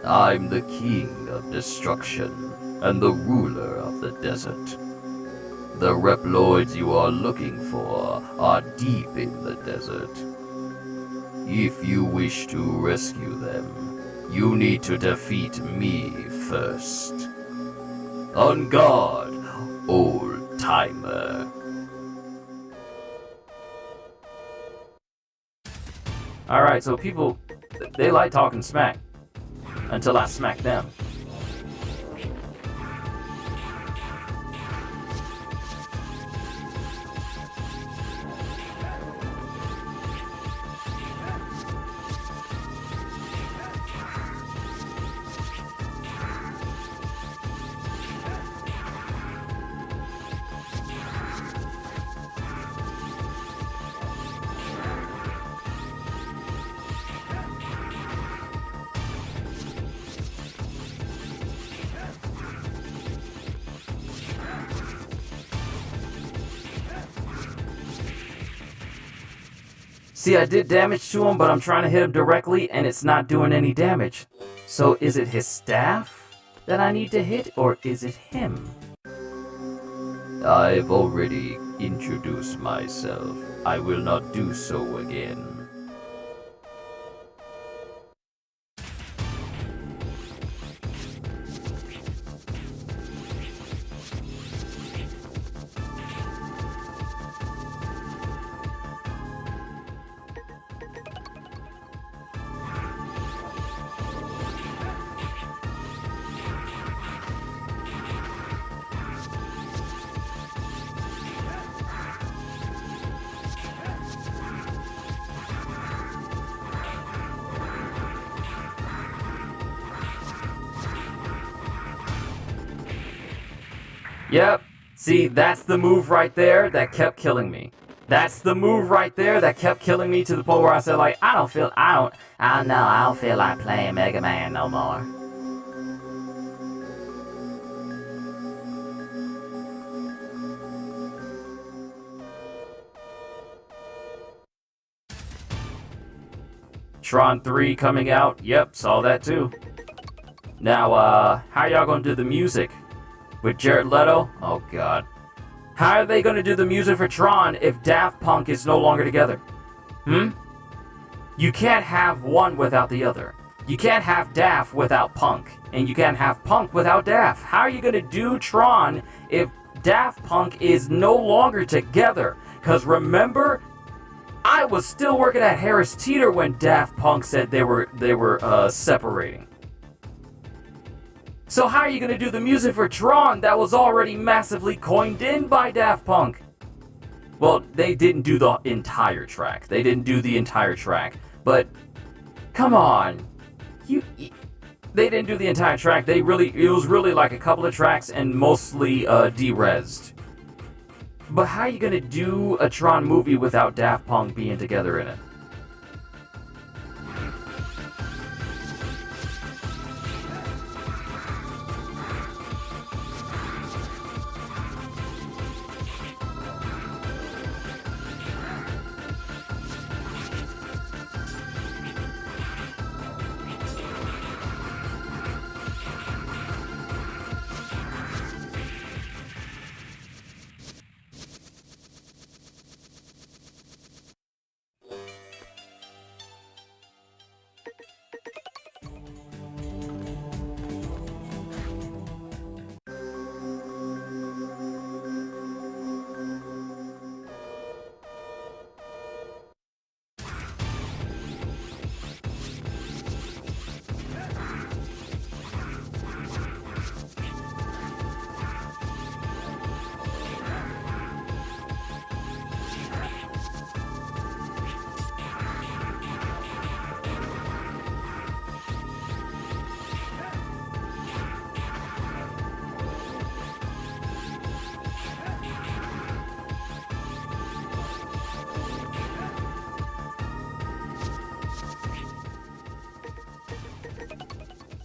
I'm the king of destruction and the ruler of the desert. The Reploids you are looking for are deep in the desert. If you wish to rescue them, you need to defeat me first. On guard, old timer. Alright, so people, they like talking smack. Until I smack them. See, I did damage to him, but I'm trying to hit him directly, and it's not doing any damage. So is it his staff that I need to hit, or is it him? I've already introduced myself. I will not do so again. Yep. See, that's the move right there that kept killing me. That's the move right there that kept killing me to the point where I said, like, I don't feel like playing Mega Man no more. Tron 3 coming out. Yep, saw that too. Now, how y'all gonna do the music? With Jared Leto? Oh god. How are they gonna do the music for Tron if Daft Punk is no longer together? You can't have one without the other. You can't have Daft without Punk. And you can't have Punk without Daft. How are you gonna do Tron if Daft Punk is no longer together? Because remember, I was still working at Harris Teeter when Daft Punk said they were separating. So how are you going to do the music for Tron that was already massively coined in by Daft Punk? Well, they didn't do the entire track. But come on. They didn't do the entire track. It was really like a couple of tracks and mostly de-resed. But how are you going to do a Tron movie without Daft Punk being together in it?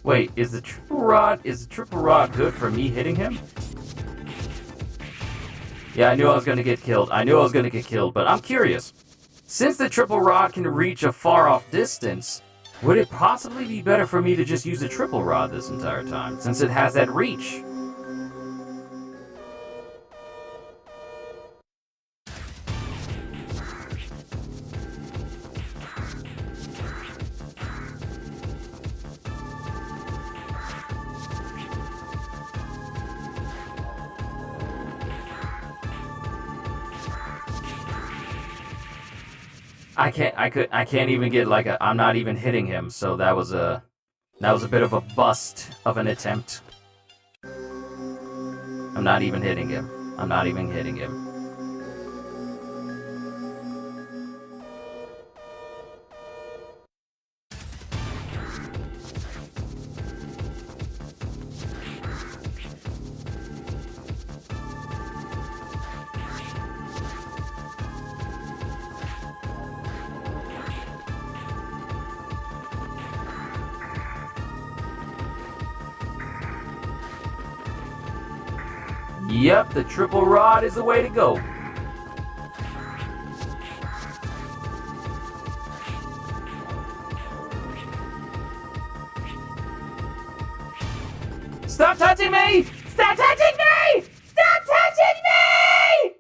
Wait, is the triple rod good for me hitting him? Yeah, I knew I was gonna get killed, but I'm curious. Since the triple rod can reach a far off distance, would it possibly be better for me to just use the triple rod this entire time, since it has that reach? I can't even get like I'm not even hitting him, so that was a bit of a bust of an attempt. I'm not even hitting him. Yep, the triple rod is the way to go. Stop touching me! Stop touching me! Stop touching me!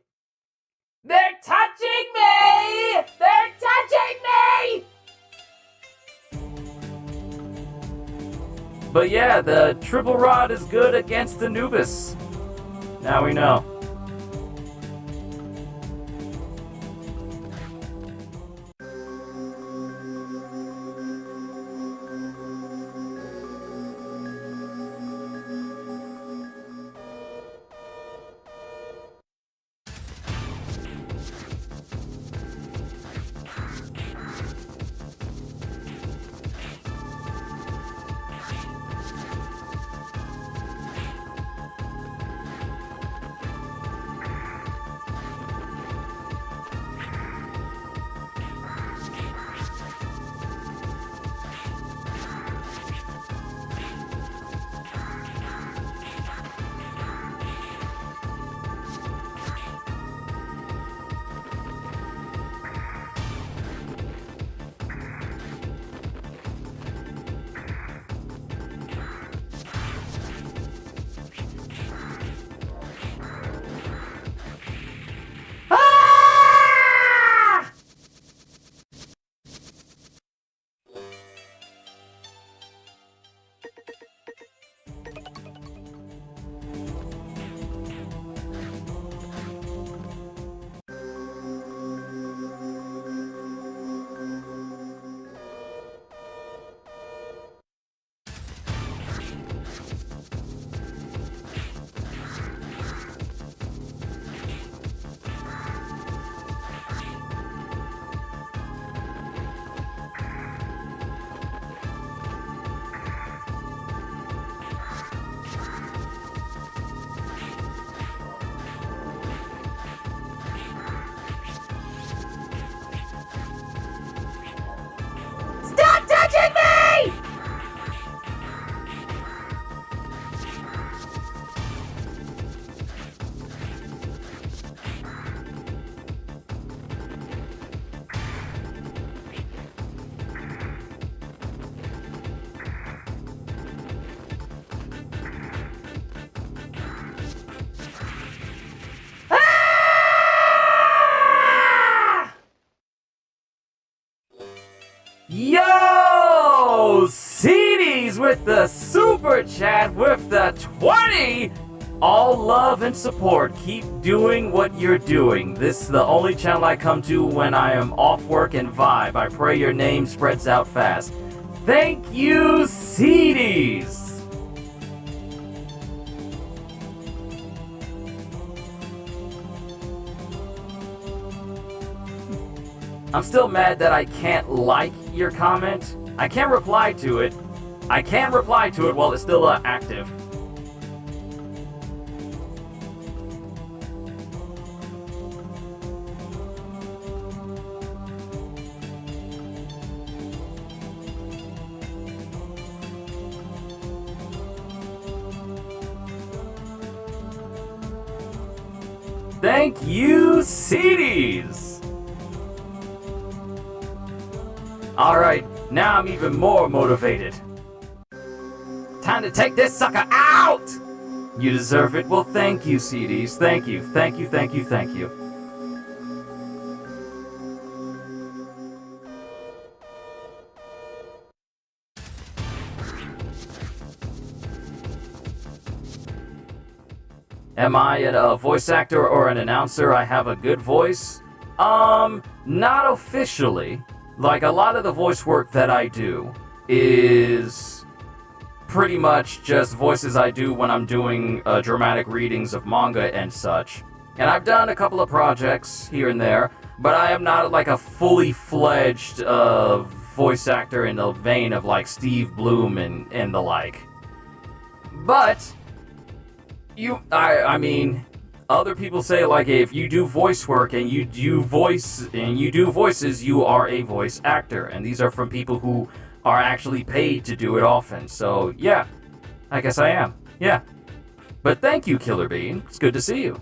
They're touching me! They're touching me! But yeah, the triple rod is good against Anubis. Now we know. super chat with the 20. All love and support. Keep doing what you're doing. This is the only channel I come to when I am off work and vibe. I pray your name spreads out fast. Thank you, CDs. I'm still mad that I can't like your comment. I can't reply to it. I can reply to it while it's still active. Thank you, CDs! Alright, now I'm even more motivated. Time to take this sucker out! You deserve it. Well, thank you, CDs. Thank you, thank you, thank you, thank you. Am I a voice actor or an announcer? I have a good voice? Not officially. Like, a lot of the voice work that I do is pretty much just voices I do when I'm doing dramatic readings of manga and such. And I've done a couple of projects here and there, but I am not like a fully fledged voice actor in the vein of like Steve Bloom and the like. But I mean, other people say like if you do voice work and you do voices, you are a voice actor, and these are from people who are actually paid to do it often. So yeah, I guess I am. Yeah. But thank you, Killer Bean. It's good to see you.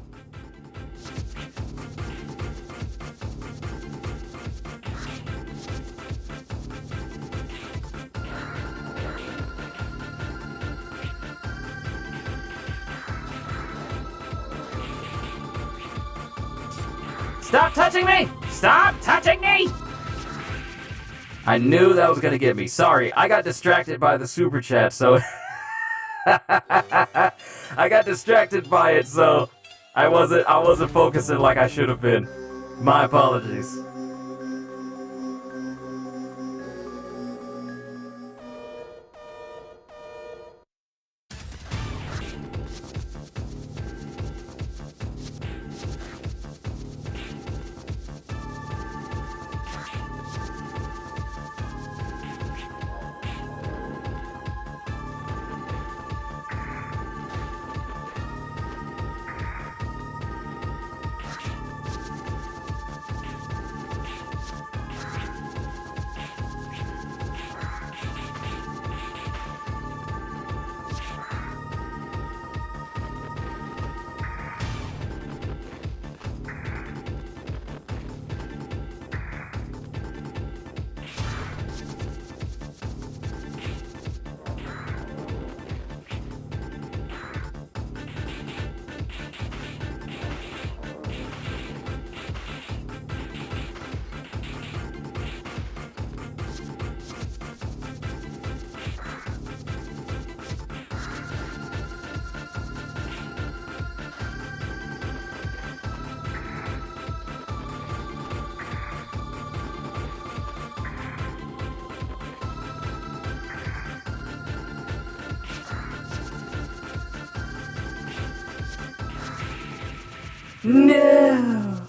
Stop touching me! Stop touching me! I knew that was gonna get me. Sorry, I got distracted by the super chat, so I got distracted by it, so I wasn't focusing like I should have been. My apologies. No!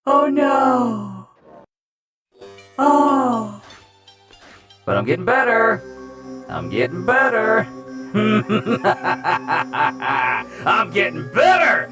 Oh no! Oh! But I'm getting better! I'm getting better! I'm getting better!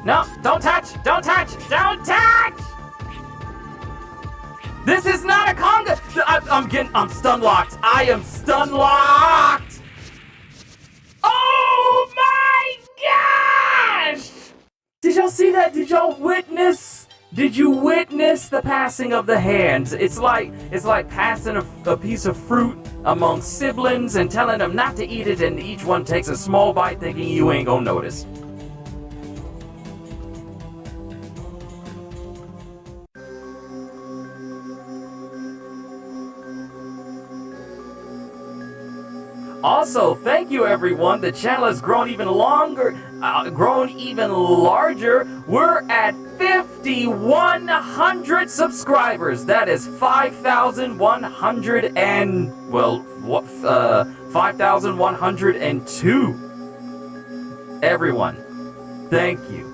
No, don't touch! Don't touch! Don't touch! This is not a conga! I'm stun locked. I am stun locked. Oh my gosh! Did y'all see that? Did y'all witness? Did you witness the passing of the hands? It's like passing a piece of fruit among siblings and telling them not to eat it, and each one takes a small bite thinking you ain't gonna notice. Also, thank you everyone. The channel has grown even larger. We're at 5,100 subscribers. That is 5,100 and 5,102. Everyone, thank you.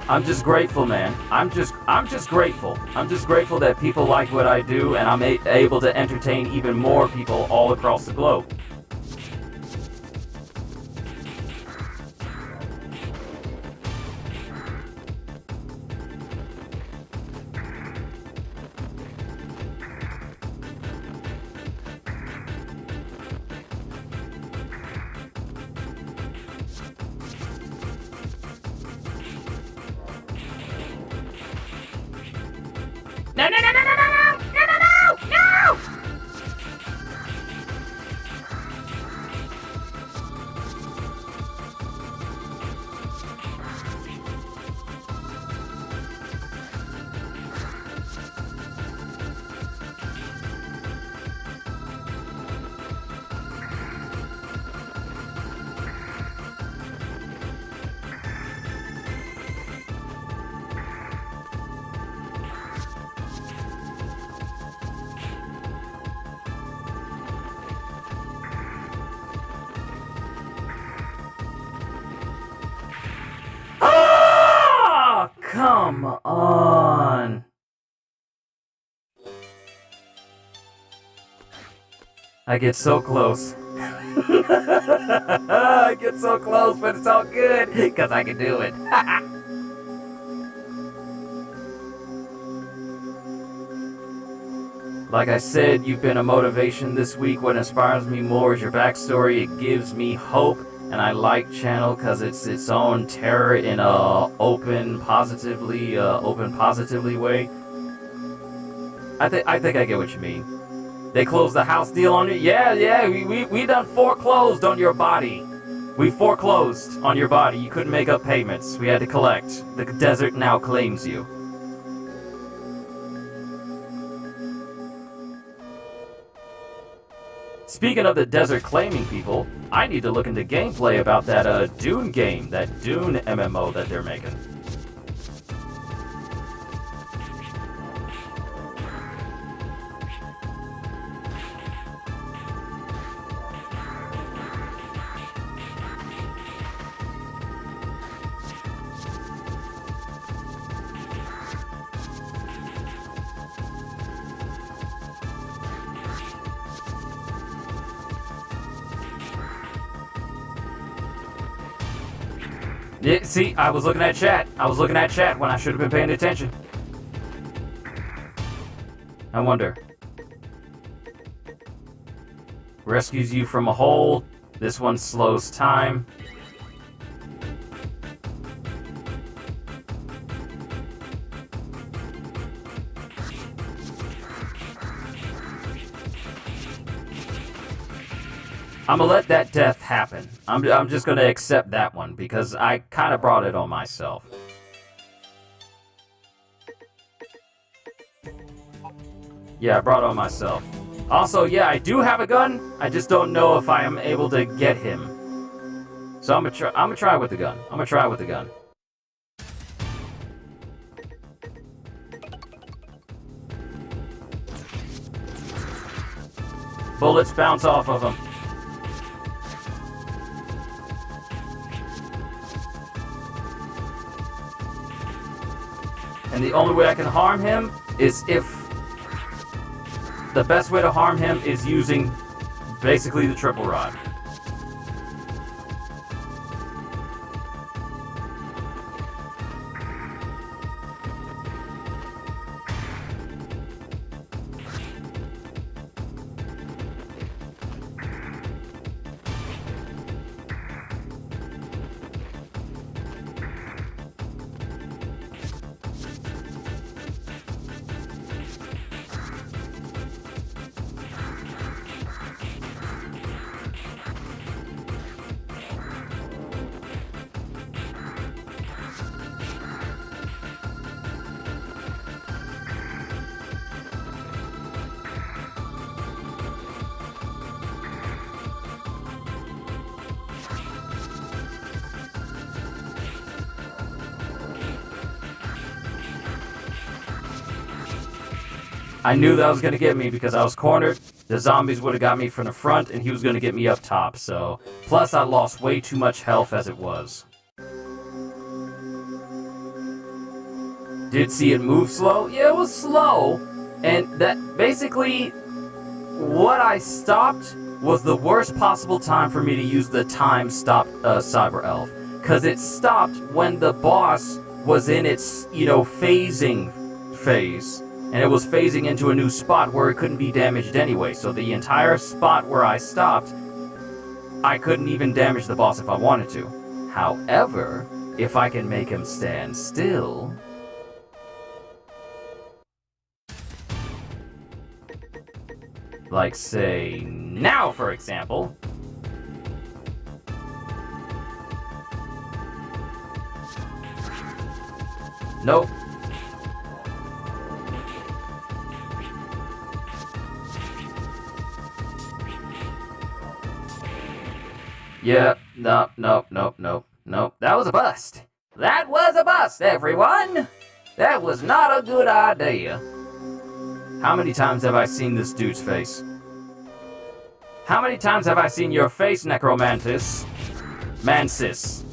I'm just grateful, man. I'm just grateful. I'm just grateful that people like what I do, and I'm able to entertain even more people all across the globe. No, no, no, no, no, no, no, no, no, no! Come on. I get so close. I get so close, but it's all good because I can do it. Like I said, you've been a motivation this week. What inspires me more is your backstory. It gives me hope. And I like channel because it's its own terror in a open positively way. I think I get what you mean. They closed the house deal on you. Yeah. We done foreclosed on your body. We foreclosed on your body. You couldn't make up payments. We had to collect. The desert now claims you. Speaking of the desert claiming people, I need to look into gameplay about that Dune game, that Dune MMO that they're making. Yeah, see, I was looking at chat. I was looking at chat when I should have been paying attention. I wonder. Rescues you from a hole. This one slows time. I'm gonna let that death happen. I'm just gonna accept that one because I kind of brought it on myself. Yeah, I brought it on myself. Also, yeah, I do have a gun. I just don't know if I am able to get him. So I'm gonna try with the gun. Bullets bounce off of him. And the only way I can harm him is if... The best way to harm him is using basically the triple rod. I knew that was going to get me because I was cornered. The zombies would have got me from the front, and he was going to get me up top, so... Plus, I lost way too much health as it was. Did see it move slow? Yeah, it was slow. And that, basically, what I stopped was the worst possible time for me to use the time stop Cyber Elf. Because it stopped when the boss was in its, phasing phase. And it was phasing into a new spot where it couldn't be damaged anyway. So the entire spot where I stopped, I couldn't even damage the boss if I wanted to. However, if I can make him stand still... Like, say, now, for example. Nope. Yeah, nope. That was a bust. That was a bust, everyone! That was not a good idea. How many times have I seen this dude's face? How many times have I seen your face, Necromantis? Mansis.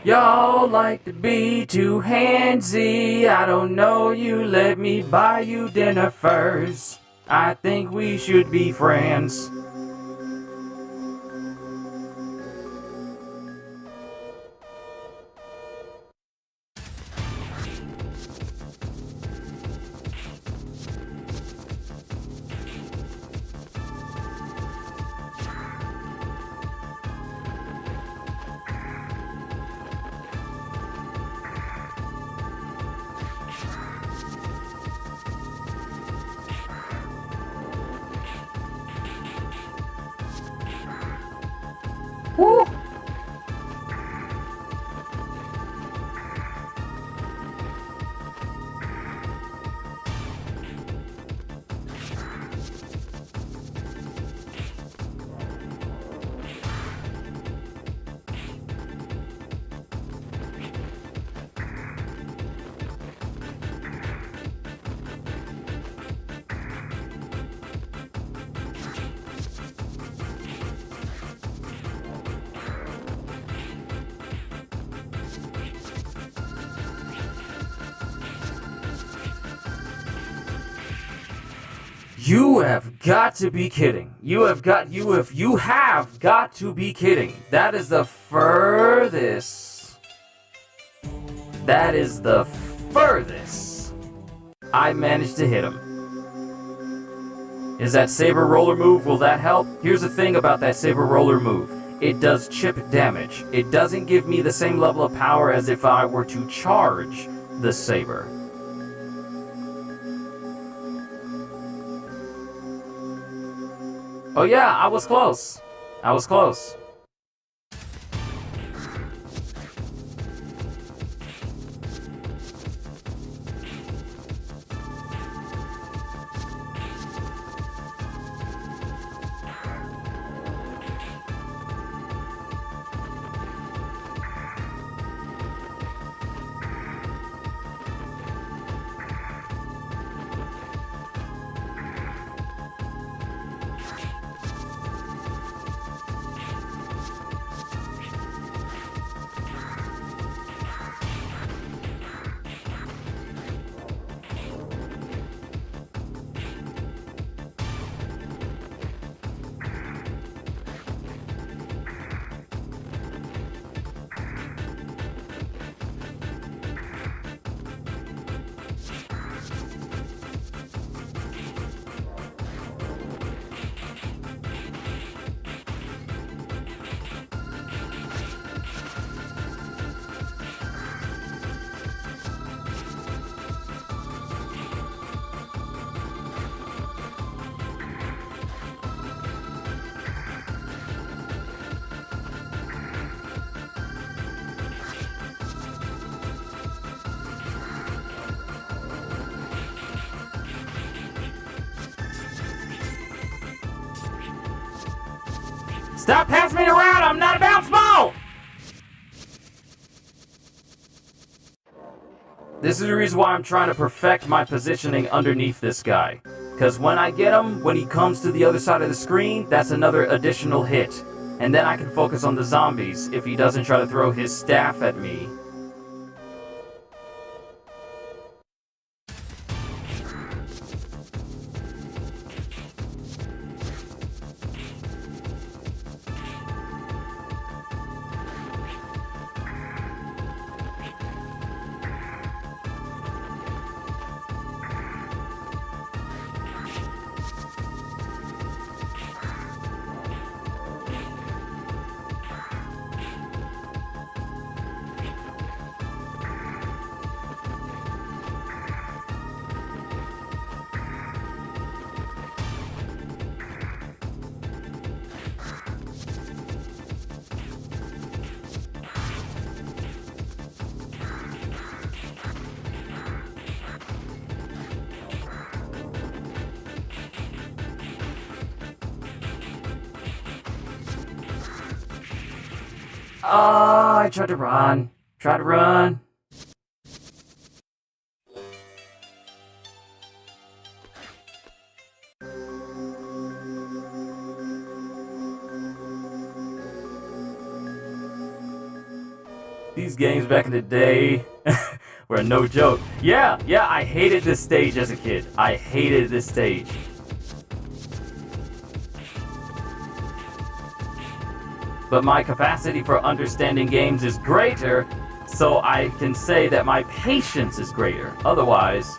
Y'all like to be too handsy. I don't know you, let me buy you dinner first. I think we should be friends. Woo! You have got to be kidding. You have got to be kidding. That is the furthest. That is the furthest I managed to hit him. Is that Saber Roller move, will that help? Here's the thing about that Saber Roller move. It does chip damage. It doesn't give me the same level of power as if I were to charge the Saber. Oh yeah, I was close. I was close. Stop passing me around! I'm not a bounce ball! This is the reason why I'm trying to perfect my positioning underneath this guy. Because when I get him, when he comes to the other side of the screen, that's another additional hit. And then I can focus on the zombies if he doesn't try to throw his staff at me. Oh, I tried to run. Tried to run. These games back in the day were no joke. Yeah, I hated this stage as a kid. I hated this stage. But my capacity for understanding games is greater, so I can say that my patience is greater. Otherwise...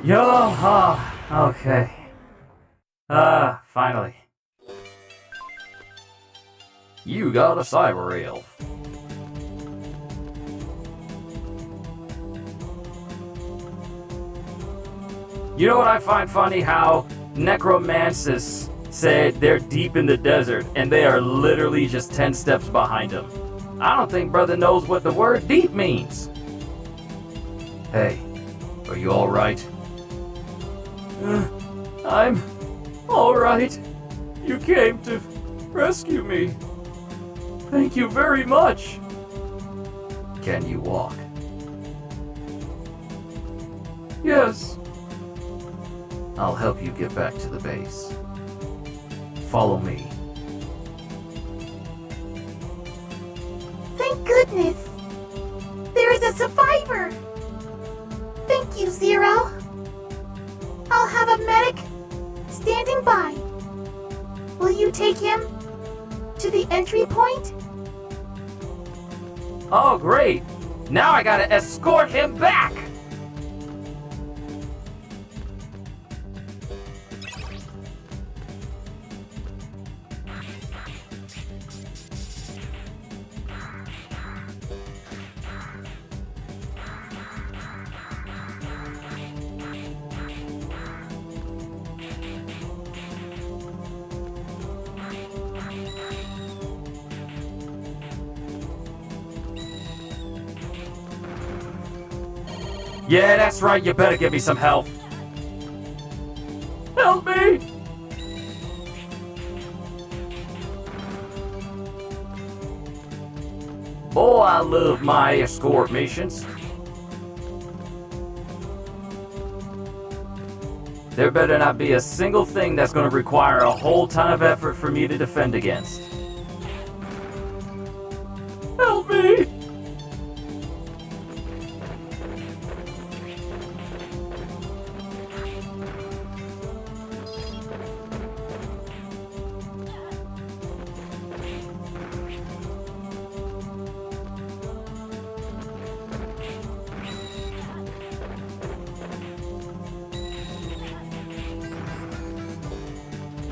Yo, okay. Finally. You got a cyber elf. You know what I find funny? How Necromancis said they're deep in the desert and they are literally just 10 steps behind him. I don't think brother knows what the word deep means. Hey, are you alright? I'm alright. You came to rescue me. Thank you very much. Can you walk? Yes. I'll help you get back to the base. Follow me. Thank goodness! There is a survivor! Thank you, Zero. I'll have a medic standing by. Will you take him to the entry point? Oh, great. Now I gotta escort him back. Yeah, that's right. You better give me some help. Help me! Boy, I love my escort missions. There better not be a single thing that's going to require a whole ton of effort for me to defend against. Help me!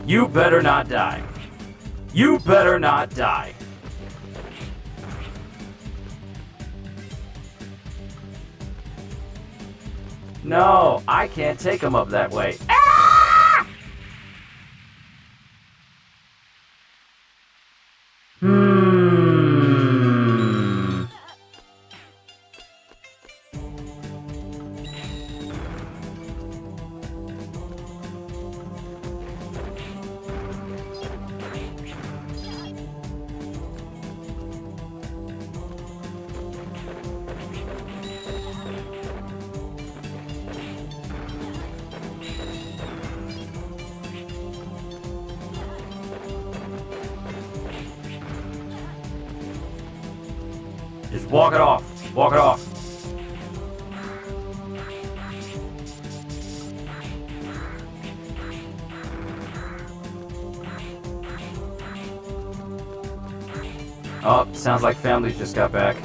You better not die. You better not die. No, I can't take him up that way. Ah! Just walk it off. Walk it off. Oh, sounds like families just got back.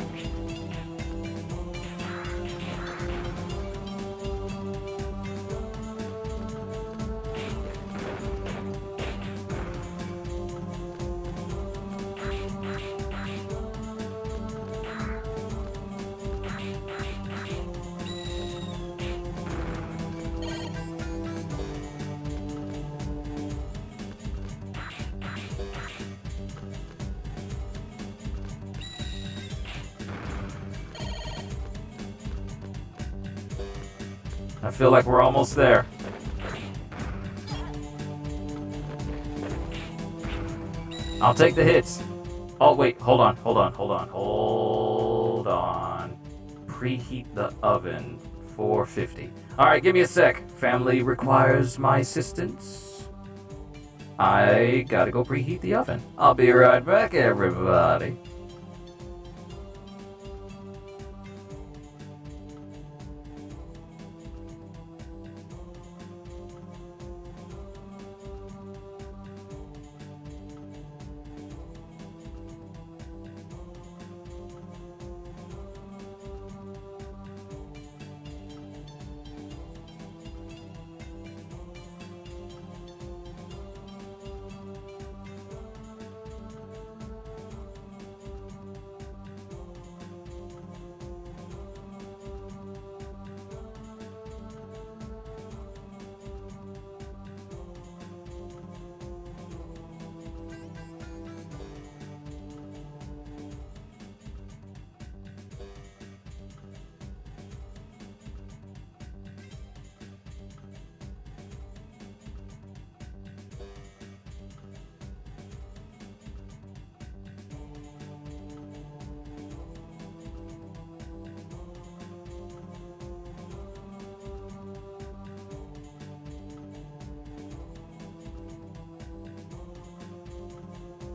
I feel like we're almost there. I'll take the hits. Oh, wait, hold on. Preheat the oven, 450. All right, give me a sec. Family requires my assistance. I gotta go preheat the oven. I'll be right back, everybody.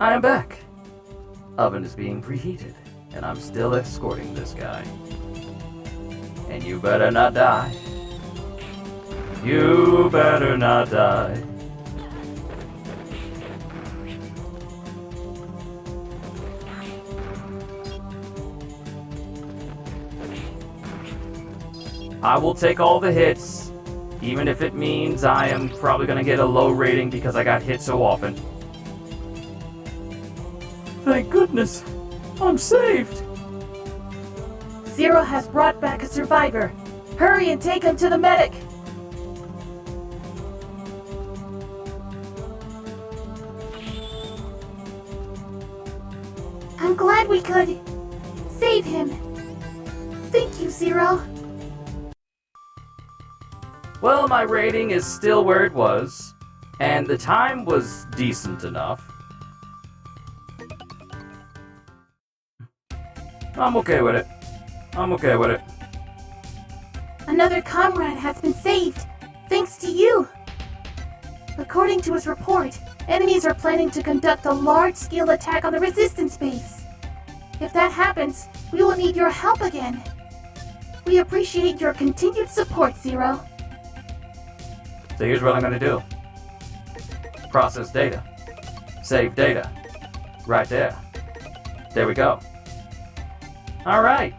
I am back. Oven is being preheated, and I'm still escorting this guy. And you better not die. You better not die. I will take all the hits, even if it means I am probably going to get a low rating because I got hit so often. Thank goodness, I'm saved. Zero has brought back a survivor. Hurry and take him to the medic. I'm glad we could save him. Thank you, Zero. Well, my rating is still where it was, and the time was decent enough. I'm okay with it. I'm okay with it. Another comrade has been saved, thanks to you. According to his report, enemies are planning to conduct a large-scale attack on the resistance base. If that happens, we will need your help again. We appreciate your continued support, Zero. So here's what I'm gonna do. Process data. Save data. Right there. There we go. Alright.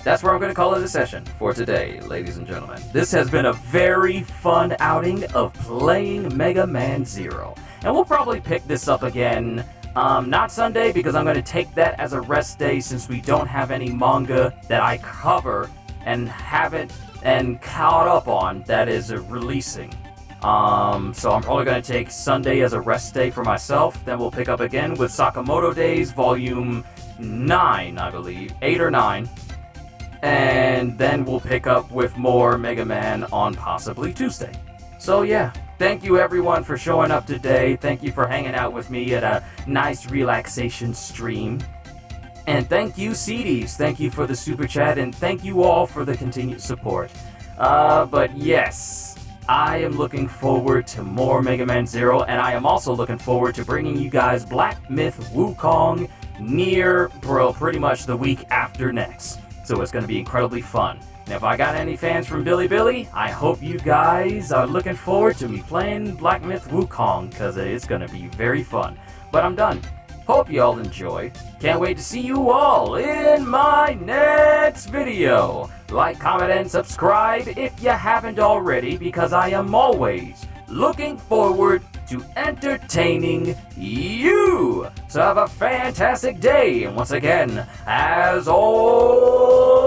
That's where I'm going to call it a session for today, ladies and gentlemen. This has been a very fun outing of playing Mega Man Zero. And we'll probably pick this up again, not Sunday, because I'm going to take that as a rest day since we don't have any manga that I cover and haven't and caught up on that is releasing. So I'm probably going to take Sunday as a rest day for myself. Then we'll pick up again with Sakamoto Days, Volume 9, I believe. 8 or 9. And then we'll pick up with more Mega Man on possibly Tuesday. So yeah, thank you everyone for showing up today. Thank you for hanging out with me at a nice relaxation stream. And thank you, CDs. Thank you for the super chat, and thank you all for the continued support. But yes, I am looking forward to more Mega Man Zero, and I am also looking forward to bringing you guys Black Myth Wukong pretty much the week after next. So it's going to be incredibly fun. And if I got any fans from Billy, I hope you guys are looking forward to me playing Black Myth Wukong, because it's going to be very fun. But I'm done. Hope you all enjoy. Can't wait to see you all in my next video. Like, comment, and subscribe if you haven't already, because I am always looking forward to entertaining you. So have a fantastic day. And once again, as always,